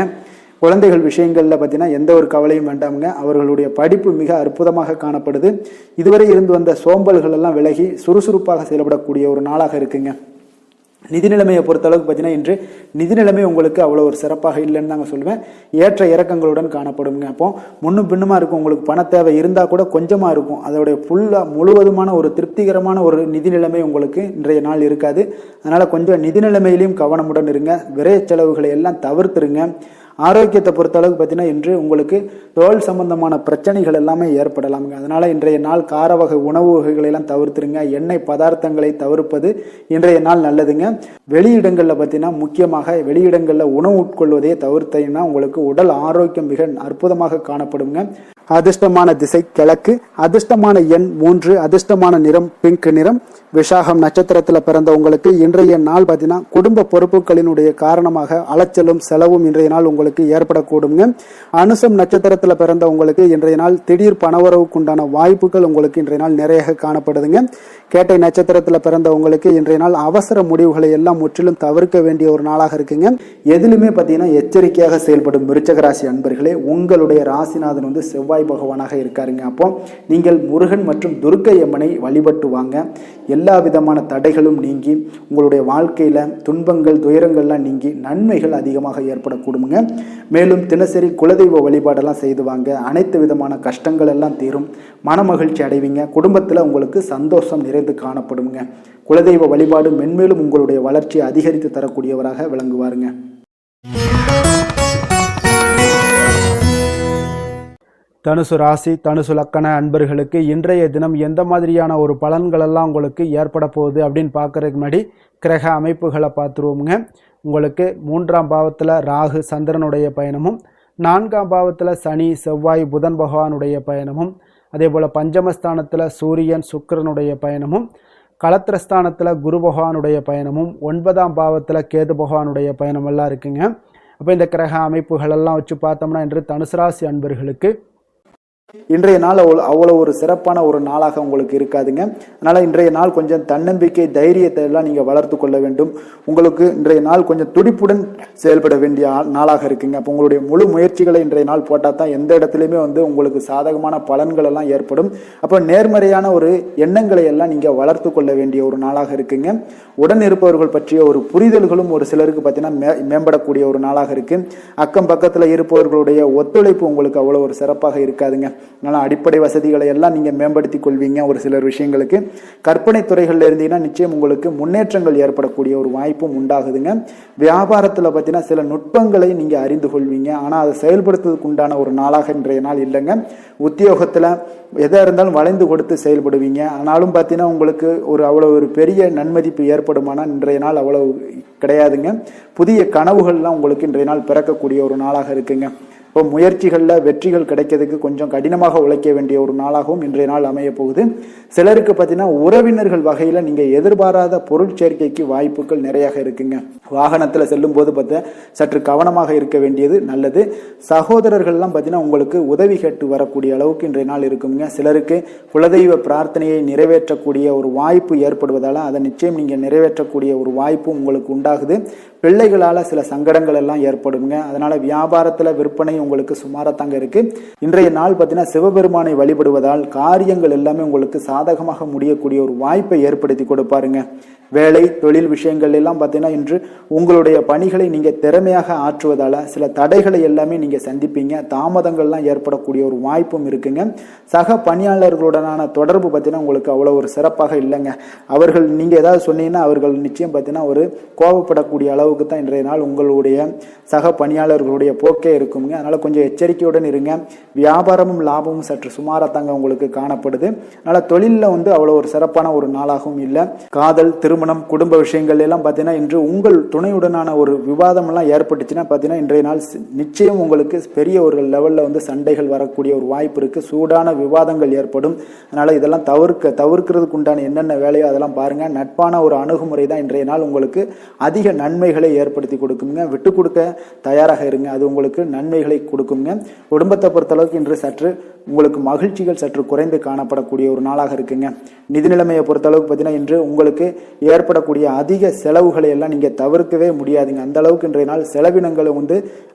குழந்தைகள் விஷயங்களில் பார்த்தீங்கன்னா எந்த ஒரு கவலையும் வேண்டாமுங்க. அவர்களுடைய படிப்பு மிக அற்புதமாக காணப்படுது. இதுவரை இருந்து வந்த சோம்பல்கள் எல்லாம் விலகி சுறுசுறுப்பாக செயல்படக்கூடிய ஒரு நாளாக இருக்குங்க. நிதி நிலைமையை பொறுத்தளவுக்கு பார்த்தீங்கன்னா இன்று நிதி நிலைமை உங்களுக்கு அவ்வளோ ஒரு சிறப்பாக இல்லைன்னு தாங்க சொல்லுவேன். ஏற்ற இறக்கங்களுடன் காணப்படுங்க. அப்போ முன்னும் பின்னுமா இருக்கும். உங்களுக்கு பண தேவை இருந்தால் கூட கொஞ்சமாக இருக்கும். அதோடைய முழுவதுமான ஒரு திருப்திகரமான ஒரு நிதி நிலைமை உங்களுக்கு இன்றைய நாள் இருக்காது. அதனால் கொஞ்சம் நிதி நிலைமையிலையும் கவனமுடன் இருங்க. விரைய செலவுகளை எல்லாம் தவிர்த்துருங்க. ஆரோக்கியத்தை பொறுத்தளவுக்கு பார்த்தீங்கன்னா இன்று உங்களுக்கு தோல் சம்பந்தமான பிரச்சனைகள் எல்லாமே ஏற்படலாமுங்க. அதனால இன்றைய நாள் கார வகை உணவு வகைகளை எல்லாம் தவிர்த்துருங்க. எண்ணெய் பதார்த்தங்களை தவிர்ப்பது இன்றைய நாள் நல்லதுங்க. வெளியிடங்களில் பார்த்தீங்கன்னா முக்கியமாக வெளியிடங்களில் உணவு உட்கொள்வதையே தவிர்த்தீங்கன்னா உங்களுக்கு உடல் ஆரோக்கியம் மிக அற்புதமாக காணப்படுங்க. அதிர்ஷ்டமான திசை கிழக்கு, அதிர்ஷ்டமான எண் 3, அதிர்ஷ்டமான நிறம் பிங்க் நிறம். விசாகம் நட்சத்திரத்தில் பிறந்த உங்களுக்கு இன்றைய நாள் பார்த்தீங்கன்னா குடும்ப பொறுப்புகளினுடைய காரணமாக அலைச்சலும் செலவும் இன்றைய நாள் உங்களுக்கு ஏற்படக்கூடுங்க. அனுசம் நட்சத்திரத்தில் பிறந்த உங்களுக்கு இன்றைய நாள் திடீர் பணவரவுக்குண்டான வாய்ப்புகள் உங்களுக்கு இன்றைய நாள் நிறைய காணப்படுதுங்க. கேட்டை நட்சத்திரத்தில் பிறந்த உங்களுக்கு இன்றைய நாள் அவசர முடிவுகளை எல்லாம் முற்றிலும் தவிர்க்க வேண்டிய ஒரு நாளாக இருக்குங்க. எதிலுமே பார்த்தீங்கன்னா எச்சரிக்கையாக செயல்படும் விருச்சக ராசி அன்பர்களே, உங்களுடைய ராசிநாதன் செவ்வாய் பகவானாக இருக்காருங்க. அப்போ நீங்கள் முருகன் மற்றும் துர்க்கை அம்மனை வழிபட்டு வாங்க. எல்லா விதமான தடைகளும் நீங்கி உங்களுடைய வாழ்க்கையில துன்பங்கள் துயரங்கள்லாம் நீங்கி நன்மைகள் அதிகமாக ஏற்படக்கூடுங்க. மேலும் தினசரி குலதெய்வ வழிபாடெல்லாம் செய்து வாங்க. அனைத்து விதமான கஷ்டங்கள் எல்லாம் தீரும். மன மகிழ்ச்சி அடைவீங்க. குடும்பத்தில் உங்களுக்கு சந்தோஷம் நிறைந்து காணப்படுங்க. குலதெய்வ வழிபாடு மென்மேலும் உங்களுடைய வளர்ச்சியை அதிகரித்து தரக்கூடியவராக விளங்குவாருங்க. தனுசு ராசி தனுசு லக்கண அன்பர்களுக்கு இன்றைய தினம் எந்த மாதிரியான ஒரு பலன்களெல்லாம் உங்களுக்கு ஏற்பட போகுது அப்படின்னு பார்க்கறதுக்கு முன்னாடி கிரக அமைப்புகளை பார்த்துருவோமுங்க. உங்களுக்கு 3ஆம் பாவத்தில் ராகு சந்திரனுடைய பயணமும், 4ஆம் பாவத்தில் சனி செவ்வாய் புதன் பகவானுடைய பயணமும், அதே போல் பஞ்சமஸ்தானத்தில் சூரியன் சுக்கிரனுடைய பயணமும், களத்திரஸ்தானத்தில் குரு பகவானுடைய பயணமும், 9ஆம் பாவத்தில் கேது பகவானுடைய பயணம் எல்லாம் இருக்குங்க. அப்போ இந்த கிரக அமைப்புகளெல்லாம் வச்சு பார்த்தோம்னா இன்று தனுசு ராசி அன்பர்களுக்கு இன்றைய நாள் அவ்வளோ ஒரு சிறப்பான ஒரு நாளாக உங்களுக்கு இருக்காதுங்க. அதனால் இன்றைய நாள் கொஞ்சம் தன்னம்பிக்கை தைரியத்தை எல்லாம் நீங்கள் வளர்த்து கொள்ள வேண்டும். உங்களுக்கு இன்றைய நாள் கொஞ்சம் துடிப்புடன் செயல்பட வேண்டிய நாளாக இருக்குங்க. அப்போ உங்களுடைய முழு முயற்சிகளை இன்றைய நாள் போட்டால் தான் எந்த இடத்துலையுமே உங்களுக்கு சாதகமான பலன்கள் எல்லாம் ஏற்படும். அப்போ நேர்மறையான ஒரு எண்ணங்களை எல்லாம் நீங்கள் வளர்த்து கொள்ள வேண்டிய ஒரு நாளாக இருக்குங்க. உடன் இருப்பவர்கள் பற்றிய ஒரு புரிதல்களும் ஒரு சிலருக்கு பார்த்தீங்கன்னா மேம்படக்கூடிய ஒரு நாளாக இருக்கு. அக்கம் பக்கத்தில் இருப்பவர்களுடைய ஒத்துழைப்பு உங்களுக்கு அவ்வளோ ஒரு சிறப்பாக இருக்காதுங்க. அதனால் அடிப்படை வசதிகளை எல்லாம் நீங்கள் மேம்படுத்தி கொள்வீங்க. ஒரு சிலர் விஷயங்களுக்கு கற்பனை துறைகளில் இருந்தீங்கன்னா நிச்சயம் உங்களுக்கு முன்னேற்றங்கள் ஏற்படக்கூடிய ஒரு வாய்ப்பும் உண்டாகுதுங்க. வியாபாரத்தில் பார்த்தீங்கன்னா சில நுட்பங்களை நீங்கள் அறிந்து கொள்வீங்க. ஆனால் அதை செயல்படுத்துவதற்கு உண்டான ஒரு நாளாக இன்றைய நாள் இல்லைங்க. உத்தியோகத்தில் எதாக இருந்தாலும் வளைந்து கொடுத்து செயல்படுவீங்க. ஆனாலும் பார்த்தீங்கன்னா உங்களுக்கு அவ்வளோ ஒரு பெரிய நன்மதிப்பு ஏற்படுமானால் இன்றைய நாள் அவ்வளவு கிடையாதுங்க. புதிய கனவுகள்லாம் உங்களுக்கு இன்றைய நாள் பிறக்கக்கூடிய ஒரு நாளாக இருக்குங்க. இப்போ முயற்சிகளில் வெற்றிகள் கிடைக்கிறதுக்கு கொஞ்சம் கடினமாக உழைக்க வேண்டிய ஒரு நாளாகவும் இன்றைய நாள் அமைய போகுது. சிலருக்கு பார்த்தீங்கன்னா உறவினர்கள் வகையில் நீங்கள் எதிர்பாராத பொருட்சேர்க்கைக்கு வாய்ப்புகள் நிறையாக இருக்குங்க. வாகனத்தில் செல்லும் போது பார்த்தா சற்று கவனமாக இருக்க வேண்டியது நல்லது. சகோதரர்கள்லாம் பார்த்தீங்கன்னா உங்களுக்கு உதவி கேட்டு வரக்கூடிய அளவுக்கு இன்றைய நாள் இருக்குங்க. சிலருக்கு குலதெய்வ பிரார்த்தனையை நிறைவேற்றக்கூடிய ஒரு வாய்ப்பு ஏற்படுவதால் அதை நிச்சயம் நீங்கள் நிறைவேற்றக்கூடிய ஒரு வாய்ப்பும் உங்களுக்கு உண்டாகுது. பிள்ளைகளால சில சங்கடங்கள் எல்லாம் ஏற்படுங்க. அதனால வியாபாரத்துல விற்பனை உங்களுக்கு சுமாரத்தாங்க இருக்கு. இன்றைய நாள் பார்த்தீங்கன்னா சிவபெருமானை வழிபடுவதால் காரியங்கள் எல்லாமே உங்களுக்கு சாதகமாக முடியக்கூடிய ஒரு வாய்ப்பை ஏற்படுத்தி கொடுப்பாருங்க. வேலை தொழில் விஷயங்கள் எல்லாம் பார்த்தீங்கன்னா இன்று உங்களுடைய பணிகளை நீங்க திறமையாக ஆற்றுவதால சில தடைகளை எல்லாமே நீங்க சந்திப்பீங்க. தாமதங்கள்லாம் ஏற்படக்கூடிய ஒரு வாய்ப்பும் இருக்குங்க. சக பணியாளர்களுடனான தொடர்பு பார்த்தீங்கன்னா உங்களுக்கு அவ்வளோ ஒரு சிறப்பாக இல்லைங்க. அவர்கள் நீங்க ஏதாவது சொன்னீங்கன்னா அவர்கள் நிச்சயம் பார்த்தீங்கன்னா ஒரு கோபப்படக்கூடிய அளவுக்கு தான் இன்றைய நாள் உங்களுடைய சக பணியாளர்களுடைய போக்கே இருக்குங்க. அதனால கொஞ்சம் எச்சரிக்கையுடன் இருங்க. வியாபாரமும் லாபமும் சற்று சுமாரத்தாங்க உங்களுக்கு காணப்படுது. அதனால தொழிலில் அவ்வளோ ஒரு சிறப்பான ஒரு நாளாகவும் இல்லை. காதல் திருமணம் குடும்ப விஷயங்கள் எல்லாம் பார்த்தீங்கன்னா இன்று உங்கள் துணையுடனான ஒரு விவாதம் எல்லாம் ஏற்பட்டுச்சுன்னா பார்த்தீங்கன்னா இன்றைய நாள் நிச்சயம் உங்களுக்கு பெரிய ஒரு லெவலில் சண்டைகள் வரக்கூடிய ஒரு வாய்ப்பு இருக்கு. சூடான விவாதங்கள் ஏற்படும். அதனால இதெல்லாம் தவிர்க்கிறதுக்கு உண்டான என்னென்ன வேலையோ அதெல்லாம் பாருங்க. நட்பான ஒரு அணுகுமுறை தான் இன்றைய நாள் உங்களுக்கு அதிக நன்மைகளை ஏற்படுத்தி கொடுக்குங்க. விட்டு கொடுக்க தயாராக இருங்க. அது உங்களுக்கு நன்மைகளை கொடுக்குங்க. குடும்பத்தை பொறுத்தளவுக்கு இன்று சற்று உங்களுக்கு மகிழ்ச்சிகள் சற்று குறைந்து காணப்படக்கூடிய ஒரு நாளாக இருக்குங்க. நிதி நிலைமையை பொறுத்தளவுக்கு பார்த்தீங்கன்னா இன்று உங்களுக்கு ஏற்படக்கூடிய அதிக செலவுகளை எல்லாம் நீங்க தவிர்க்கவே முடியாதுங்க. அந்த அளவுக்கு இன்றைய நாள் செலவினங்கள்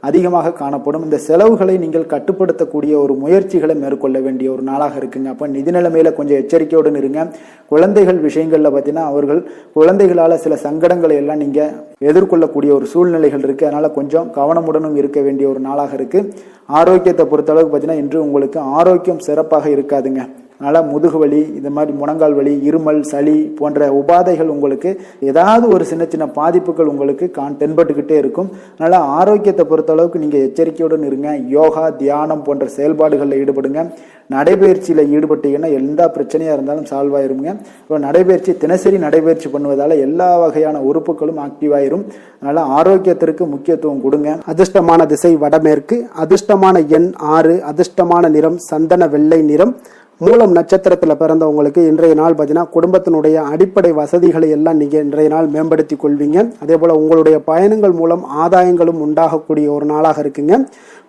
அதிகமாக காணப்படும். இந்த செலவுகளை நீங்கள் கட்டுப்படுத்தக்கூடிய ஒரு முயற்சிகளை மேற்கொள்ள வேண்டிய ஒரு நாளாக இருக்குங்க. அப்ப நிதி நிலைமையில கொஞ்சம் எச்சரிக்கையுடன் இருங்க. குழந்தைகள் விஷயங்கள்ல பார்த்தீங்கன்னா அவர்கள் குழந்தைகளால சில சங்கடங்களை எல்லாம் நீங்க எதிர்கொள்ளக்கூடிய ஒரு சூழ்நிலைகள் இருக்கு. அதனால கொஞ்சம் கவனமுடனும் இருக்க வேண்டிய ஒரு நாளாக இருக்கு. ஆரோக்கியத்தை பொறுத்தளவுக்கு பார்த்தீங்கன்னா இன்று உங்களுக்கு ஆரோக்கியம் சிறப்பாக இருக்காதுங்க. அதனால முதுகு வலி, இந்த மாதிரி முழங்கால் வலி, இருமல், சளி போன்ற உபாதைகள் உங்களுக்கு ஏதாவது ஒரு சின்ன சின்ன பாதிப்புகள் உங்களுக்கு தென்பட்டுக்கிட்டே இருக்கும். அதனால ஆரோக்கியத்தை பொறுத்தளவுக்கு நீங்க எச்சரிக்கையுடன் இருங்க. யோகா தியானம் போன்ற செயல்பாடுகளில் ஈடுபடுங்க. நடைபயிற்சியில் ஈடுபட்டீங்கன்னா எந்த பிரச்சனையா இருந்தாலும் சால்வ் ஆயிருங்க. இப்போ நடைபயிற்சி தினசரி நடைபயிற்சி பண்ணுவதால எல்லா வகையான உறுப்புகளும் ஆக்டிவ் ஆயிரும். அதனால ஆரோக்கியத்திற்கு முக்கியத்துவம் கொடுங்க. அதிர்ஷ்டமான திசை வடமேற்கு, அதிர்ஷ்டமான எண் 6, அதிர்ஷ்டமான நிறம் சந்தன வெள்ளை நிறம். மூலம் நட்சத்திரத்தில் பிறந்தவங்களுக்கு இன்றைய நாள் பார்த்தீங்கன்னா குடும்பத்தினுடைய அடிப்படை வசதிகளை எல்லாம் நீங்க இன்றைய நாள் மேம்படுத்தி கொள்வீங்க. அதே போல உங்களுடைய பயணங்கள் மூலம் ஆதாயங்களும் உண்டாகக்கூடிய ஒரு நாளாக இருக்குங்க.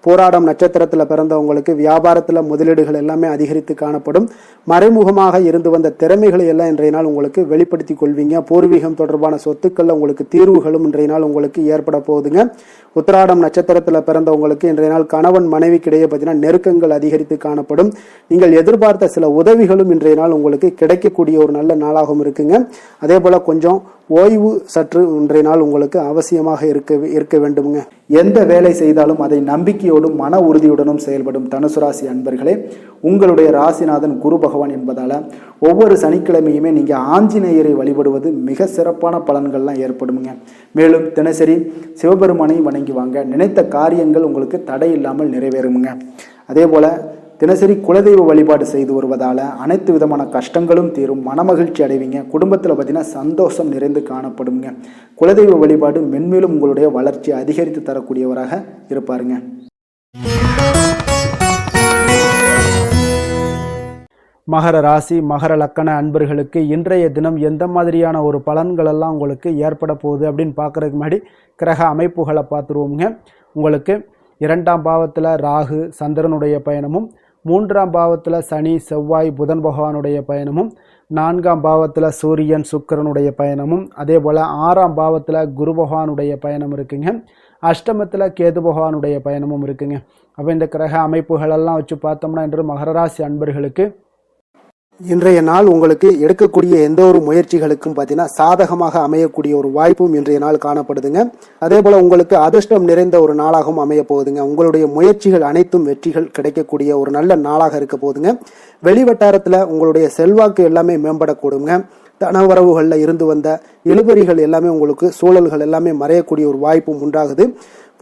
போராடம் நட்சத்திரத்தில் பிறந்தவங்களுக்கு வியாபாரத்தில் முதலீடுகள் எல்லாமே அதிகரித்து காணப்படும். மறைமுகமாக இருந்து வந்த திறமைகளை எல்லாம் இன்றைய நாள் உங்களுக்கு வெளிப்படுத்தி கொள்வீங்க. பூர்வீகம் தொடர்பான சொத்துக்கள்ல உங்களுக்கு தீர்வுகளும் இன்றைய நாள் உங்களுக்கு ஏற்பட போகுதுங்க. உத்திராடம் நட்சத்திரத்தில் பிறந்தவங்களுக்கு இன்றைய நாள் கணவன் மனைவிக்கிடையே பார்த்தீங்கன்னா நெருக்கங்கள் அதிகரித்து காணப்படும். நீங்கள் எதிர்பார்த்த சில உதவிகளும் இன்றைய நாள் உங்களுக்கு கிடைக்கக்கூடிய ஒரு நல்ல நாளாகவும் இருக்குங்க. அதே போல கொஞ்சம் ஓய்வு சற்று இன்றைய நாள் உங்களுக்கு அவசியமாக இருக்க வேண்டுங்க. எந்த வேலை செய்தாலும் அதை நம்பிக்கையோடும் மன உறுதியுடனும் செயல்படும் தனுசு ராசி அன்பர்களே, உங்களுடைய ராசிநாதன் குரு பகவான் என்பதால ஒவ்வொரு சனிக்கிழமையுமே நீங்க ஆஞ்சநேயரை வழிபடுவது மிக சிறப்பான பலன்கள்லாம் ஏற்படுங்க. மேலும் தினசரி சிவபெருமானை வணங்கி வாங்க. நினைத்த காரியங்கள் உங்களுக்கு தடை இல்லாமல் நிறைவேறுங்க. அதே போல தினசரி குலதெய்வ வழிபாடு செய்து வருவதால அனைத்து விதமான கஷ்டங்களும் தீரும். மனமகிழ்ச்சி அடைவீங்க. குடும்பத்தில் பார்த்தீங்கன்னா சந்தோஷம் நிறைந்து காணப்படுங்க. குலதெய்வ வழிபாடு மென்மேலும் உங்களுடைய வளர்ச்சியை அதிகரித்து தரக்கூடியவராக இருப்பாருங்க. மகர ராசி மகர லக்கண அன்பர்களுக்கு இன்றைய தினம் எந்த மாதிரியான ஒரு பலன்கள் எல்லாம் உங்களுக்கு ஏற்பட போகுது அப்படின்னு பார்க்கறதுக்கு முன்னாடி கிரக அமைப்புகளை பார்த்துருவோங்க. உங்களுக்கு 2ஆம் பாவத்தில் ராகு சந்திரனுடைய பயணமும், 3ஆம் பாவத்தில் சனி செவ்வாய் புதன் பகவானுடைய பயணமும், 4ஆம் பாவத்தில் சூரியன் சுக்கிரனுடைய பயணமும், அதே போல் 6ஆம் பாவத்தில் குரு பகவானுடைய பயணம் இருக்குங்க. அஷ்டமத்தில் கேது பகவானுடைய பயணமும் இருக்குங்க. அப்போ இந்த கிரக அமைப்புகளெல்லாம் வச்சு பார்த்தோம்னா இன்று மகர ராசி அன்பர்களுக்கு இன்றைய நாள் உங்களுக்கு எடுக்கக்கூடிய எந்த ஒரு முயற்சிகளுக்கும் பார்த்தீங்கன்னா சாதகமாக அமையக்கூடிய ஒரு வாய்ப்பும் இன்றைய நாள் காணப்படுதுங்க. அதே போல உங்களுக்கு அதிர்ஷ்டம் நிறைந்த ஒரு நாளாகவும் அமைய போகுதுங்க. உங்களுடைய முயற்சிகள் அனைத்தும் வெற்றிகள் கிடைக்கக்கூடிய ஒரு நல்ல நாளாக இருக்க போகுதுங்க. வெளிவட்டாரத்தில் உங்களுடைய செல்வாக்கு எல்லாமே மேம்படக்கூடுங்க. தனவரவுகளில் இருந்து வந்த இழுபறிகள் எல்லாமே உங்களுக்கு சூழல்கள் எல்லாமே மறையக்கூடிய ஒரு வாய்ப்பும் உண்டாகுது.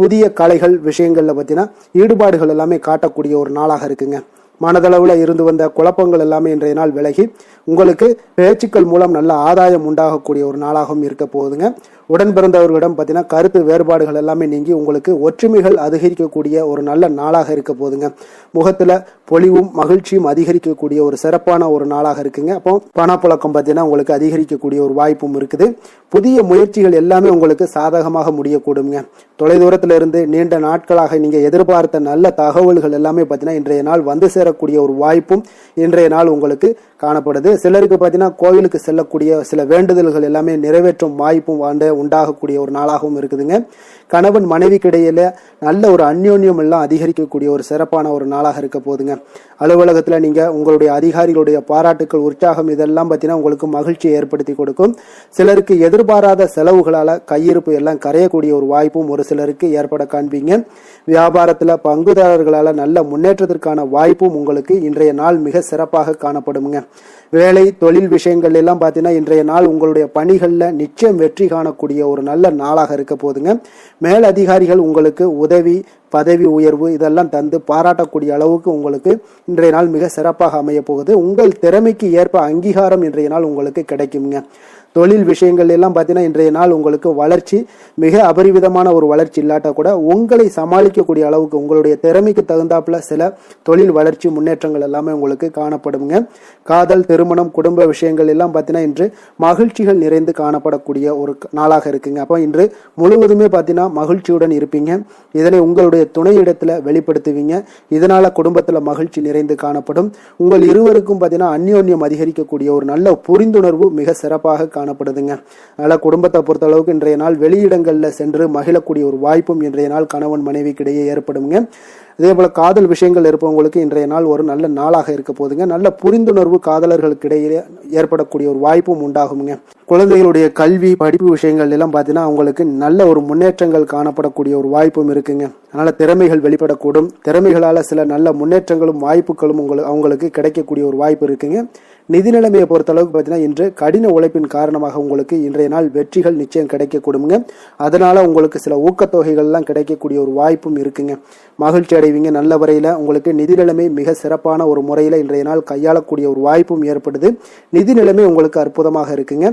புதிய கலைகள் விஷயங்கள்ல பார்த்தீங்கன்னா ஈடுபாடுகள் எல்லாமே காட்டக்கூடிய ஒரு நாளாக இருக்குங்க. மனதளவில் இருந்து வந்த குழப்பங்கள் எல்லாமே இன்றைய நாள் விலகி உங்களுக்கு பேச்சுக்கள் மூலம் நல்ல ஆதாயம் உண்டாகக்கூடிய ஒரு நாளாகவும் இருக்க போகுதுங்க. உடன் பிறந்தவர்களிடம் பார்த்தீங்கன்னா கருத்து வேறுபாடுகள் எல்லாமே நீங்கி உங்களுக்கு ஒற்றுமைகள் அதிகரிக்கக்கூடிய ஒரு நல்ல நாளாக இருக்க போகுதுங்க. முகத்துல பொலிவும் மகிழ்ச்சியும் அதிகரிக்கக்கூடிய ஒரு சிறப்பான ஒரு நாளாக இருக்குங்க. அப்போ பணப்புழக்கம் பார்த்தீங்கன்னா உங்களுக்கு அதிகரிக்கக்கூடிய ஒரு வாய்ப்பும் இருக்குது. புதிய முயற்சிகள் எல்லாமே உங்களுக்கு சாதகமாக முடியக்கூடுங்க. தொலைதூரத்துல இருந்து நீண்ட நாட்களாக நீங்க எதிர்பார்த்த நல்ல தகவல்கள் எல்லாமே பார்த்தீங்கன்னா இன்றைய நாள் வந்து சேரக்கூடிய ஒரு வாய்ப்பும் இன்றைய நாள் உங்களுக்கு காணப்படுது. சிலருக்கு பார்த்தீங்கன்னா கோவிலுக்கு செல்லக்கூடிய சில வேண்டுதல்கள் எல்லாமே நிறைவேற்றும் வாய்ப்பும் உண்டாகக்கூடிய ஒரு நாளாகவும் இருக்குதுங்க. கணவன் மனைவிக்கு இடையில நல்ல ஒரு அந்யோன்யம் எல்லாம் அதிகரிக்கக்கூடிய ஒரு சிறப்பான ஒரு நாளாக இருக்க போகுதுங்க. அலுவலகத்தில் நீங்க உங்களுடைய அதிகாரிகளுடைய பாராட்டுக்கள், உற்சாகம் இதெல்லாம் பார்த்தீங்கன்னா உங்களுக்கு மகிழ்ச்சியை ஏற்படுத்தி கொடுக்கும். சிலருக்கு எதிர்பாராத செலவுகளால கையிருப்பு எல்லாம் கரையக்கூடிய ஒரு வாய்ப்பும் ஒரு சிலருக்கு ஏற்பட காண்பீங்க. வியாபாரத்தில் பங்குதாரர்களால் நல்ல முன்னேற்றத்திற்கான வாய்ப்பும் உங்களுக்கு இன்றைய நாள் மிக சிறப்பாக காணப்படுங்க. வேலை தொழில் விஷயங்கள் எல்லாம் பார்த்தீங்கன்னா இன்றைய நாள் உங்களுடைய பணிகளில் நிச்சயம் வெற்றி காணக்கூடிய ஒரு நல்ல நாளாக இருக்க போதுங்க. மேல் அதிகாரிகள் உங்களுக்கு உதவி, பதவி உயர்வு இதெல்லாம் தந்து பாராட்டக்கூடிய அளவுக்கு உங்களுக்கு இன்றைய நாள் மிக சிறப்பாக அமைய போகுது. உங்கள் திறமைக்கு ஏற்ப அங்கீகாரம் இன்றைய நாள் உங்களுக்கு கிடைக்குங்க. தொழில் விஷயங்கள் எல்லாம் பார்த்தீங்கன்னா இன்றைய நாள் உங்களுக்கு வளர்ச்சி மிக அபரிவிதமான ஒரு வளர்ச்சி இல்லாட்டா கூட உங்களை சமாளிக்கக்கூடிய அளவுக்கு உங்களுடைய திறமைக்கு தகுந்தாப்புல சில தொழில் வளர்ச்சி முன்னேற்றங்கள் எல்லாமே உங்களுக்கு காணப்படுங்க. காதல், திருமணம், குடும்ப விஷயங்கள் எல்லாம் பார்த்தீங்கன்னா இன்று மகிழ்ச்சிகள் நிறைந்து காணப்படக்கூடிய ஒரு நாளாக இருக்குங்க. அப்போ இன்று முழுவதுமே பார்த்தீங்கன்னா மகிழ்ச்சியுடன் இருப்பீங்க. இதனை உங்களுடைய துணை இடத்துல வெளிப்படுத்துவீங்க. இதனால குடும்பத்துல மகிழ்ச்சி நிறைந்து காணப்படும். உங்கள் இருவருக்கும் பார்த்தீங்கன்னா அந்யோன்யம் அதிகரிக்கக்கூடிய ஒரு நல்ல புரிந்துணர்வு மிக சிறப்பாக காணப்படுதுங்க. அதனால குடும்பத்தை பொறுத்த அளவுக்கு இன்றைய நாள் வெளியிடங்கள்ல சென்று மகிழக்கூடிய ஒரு வாய்ப்பும் இன்றைய நாள் கணவன் மனைவிக்கு இடையே ஏற்படுங்க. அதே போல காதல் விஷயங்கள் இருப்பவங்களுக்கு இன்றைய நாள் ஒரு நல்ல நாளாக இருக்க போதுங்க. நல்ல புரிந்துணர்வு காதலர்களுக்கு இடையே ஏற்படக்கூடிய ஒரு வாய்ப்பும் உண்டாகுங்க. குழந்தைகளுடைய கல்வி படிப்பு விஷயங்கள் எல்லாம் பார்த்தீங்கன்னா அவங்களுக்கு நல்ல ஒரு முன்னேற்றங்கள் காணப்படக்கூடிய ஒரு வாய்ப்பும் இருக்குங்க. அதனால திறமைகள் வெளிப்படக்கூடும். திறமைகளால சில நல்ல முன்னேற்றங்களும் வாய்ப்புகளும் அவங்களுக்கு கிடைக்கக்கூடிய ஒரு வாய்ப்பு இருக்குங்க. நிதி நிலைமையை பொறுத்த அளவுக்கு பார்த்தீங்கன்னா இன்று கடின உழைப்பின் காரணமாக உங்களுக்கு இன்றைய நாள் வெற்றிகள் நிச்சயம் கிடைக்கக்கூடுங்க. அதனால உங்களுக்கு சில ஊக்கத்தொகைகள்லாம் கிடைக்கக்கூடிய ஒரு வாய்ப்பும் இருக்குங்க. மகிழ்ச்சி அடைவீங்க. நல்ல வரையில உங்களுக்கு நிதி நிலைமை மிக சிறப்பான ஒரு முறையில இன்றைய நாள் கையாளக்கூடிய ஒரு வாய்ப்பும் ஏற்படுது. நிதி நிலைமை உங்களுக்கு அற்புதமாக இருக்குங்க.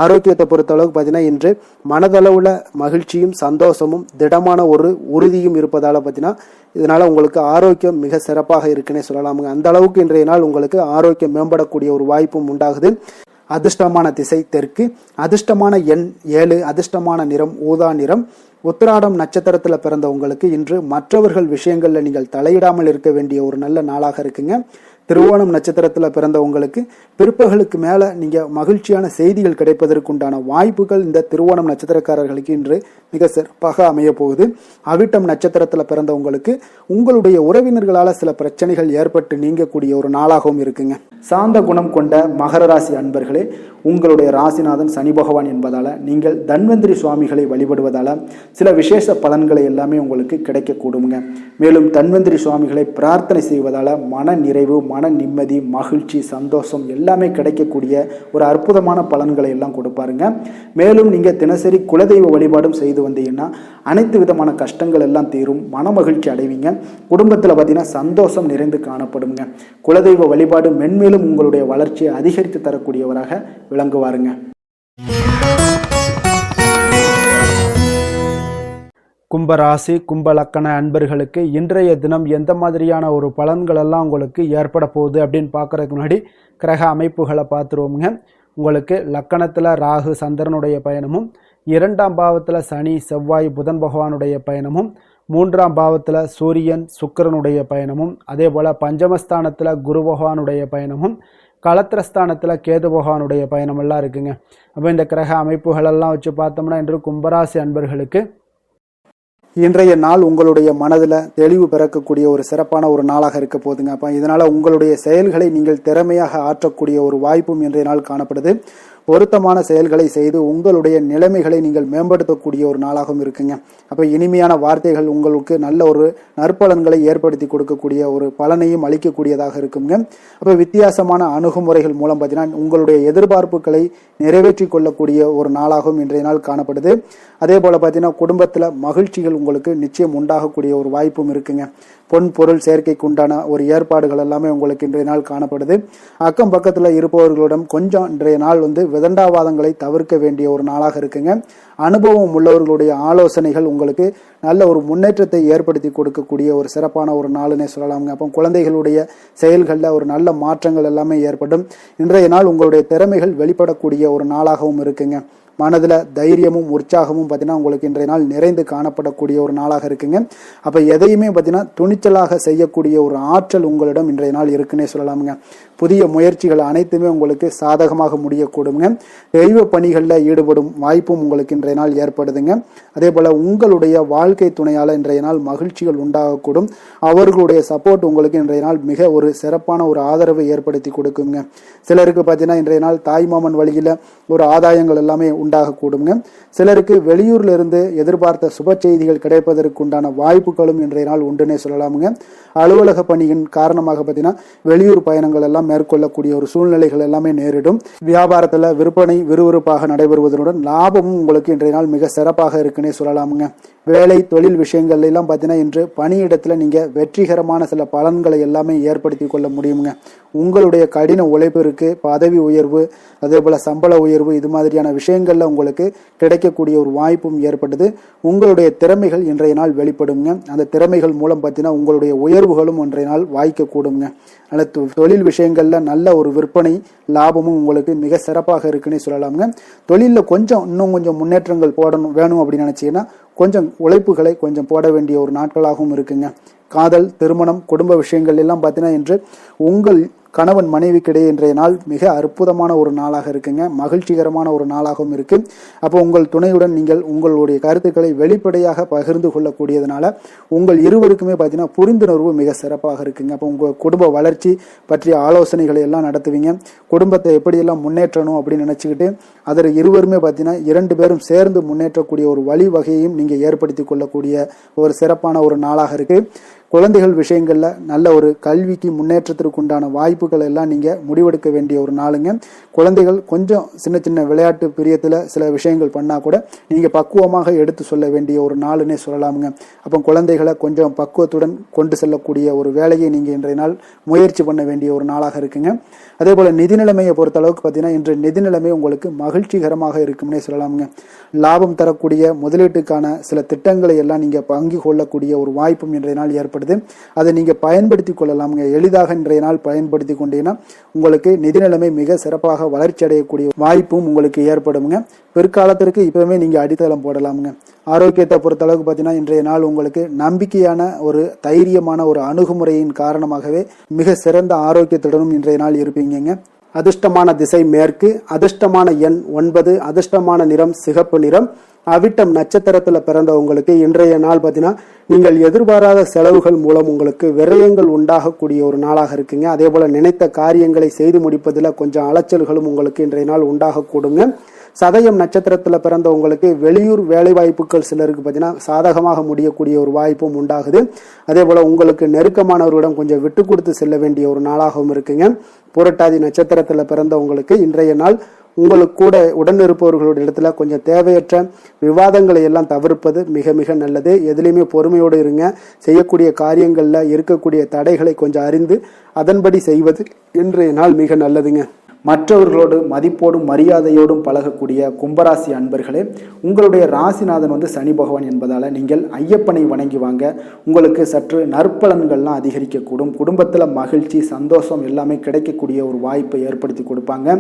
ஆரோக்கியத்தை பொறுத்த அளவுக்கு பார்த்தீங்கன்னா இன்று மனதளவுல மகிழ்ச்சியும் சந்தோஷமும் திடமான ஒரு உறுதியும் இருப்பதால பார்த்தீங்கன்னா இதனால உங்களுக்கு ஆரோக்கியம் மிக சிறப்பாக இருக்குன்னே சொல்லலாமுங்க. அந்த அளவுக்கு இன்றைய நாள் உங்களுக்கு ஆரோக்கியம் மேம்படக்கூடிய ஒரு வாய்ப்பும் உண்டாகுது. அதிர்ஷ்டமான திசை தெற்கு, அதிர்ஷ்டமான எண் 7, அதிர்ஷ்டமான நிறம் ஊதா நிறம். உத்திராடம் நட்சத்திரத்துல பிறந்த உங்களுக்கு இன்று மற்றவர்கள் விஷயங்கள்ல நீங்கள் தலையிடாமல் இருக்க வேண்டிய ஒரு நல்ல நாளாக இருக்குங்க. திருவோணம் நட்சத்திரத்துல பிறந்த உங்களுக்கு பிற்பகலுக்கு மேல நீங்க மகிழ்ச்சியான செய்திகள் கிடைப்பதற்குண்டான வாய்ப்புகள் இந்த திருவோணம் நட்சத்திரக்காரர்களுக்கு இன்று மிக சிறப்பாக அமைய போகுது. அவிட்டம் நட்சத்திரத்துல பிறந்த உங்களுக்கு உங்களுடைய உறவினர்களால சில பிரச்சனைகள் ஏற்பட்டு நீங்கக்கூடிய ஒரு நாளாகவும் இருக்குங்க. சாந்த குணம் கொண்ட மகர ராசி அன்பர்களே, உங்களுடைய ராசிநாதன் சனி பகவான் என்பதால நீங்கள் தன்வந்திரி சுவாமிகளை வழிபடுவதால சில விசேஷ பலன்களை எல்லாமே உங்களுக்கு கிடைக்கக்கூடுங்க. மேலும் தன்வந்திரி சுவாமிகளை பிரார்த்தனை செய்வதால மன நிறைவு, மன நிம்மதி, மகிழ்ச்சி, சந்தோஷம் எல்லாமே கிடைக்கக்கூடிய ஒரு அற்புதமான பலன்களை எல்லாம் கொடுப்பாருங்க. மேலும் நீங்க தினசரி குலதெய்வ வழிபாடும் செய்து வந்தீங்கன்னா அனைத்து விதமான கஷ்டங்கள் எல்லாம் தீரும், மன மகிழ்ச்சி அடைவீங்க. குடும்பத்தில் பார்த்தீங்கன்னா சந்தோஷம் நிறைந்து காணப்படுங்க. குலதெய்வ வழிபாடு மென்மேலும் உங்களுடைய வளர்ச்சியை அதிகரித்து தரக்கூடியவராக விளங்குவாருங்க. கும்பராசி கும்ப லக்கண அன்பர்களுக்கு இன்றைய தினம் எந்த மாதிரியான ஒரு பலன்கள் எல்லாம் உங்களுக்கு ஏற்பட போகுது அப்படின்னு பார்க்கறதுக்கு முன்னாடி கிரக அமைப்புகளை பார்த்துருவோங்க. உங்களுக்கு லக்கணத்தில் ராகு சந்திரனுடைய பயணமும், 2ஆம் பாவத்தில் சனி செவ்வாய் புதன் பகவானுடைய பயணமும், 3ஆம் பாவத்தில் சூரியன் சுக்கிரனுடைய பயணமும், அதே போல் பஞ்சமஸ்தானத்தில் குரு பகவானுடைய பயணமும், களத்திரஸ்தானத்தில் கேது பகவானுடைய பயணமெல்லாம் இருக்குங்க. அப்போ இந்த கிரக அமைப்புகளெல்லாம் வச்சு பார்த்தோம்னா இன்று கும்பராசி அன்பர்களுக்கு இன்றைய நாள் உங்களுடைய மனதில் தெளிவு பிறக்கக்கூடிய ஒரு சிறப்பான ஒரு நாளாக இருக்க போதுங்க. அப்போ இதனால உங்களுடைய செயல்களை நீங்கள் திறமையாக ஆற்றக்கூடிய ஒரு வாய்ப்பும் இன்றைய நாள் காணப்படுது. பொருத்தமான செயல்களை செய்து உங்களுடைய நிலைமைகளை நீங்கள் மேம்படுத்தக்கூடிய ஒரு நாளாகவும் இருக்குங்க. அப்போ இனிமையான வார்த்தைகள் உங்களுக்கு நல்ல ஒரு நற்பலன்களை ஏற்படுத்தி கொடுக்கக்கூடிய ஒரு பலனையும் அளிக்கக்கூடியதாக இருக்குங்க. அப்போ வித்தியாசமான அணுகுமுறைகள் மூலம் பார்த்தீங்கன்னா உங்களுடைய எதிர்பார்ப்புகளை நிறைவேற்றி கொள்ளக்கூடிய ஒரு நாளாகவும் இன்றைய நாள் காணப்படுது. அதே போல பார்த்தீங்கன்னா குடும்பத்தில் மகிழ்ச்சிகள் உங்களுக்கு நிச்சயம் உண்டாகக்கூடிய ஒரு வாய்ப்பும் இருக்குங்க. பொன் பொருள் சேர்க்கைக்கு உண்டான ஒரு ஏற்பாடுகள் எல்லாமே உங்களுக்கு இன்றைய நாள் காணப்படுது. அக்கம் பக்கத்தில் இருப்பவர்களிடம் கொஞ்சம் இன்றைய நாள் விதண்டாவாதங்களை தவிர்க்க வேண்டிய ஒரு நாளாக இருக்குங்க. அனுபவம் உள்ளவர்களுடைய ஆலோசனைகள் உங்களுக்கு நல்ல ஒரு முன்னேற்றத்தை ஏற்படுத்தி கொடுக்கக்கூடிய ஒரு சிறப்பான ஒரு நாளுன்னே சொல்லலாமுங்க. அப்போ குழந்தைகளுடைய செயல்களில் ஒரு நல்ல மாற்றங்கள் எல்லாமே ஏற்படும். இன்றைய நாள் உங்களுடைய திறமைகள் வெளிப்படக்கூடிய ஒரு நாளாகவும் இருக்குங்க. மனதில் தைரியமும் உற்சாகமும் பார்த்தீங்கன்னா உங்களுக்கு இன்றைய நாள் நிறைந்து காணப்படக்கூடிய ஒரு நாளாக இருக்குங்க. அப்போ எதையுமே பார்த்தீங்கன்னா துணிச்சலாக செய்யக்கூடிய ஒரு ஆற்றல் உங்களிடம் இன்றைய நாள் இருக்குன்னே சொல்லலாமுங்க. புதிய முயற்சிகள் அனைத்துமே உங்களுக்கு சாதகமாக முடியக்கூடுங்க. தெய்வ பணிகளில் ஈடுபடும் வாய்ப்பும் உங்களுக்கு இன்றைய நாள் ஏற்படுதுங்க. அதே போல் உங்களுடைய வாழ்க்கை துணையால் இன்றைய நாள் மகிழ்ச்சிகள் உண்டாகக்கூடும். அவர்களுடைய சப்போர்ட் உங்களுக்கு இன்றைய நாள் மிக ஒரு சிறப்பான ஒரு ஆதரவை ஏற்படுத்தி கொடுக்குங்க. சிலருக்கு பார்த்தீங்கன்னா இன்றைய நாள் தாய்மாமன் வழியில் ஒரு ஆதாயங்கள் எல்லாமே உண்டாகக்கூடுங்க. சிலருக்கு வெளியூர்ல இருந்து எதிர்பார்த்த சுப செய்திகள் கிடைப்பதற்கு உண்டான வாய்ப்புகளும் இன்றைய நாள் உண்டுன்னே சொல்லலாமுங்க. அலுவலக பணியின் காரணமாக பார்த்தீங்கன்னா வெளியூர் பயணங்கள் எல்லாம் மேற்கொள்ளக்கூடிய ஒரு சூழ்நிலைகள் எல்லாமே நேரிடும். வியாபாரத்தில் விற்பனை விறுவிறுப்பாக நடைபெறுவதனுடன் லாபமும் உங்களுக்கு இன்றைய நாள் மிக சிறப்பாக இருக்குன்னே சொல்லலாமுங்க. வேலை தொழில் விஷயங்கள்ல எல்லாம் பார்த்தீங்கன்னா இன்று பணியிடத்துல நீங்க வெற்றிகரமான சில பலன்களை எல்லாமே ஏற்படுத்தி கொள்ள முடியுங்க. உங்களுடைய கடின உழைப்பிற்கு பதவி உயர்வு, அதே போல சம்பள உயர்வு, இது மாதிரியான விஷயங்கள்ல உங்களுக்கு கிடைக்கக்கூடிய ஒரு வாய்ப்பும் ஏற்படுது. உங்களுடைய திறமைகள் இன்றைய நாள் வெளிப்படுங்க. அந்த திறமைகள் மூலம் பார்த்தீங்கன்னா உங்களுடைய உயர்வுகளும் இன்றைய நாள் வாய்க்க கூடுங்க. அல்ல தொழில் விஷயங்கள்ல நல்ல ஒரு விற்பனை லாபமும் உங்களுக்கு மிக சிறப்பாக இருக்குன்னு சொல்லலாமுங்க. தொழிலில் இன்னும் கொஞ்சம் முன்னேற்றங்கள் வேணும் அப்படின்னு நினைச்சீங்கன்னா கொஞ்சம் உழைப்புகளை கொஞ்சம் போட வேண்டிய ஒரு நாட்களாகவும் இருக்குங்க. காதல், திருமணம், குடும்ப விஷயங்கள் எல்லாம் பார்த்தீங்கன்னா இன்று உங்கள் கணவன் மனைவிக்கிடையே இன்றைய நாள் மிக அற்புதமான ஒரு நாளாக இருக்குங்க. மகிழ்ச்சிகரமான ஒரு நாளாகவும் இருக்கு. அப்போ உங்கள் துணையுடன் நீங்கள் உங்களுடைய கருத்துக்களை வெளிப்படையாக பகிர்ந்து கொள்ளக்கூடியதுனால உங்கள் இருவருக்குமே பார்த்தீங்கன்னா புரிந்துணர்வு மிக சிறப்பாக இருக்குங்க. அப்போ உங்கள் குடும்ப வளர்ச்சி பற்றிய ஆலோசனைகளை எல்லாம் நடத்துவீங்க. குடும்பத்தை எப்படியெல்லாம் முன்னேற்றணும் அப்படின்னு நினைச்சுக்கிட்டு அதில் இருவருமே பார்த்தீங்கன்னா 2 பேரும் சேர்ந்து முன்னேற்றக்கூடிய ஒரு வழிவகையையும் நீங்கள் ஏற்படுத்தி கொள்ளக்கூடிய ஒரு சிறப்பான ஒரு நாளாக இருக்கு. குழந்தைகள் விஷயங்கள்ல நல்ல ஒரு கல்விக்கு முன்னேற்றத்திற்கு உண்டான வாய்ப்புகள் எல்லாம் நீங்க முடிவெடுக்க வேண்டிய ஒரு நாளுங்க. குழந்தைகள் கொஞ்சம் சின்ன சின்ன விளையாட்டு பிரியத்துல சில விஷயங்கள் பண்ணா கூட நீங்க பக்குவமாக எடுத்து சொல்ல வேண்டிய ஒரு நாளுன்னே சொல்லலாமுங்க. அப்போ குழந்தைகளை கொஞ்சம் பக்குவத்துடன் கொண்டு செல்லக்கூடிய ஒரு வேலையை நீங்க இன்றைய நாள் முயற்சி பண்ண வேண்டிய ஒரு நாளாக இருக்குங்க. அதே போல நிதி நிலைமையை பொறுத்த அளவுக்கு பார்த்தீங்கன்னா இன்று நிதி நிலைமை உங்களுக்கு மகிழ்ச்சிகரமாக இருக்கும்னே சொல்லலாமுங்க. லாபம் தரக்கூடிய முதலீட்டுக்கான சில திட்டங்களை எல்லாம் நீங்க பங்கு கொள்ளக்கூடிய ஒரு வாய்ப்பும் இன்றைய நாள் ஏற்படுது. அதை நீங்க பயன்படுத்தி கொள்ளலாமுங்க. எளிதாக இன்றைய நாள் பயன்படுத்தி கொண்டீங்கன்னா உங்களுக்கு நிதி நிலைமை மிக சிறப்பாக வளர்ச்சி அடையக்கூடிய வாய்ப்பும் உங்களுக்கு ஏற்படுங்க. பிற்காலத்திற்கு இப்பவுமே நீங்க அடித்தளம் போடலாமுங்க. ஆரோக்கியத்தை பொறுத்த அளவுக்கு பார்த்தீங்கன்னா இன்றைய நாள் உங்களுக்கு நம்பிக்கையான ஒரு தைரியமான ஒரு அணுகுமுறையின் காரணமாகவே மிக சிறந்த ஆரோக்கியத்துடனும் இன்றைய நாள் இருப்பீங்க. அதிர்ஷ்டமான திசை மேற்கு, அதிர்ஷ்டமான எண் 9, அதிர்ஷ்டமான நிறம் சிகப்பு நிறம். அவிட்டம் நட்சத்திரத்துல பிறந்தவங்களுக்கு இன்றைய நாள் பார்த்தீங்கன்னா நீங்கள் எதிர்பாராத செலவுகள் மூலம் உங்களுக்கு விரயங்கள் உண்டாகக்கூடிய ஒரு நாளாக இருக்குங்க. அதே போல நினைத்த காரியங்களை செய்து முடிப்பதில் கொஞ்சம் அலைச்சல்களும் உங்களுக்கு இன்றைய நாள் உண்டாகக்கூடுங்க. சதயம் நட்சத்திரத்துல பிறந்தவங்களுக்கு வெளியூர் வேலை வாய்ப்புகள் சிலருக்கு பார்த்தீங்கன்னா சாதகமாக முடியக்கூடிய ஒரு வாய்ப்பும் உண்டாகுது. அதே போல உங்களுக்கு நெருக்கமானவர்களிடம் கொஞ்சம் விட்டு கொடுத்து செல்ல வேண்டிய ஒரு நாளாகவும் இருக்குங்க. புரட்டாதி நட்சத்திரத்துல பிறந்தவங்களுக்கு இன்றைய நாள் உங்களுக்கு கூட உடனிருப்பவர்களோட இடத்துல கொஞ்சம் தேவையற்ற விவாதங்களை எல்லாம் தவிர்ப்பது மிக மிக நல்லது. எதுலையுமே பொறுமையோடு இருங்க. செய்யக்கூடிய காரியங்கள்ல இருக்கக்கூடிய தடைகளை கொஞ்சம் அறிந்து அதன்படி செய்வது இன்றைய நாள் மிக நல்லதுங்க. மற்றவர்களோடு மதிப்போடும் மரியாதையோடும் பழகக்கூடிய கும்பராசி அன்பர்களே, உங்களுடைய ராசிநாதன் சனி பகவான் என்பதால் நீங்கள் ஐயப்பனை வணங்கி வாங்க. உங்களுக்கு சற்று நற்பலன்கள்லாம் அதிகரிக்கக்கூடும். குடும்பத்தில் மகிழ்ச்சி, சந்தோஷம் எல்லாமே கிடைக்கக்கூடிய ஒரு வாய்ப்பை ஏற்படுத்தி கொடுப்பாங்க.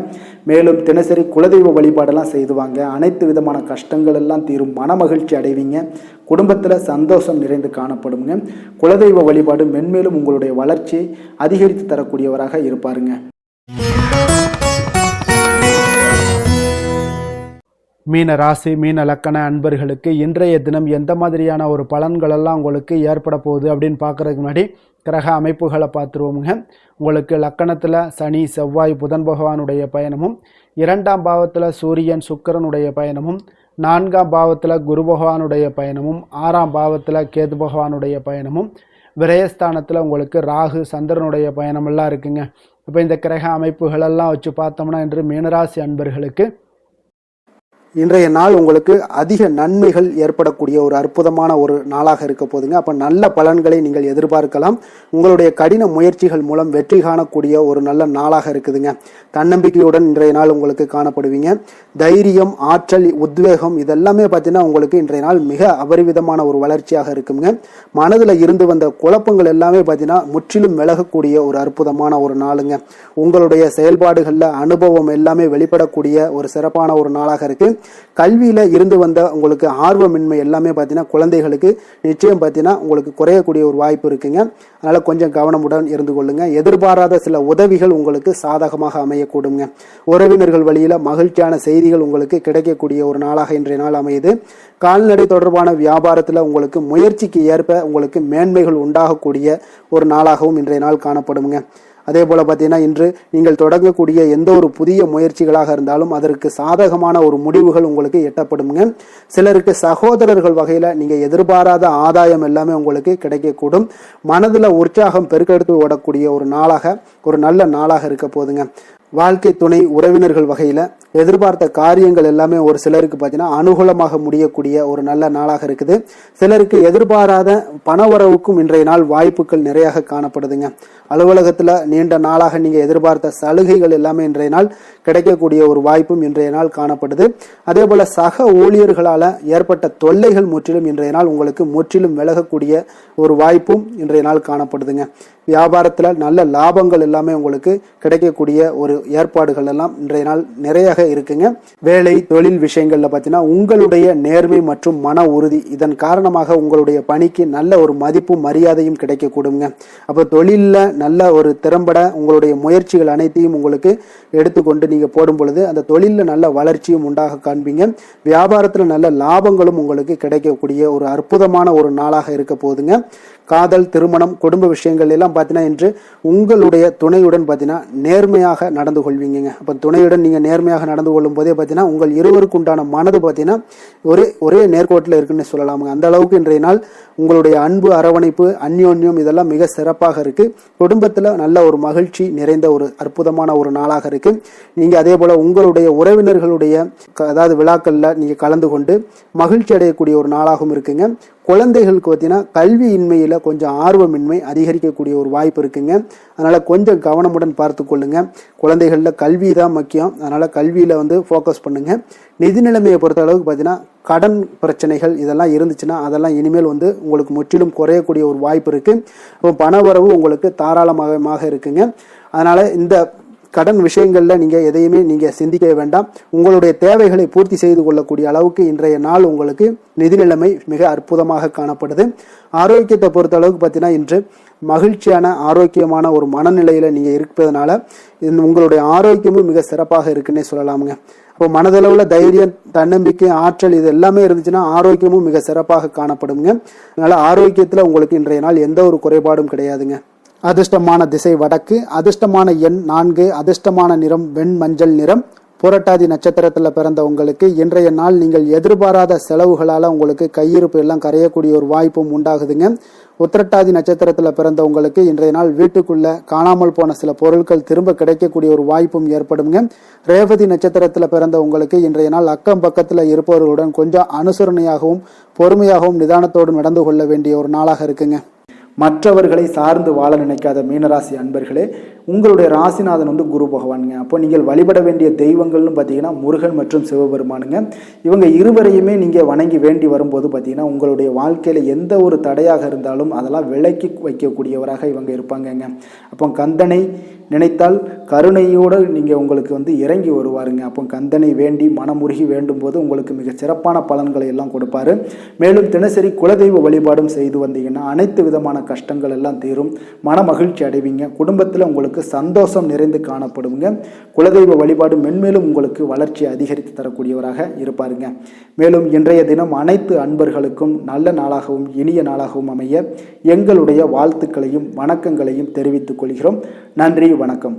மேலும் தினசரி குலதெய்வ வழிபாடெல்லாம் செய்துவாங்க. அனைத்து விதமான கஷ்டங்கள் எல்லாம் தீரும். மன மகிழ்ச்சி அடைவீங்க. குடும்பத்தில் சந்தோஷம் நிறைந்து காணப்படுங்க. குலதெய்வ வழிபாடு மென்மேலும் உங்களுடைய வளர்ச்சியை அதிகரித்து தரக்கூடியவராக இருப்பாருங்க. மீன ராசி மீன லக்கண அன்பர்களுக்கு இன்றைய தினம் எந்த மாதிரியான ஒரு பலன்கள் எல்லாம் உங்களுக்கு ஏற்பட போகுது அப்படின்னு பார்க்கறதுக்கு முன்னாடி கிரக அமைப்புகளை பார்த்துருவோமுங்க. உங்களுக்கு லக்கணத்தில் சனி, செவ்வாய், புதன் பகவானுடைய பயணமும், 2ஆம் பாவத்தில் சூரியன், சுக்கிரனுடைய பயணமும், 4ஆம் பாவத்தில் குரு பகவானுடைய பயணமும், 6ஆம் பாவத்தில் கேது பகவானுடைய பயணமும், விரயஸ்தானத்தில் உங்களுக்கு ராகு, சந்திரனுடைய பயணமெல்லாம் இருக்குங்க. இப்போ இந்த கிரக அமைப்புகளெல்லாம் வச்சு பார்த்தோம்னா இன்று மீனராசி அன்பர்களுக்கு இன்றைய நாள் உங்களுக்கு அதிக நன்மைகள் ஏற்படக்கூடிய ஒரு அற்புதமான ஒரு நாளாக இருக்க போதுங்க. அப்போ நல்ல பலன்களை நீங்கள் எதிர்பார்க்கலாம். உங்களுடைய கடின முயற்சிகள் மூலம் வெற்றி காணக்கூடிய ஒரு நல்ல நாளாக இருக்குதுங்க. தன்னம்பிக்கையுடன் இன்றைய நாள் உங்களுக்கு காணப்படுவீங்க. தைரியம், ஆற்றல், உத்வேகம் இதெல்லாமே பார்த்தீங்கன்னா உங்களுக்கு இன்றைய நாள் மிக அபரிவிதமான ஒரு வளர்ச்சியாக இருக்குங்க. மனதில் இருந்து வந்த குழப்பங்கள் எல்லாமே பார்த்தீங்கன்னா முற்றிலும் விலகக்கூடிய ஒரு அற்புதமான ஒரு நாளுங்க. உங்களுடைய செயல்பாடுகளில் அனுபவம் எல்லாமே வெளிப்படக்கூடிய ஒரு சிறப்பான ஒரு நாளாக இருக்கு. கல்வியில இருந்து வந்த உங்களுக்கு ஆர்வமின்மை எல்லாமே பார்த்தீங்கன்னா குழந்தைகளுக்கு நிச்சயம் பார்த்தீங்கன்னா உங்களுக்கு குறையக்கூடிய ஒரு வாய்ப்பு இருக்குங்க. அதனால கொஞ்சம் கவனமுடன் இருந்து கொள்ளுங்க. எதிர்பாராத சில உதவிகள் உங்களுக்கு சாதகமாக அமையக்கூடுங்க. உறவினர்கள் வழியில மகிழ்ச்சியான செய்திகள் உங்களுக்கு கிடைக்கக்கூடிய ஒரு நாளாக இன்றைய நாள் அமையுது. கால்நடை தொடர்பான வியாபாரத்தில் உங்களுக்கு முயற்சிக்கு ஏற்ப உங்களுக்கு மேன்மைகள் உண்டாகக்கூடிய ஒரு நாளாகவும் இன்றைய நாள் காணப்படுங்க. அதே போல பார்த்தீங்கன்னா இன்று நீங்கள் தொடங்கக்கூடிய எந்த ஒரு புதிய முயற்சிகளாக இருந்தாலும் அதற்கு சாதகமான ஒரு முடிவுகள் உங்களுக்கு எட்டப்படுங்க. சிலருக்கு சகோதரர்கள் வகையில நீங்க எதிர்பாராத ஆதாயம் எல்லாமே உங்களுக்கு கிடைக்கக்கூடும். மனதில் உற்சாகம் பெருக்கெடுத்து ஓடக்கூடிய ஒரு நாளாக, ஒரு நல்ல நாளாக இருக்க போதுங்க. வாழ்க்கை துணை உறவினர்கள் வகையில எதிர்பார்த்த காரியங்கள் எல்லாமே ஒரு சிலருக்கு பார்த்தீங்கன்னா அனுகூலமாக முடியக்கூடிய ஒரு நல்ல நாளாக இருக்குது. சிலருக்கு எதிர்பாராத பணவரவுக்கும் இன்றைய நாள் வாய்ப்புகள் நிறைய காணப்படுதுங்க. அலுவலகத்துல நீண்ட நாளாக நீங்க எதிர்பார்த்த சலுகைகள் எல்லாமே இன்றைய நாள் கிடைக்கக்கூடிய ஒரு வாய்ப்பும் இன்றைய நாள் காணப்படுது. அதே போல சக ஊழியர்களால ஏற்பட்ட தொல்லைகள் முற்றிலும் இன்றைய நாள் உங்களுக்கு முற்றிலும் விலகக்கூடிய ஒரு வாய்ப்பும் இன்றைய நாள் காணப்படுதுங்க. வியாபாரத்துல நல்ல லாபங்கள் எல்லாமே உங்களுக்கு கிடைக்கக்கூடிய ஒரு ஏற்பாடுகள் எல்லாம் இன்றைய நாள் நிறைய இருக்குங்க. வேலை தொழில் விஷயங்கள்ல பார்த்தீங்கன்னா உங்களுடைய நேர்மை மற்றும் மன உறுதி இதன் காரணமாக உங்களுடைய பணிக்கு நல்ல ஒரு மதிப்பும் மரியாதையும் கிடைக்கக்கூடுங்க. அப்போ தொழிலில் நல்ல ஒரு திறம்பட உங்களுடைய முயற்சிகள் அனைத்தையும் உங்களுக்கு எடுத்துக்கொண்டு நீங்க போடும் பொழுது அந்த தொழிலில் நல்ல வளர்ச்சியும் உண்டாக காண்பீங்க. வியாபாரத்தில் நல்ல லாபங்களும் உங்களுக்கு கிடைக்கக்கூடிய ஒரு அற்புதமான ஒரு நாளாக இருக்க போகுதுங்க. காதல், திருமணம், குடும்ப விஷயங்கள் எல்லாம் பார்த்தீங்கன்னா இன்று உங்களுடைய துணையுடன் பார்த்தீங்கன்னா நேர்மையாக நடந்து கொள்வீங்க. அப்போ துணையுடன் நீங்கள் நேர்மையாக நடந்து கொள்ளும் போதே பார்த்தீங்கன்னா உங்கள் இருவருக்கு உண்டான மனது பார்த்தீங்கன்னா ஒரே நேர்கோட்டில் இருக்குன்னு சொல்லலாமுங்க. அந்த அளவுக்கு இன்றைய நாள் உங்களுடைய அன்பு, அரவணைப்பு, அந்யோன்யம் இதெல்லாம் மிக சிறப்பாக இருக்கு. குடும்பத்தில் நல்ல ஒரு மகிழ்ச்சி நிறைந்த ஒரு அற்புதமான ஒரு நாளாக இருக்கு. நீங்க அதே போல உங்களுடைய உறவினர்களுடைய அதாவது விழாக்கள்ல நீங்க கலந்து கொண்டு மகிழ்ச்சி அடையக்கூடிய ஒரு நாளாகவும் இருக்குங்க. குழந்தைகளுக்கு பார்த்தீங்கன்னா கல்வியின்மையில கொஞ்சம் ஆர்வமின்மை அதிகரிக்கக்கூடிய ஒரு வாய்ப்பு இருக்குங்க. அதனால கொஞ்சம் கவனமுடன் பார்த்து கொள்ளுங்க. குழந்தைகள்ல கல்வி தான் முக்கியம். அதனால கல்வியில ஃபோக்கஸ் பண்ணுங்க. நிதி நிலைமையை பொறுத்த அளவுக்கு பார்த்தீங்கன்னா கடன் பிரச்சனைகள் இதெல்லாம் இருந்துச்சுன்னா அதெல்லாம் இனிமேல் உங்களுக்கு முற்றிலும் குறையக்கூடிய ஒரு வாய்ப்பு இருக்கு. இப்போ பணவரவு உங்களுக்கு தாராளமாக இருக்குங்க. அதனால இந்த கடன் விஷயங்கள்ல நீங்க எதையுமே நீங்க சிந்திக்க வேண்டாம். உங்களுடைய தேவைகளை பூர்த்தி செய்து கொள்ளக்கூடிய அளவுக்கு இன்றைய நாள் உங்களுக்கு நிதி நிலைமை மிக அற்புதமாக காணப்படுது. ஆரோக்கியத்தை பொறுத்த அளவுக்கு பார்த்தீங்கன்னா இன்று மகிழ்ச்சியான ஆரோக்கியமான ஒரு மனநிலையில நீங்க இருப்பதனால உங்களுடைய ஆரோக்கியமும் மிக சிறப்பாக இருக்குன்னே சொல்லலாமுங்க. இப்போ மனதளவுல தைரியம், தன்னம்பிக்கை, ஆற்றல் இது எல்லாமே இருந்துச்சுன்னா ஆரோக்கியமும் மிக சிறப்பாக காணப்படுங்க. அதனால ஆரோக்கியத்துல உங்களுக்கு இன்றைய நாள் எந்த ஒரு குறைபாடும் கிடையாதுங்க. அதிர்ஷ்டமான திசை வடக்கு, அதிர்ஷ்டமான எண் 4, அதிர்ஷ்டமான நிறம் வெண் மஞ்சள் நிறம். புரட்டாதி நட்சத்திரத்தில் பிறந்த உங்களுக்கு இன்றைய நாள் நீங்கள் எதிர்பாராத செலவுகளால் உங்களுக்கு கையிருப்பு எல்லாம் கரையக்கூடிய ஒரு வாய்ப்பும் உண்டாகுதுங்க. உத்திரட்டாதி நட்சத்திரத்தில் பிறந்த உங்களுக்கு இன்றைய நாள் வீட்டுக்குள்ள காணாமல் போன சில பொருட்கள் திரும்ப கிடைக்கக்கூடிய ஒரு வாய்ப்பும் ஏற்படுங்க. ரேவதி நட்சத்திரத்தில் பிறந்த உங்களுக்கு இன்றைய நாள் அக்கம் பக்கத்தில் இருப்பவர்களுடன் கொஞ்சம் அனுசரணையாகவும் பொறுமையாகவும் நிதானத்தோடும் நடந்து கொள்ள வேண்டிய ஒரு நாளாக இருக்குங்க. மற்றவர்களை சார்ந்து வாழ நினைக்காத மீனராசி அன்பர்களே, உங்களுடைய ராசிநாதன் குரு பகவானுங்க. அப்போ நீங்கள் வழிபட வேண்டிய தெய்வங்கள்னு பார்த்தீங்கன்னா முருகன் மற்றும் சிவபெருமானுங்க. இவங்க இருவரையுமே நீங்கள் வணங்கி வேண்டி வரும்போது பார்த்தீங்கன்னா உங்களுடைய வாழ்க்கையில் எந்த ஒரு தடையாக இருந்தாலும் அதெல்லாம் விலக்கி வைக்கக்கூடியவராக இவங்க இருப்பாங்கங்க. அப்போ கந்தனை நினைத்தால் கருணையோடு நீங்கள் உங்களுக்கு இறங்கி வருவாருங்க. அப்போ கந்தனை வேண்டி மனமுருகி வேண்டும் போது உங்களுக்கு மிக சிறப்பான பலன்களை எல்லாம் கொடுப்பாரு. மேலும் தினசரி குலதெய்வ வழிபாடும் செய்து வந்தீங்கன்னா அனைத்து விதமான கஷ்டங்கள் எல்லாம் தீரும், மன மகிழ்ச்சி அடைவீங்க. குடும்பத்தில் உங்களுக்கு சந்தோஷம் நிறைந்து காணப்படுங்க. குலதெய்வ வழிபாடு மென்மேலும் உங்களுக்கு வளர்ச்சி அதிகரித்து தரக்கூடியவராக இருப்பாருங்க. மேலும் இன்றைய தினம் அனைத்து அன்பர்களுக்கும் நல்ல நாளாகவும் இனிய நாளாகவும் அமைய எங்களுடைய வாழ்த்துக்களையும் வணக்கங்களையும் தெரிவித்துக் கொள்கிறோம். நன்றி, வணக்கம்.